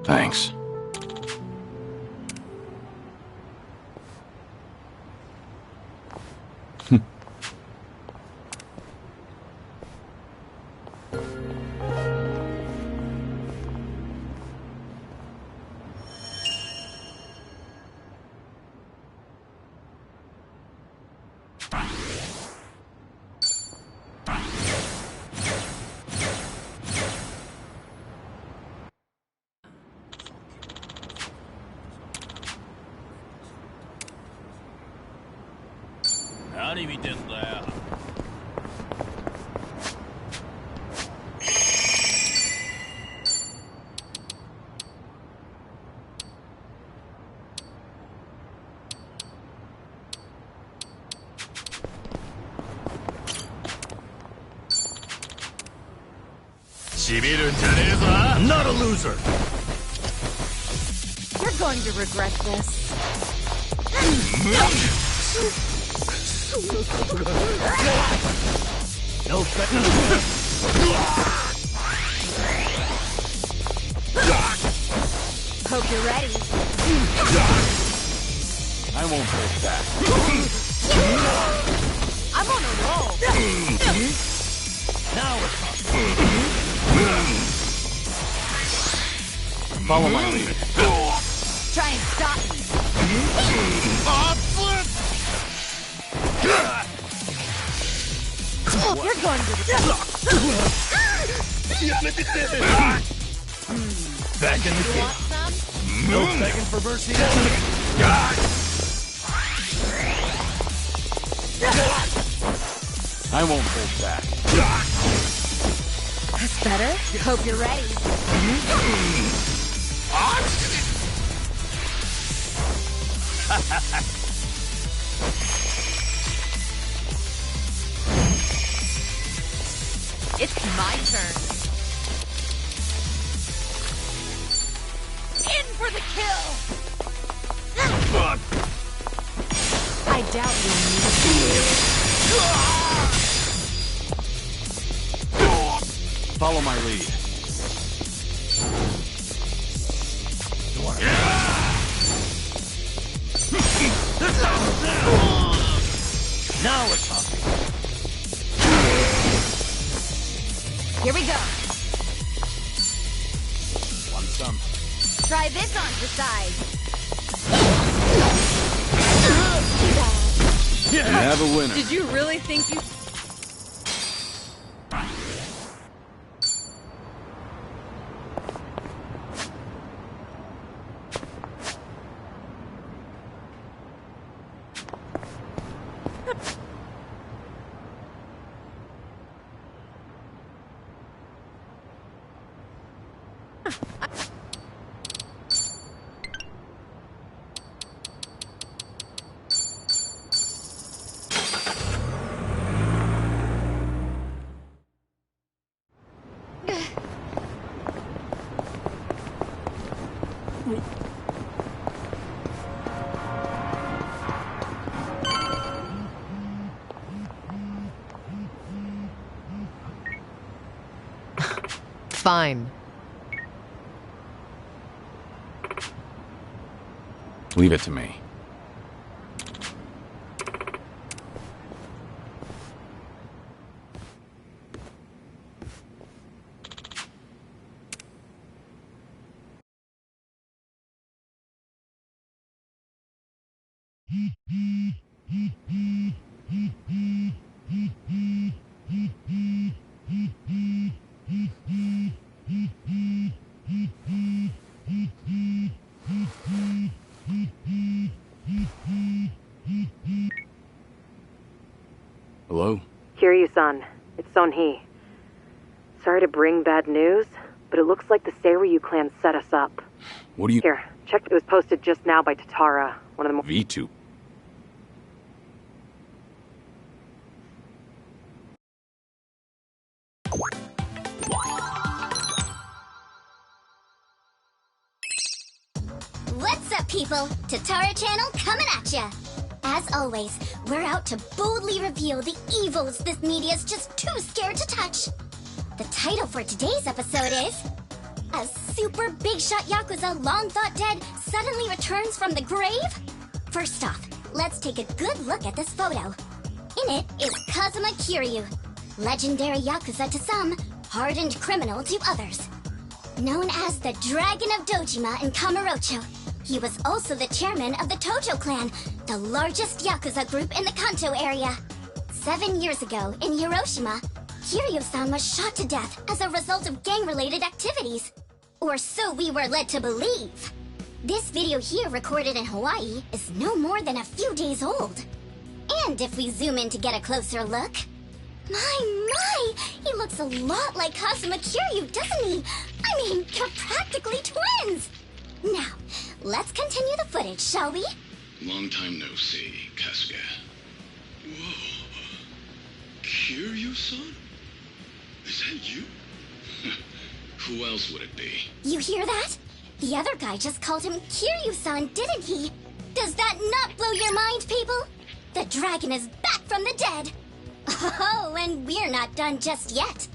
Thanks. Not a loser! You're going to regret this. No Hope you're ready. I won't hold back. I'm on a roll. Now we're talking. Follow my lead. Try and stop me. You're going to... Back in the game. No begging for mercy. I won't hold back. That's better. Hope you're ready. It's my turn. In for the kill! I doubt you'll need Follow my lead. Now we're talking. Here we go. Want some? Try this on for size. You have a winner. Did you really think you... Fine. Leave it to me. Hello? Kiryu-san, it's Son-hee. Sorry to bring bad news, but it looks like the Seiryu clan set us up. What do you... Here, check. It was posted just now by Tatara, one of the more... V2. What's up, people? Tatara Channel coming at ya! As always, we're out to boldly reveal the evils this media's just too scared to touch. The title for today's episode is... A super big shot Yakuza long thought dead suddenly returns from the grave? First off, let's take a good look at this photo. In it is Kazuma Kiryu, legendary Yakuza to some, hardened criminal to others. Known as the Dragon of Dojima in Kamurocho, he was also the chairman of the Tojo clan, the largest Yakuza group in the Kanto area. 7 years ago, in Hiroshima, Kiryu-san was shot to death as a result of gang-related activities. Or so we were led to believe. This video here, recorded in Hawaii, is no more than a few days old. And if we zoom in to get a closer look... My! He looks a lot like Kazuma Kiryu, doesn't he? I mean, they're practically twins! Now, let's continue the footage, shall we? Long time no see, Kasuga. Whoa. Kiryu-san? Is that you? Who else would it be? You hear that? The other guy just called him Kiryu-san, didn't he? Does that not blow your mind, people? The dragon is back from the dead! Oh, and we're not done just yet.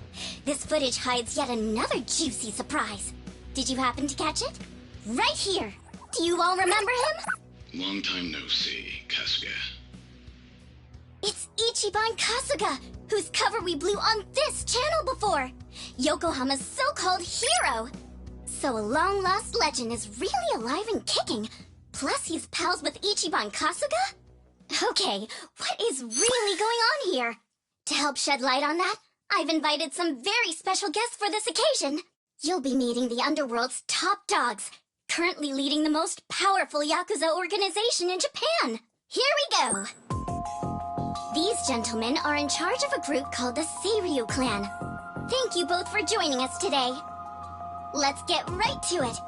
This footage hides yet another juicy surprise. Did you happen to catch it? Right here! Do you all remember him? Long time no see, Kasuga. It's Ichiban Kasuga, whose cover we blew on this channel before! Yokohama's so-called hero! So a long-lost legend is really alive and kicking. Plus he's pals with Ichiban Kasuga? Okay, what is really going on here? To help shed light on that, I've invited some very special guests for this occasion. You'll be meeting the Underworld's top dogs, currently leading the most powerful Yakuza organization in Japan. Here we go! These gentlemen are in charge of a group called the Seiryu clan. Thank you both for joining us today. Let's get right to it.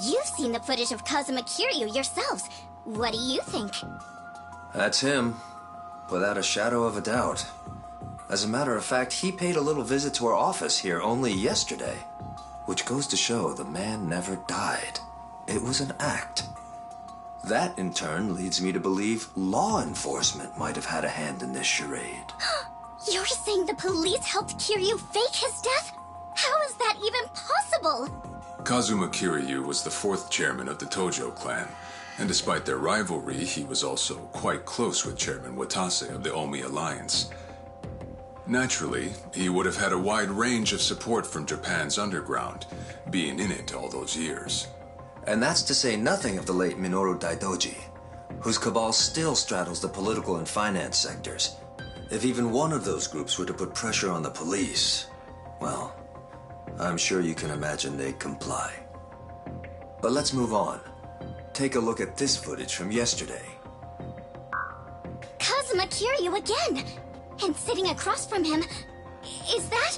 You've seen the footage of Kazuma Kiryu yourselves. What do you think? That's him, without a shadow of a doubt. As a matter of fact, he paid a little visit to our office here only yesterday. Which goes to show the man never died. It was an act. That, in turn, leads me to believe law enforcement might have had a hand in this charade. You're saying the police helped Kiryu fake his death? How is that even possible? Kazuma Kiryu was the 4th chairman of the Tojo clan, and despite their rivalry, he was also quite close with Chairman Watase of the Omi Alliance. Naturally, he would have had a wide range of support from Japan's underground, being in it all those years. And that's to say nothing of the late Minoru Daidoji, whose cabal still straddles the political and finance sectors. If even one of those groups were to put pressure on the police, well, I'm sure you can imagine they'd comply. But let's move on. Take a look at this footage from yesterday. Kazuma Kiryu again! And sitting across from him, is that?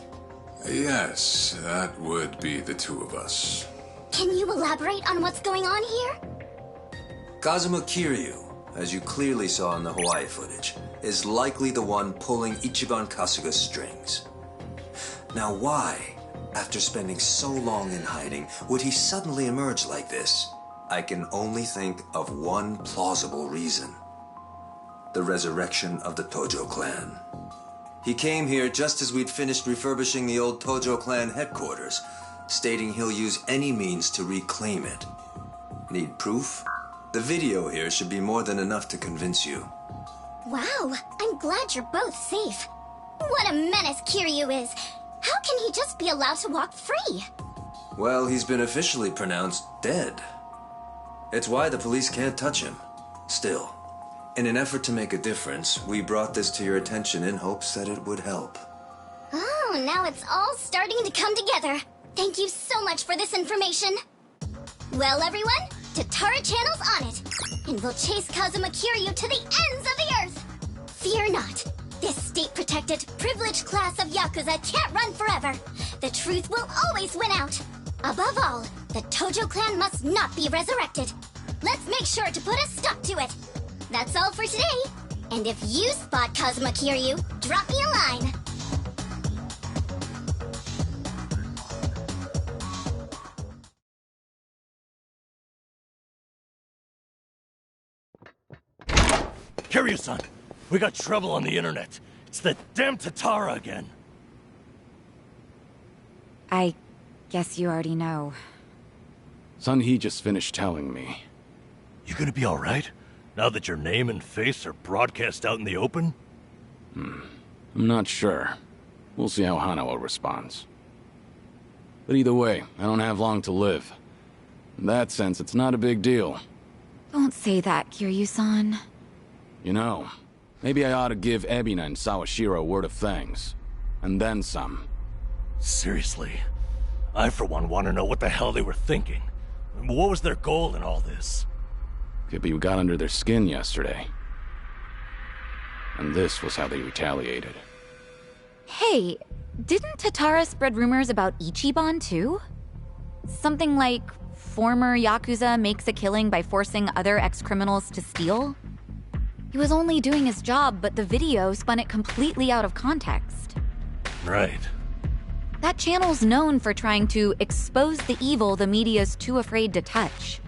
Yes, that would be the two of us. Can you elaborate on what's going on here? Kazuma Kiryu, as you clearly saw in the Hawaii footage, is likely the one pulling Ichiban Kasuga's strings. Now why, after spending so long in hiding, would he suddenly emerge like this? I can only think of one plausible reason. The resurrection of the Tojo clan. He came here just as we'd finished refurbishing the old Tojo clan headquarters, stating he'll use any means to reclaim it. Need proof? The video here should be more than enough to convince you. Wow, I'm glad you're both safe. What a menace Kiryu is. How can he just be allowed to walk free? Well, he's been officially pronounced dead. It's why the police can't touch him. Still, in an effort to make a difference, we brought this to your attention in hopes that it would help. Oh, now it's all starting to come together. Thank you so much for this information. Well, everyone, Tatara Channel's on it. And we'll chase Kazuma Kiryu to the ends of the earth. Fear not. This state-protected, privileged class of Yakuza can't run forever. The truth will always win out. Above all, the Tojo clan must not be resurrected. Let's make sure to put a stop to it. That's all for today. And if you spot Kazuma Kiryu, drop me a line. Kiryu-san, we got trouble on the internet. It's the damn Tatara again. I guess you already know. Sunhee just finished telling me. You gonna be alright? Now that your name and face are broadcast out in the open? I'm not sure. We'll see how Hanawa responds. But either way, I don't have long to live. In that sense, it's not a big deal. Don't say that, Kiryu-san. You know, maybe I ought to give Ebina and Sawashiro a word of thanks. And then some. Seriously? I, for one, want to know what the hell they were thinking. What was their goal in all this? Could be we got under their skin yesterday. And this was how they retaliated. Hey, didn't Tatara spread rumors about Ichiban too? Something like, former Yakuza makes a killing by forcing other ex-criminals to steal? He was only doing his job, but the video spun it completely out of context. Right. That channel's known for trying to expose the evil the media's too afraid to touch.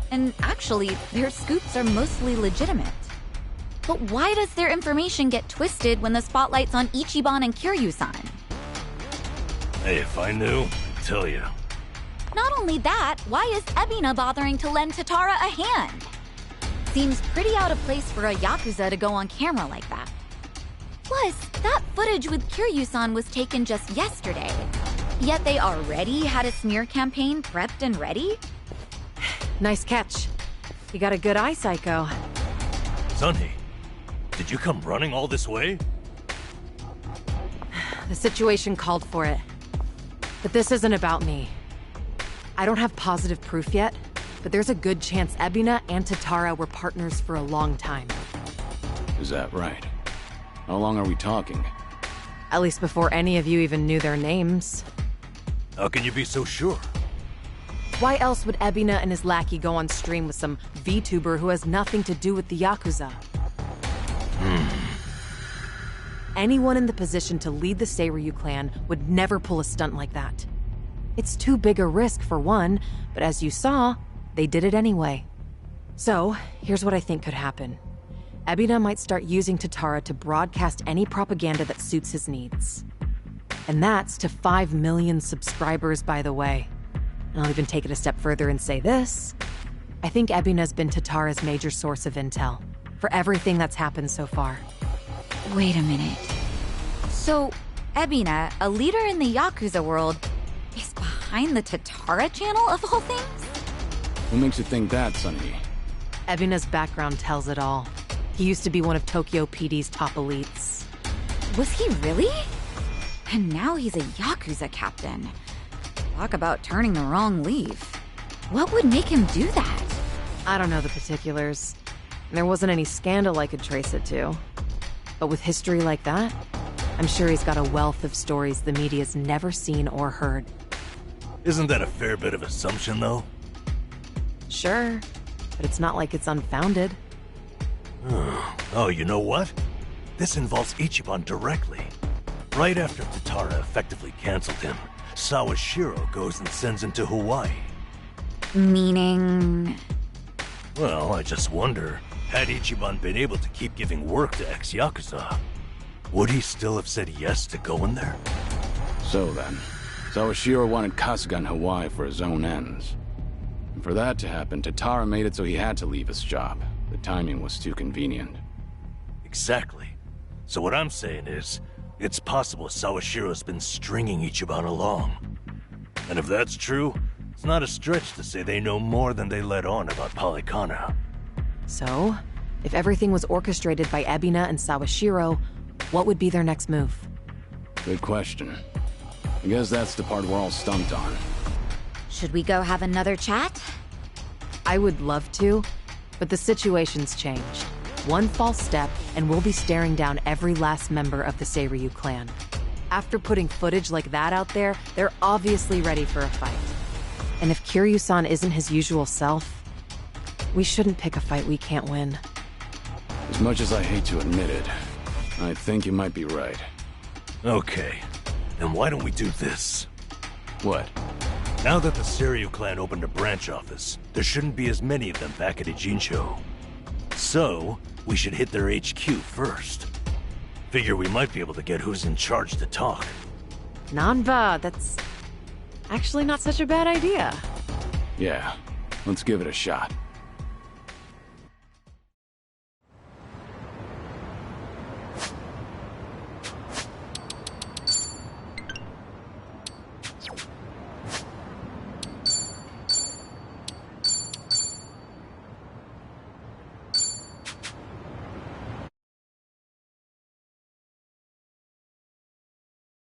And actually, their scoops are mostly legitimate. But why does their information get twisted when the spotlight's on Ichiban and Kiryu-san? Hey, if I knew, I'd tell you. Not only that, why is Ebina bothering to lend Tatara a hand? Seems pretty out of place for a Yakuza to go on camera like that. Plus, that footage with Kiryu-san was taken just yesterday. Yet they already had a smear campaign prepped and ready? Nice catch. You got a good eye, Psycho. Sunhee, did you come running all this way? The situation called for it. But this isn't about me. I don't have positive proof yet, but there's a good chance Ebina and Tatara were partners for a long time. Is that right? How long are we talking? At least before any of you even knew their names. How can you be so sure? Why else would Ebina and his lackey go on stream with some VTuber who has nothing to do with the Yakuza? Anyone in the position to lead the Seiryu clan would never pull a stunt like that. It's too big a risk for one, but as you saw, they did it anyway. So, here's what I think could happen. Ebina might start using Tatara to broadcast any propaganda that suits his needs. And that's to 5 million subscribers, by the way. And I'll even take it a step further and say this. I think Ebina's been Tatara's major source of intel for everything that's happened so far. Wait a minute. So, Ebina, a leader in the Yakuza world, is behind the Tatara channel of all things? What makes you think that, Sunny? Ebina's background tells it all. He used to be one of Tokyo PD's top elites. Was he really? And now he's a Yakuza captain. Talk about turning the wrong leaf. What would make him do that? I don't know the particulars. There wasn't any scandal I could trace it to. But with history like that, I'm sure he's got a wealth of stories the media's never seen or heard. Isn't that a fair bit of assumption, though? Sure, but it's not like it's unfounded. Oh, you know what? This involves Ichiban directly. Right after Tatara effectively canceled him, Sawashiro goes and sends him to Hawaii. Meaning? Well, I just wonder, had Ichiban been able to keep giving work to ex-Yakuza, would he still have said yes to going there? So then, Sawashiro wanted Kasuga in Hawaii for his own ends. And for that to happen, Tatara made it so he had to leave his job. The timing was too convenient. Exactly. So what I'm saying is, it's possible Sawashiro's been stringing Ichiban along. And if that's true, it's not a stretch to say they know more than they let on about Polycana. So, if everything was orchestrated by Ebina and Sawashiro, what would be their next move? Good question. I guess that's the part we're all stumped on. Should we go have another chat? I would love to, but the situation's changed. One false step, and we'll be staring down every last member of the Seiryu clan. After putting footage like that out there, they're obviously ready for a fight. And if Kiryu-san isn't his usual self, we shouldn't pick a fight we can't win. As much as I hate to admit it, I think you might be right. Okay, then why don't we do this? What? Now that the Seiryu clan opened a branch office, there shouldn't be as many of them back at Ijincho. So, we should hit their HQ first. Figure we might be able to get who's in charge to talk. Nanba, that's actually not such a bad idea. Yeah, let's give it a shot.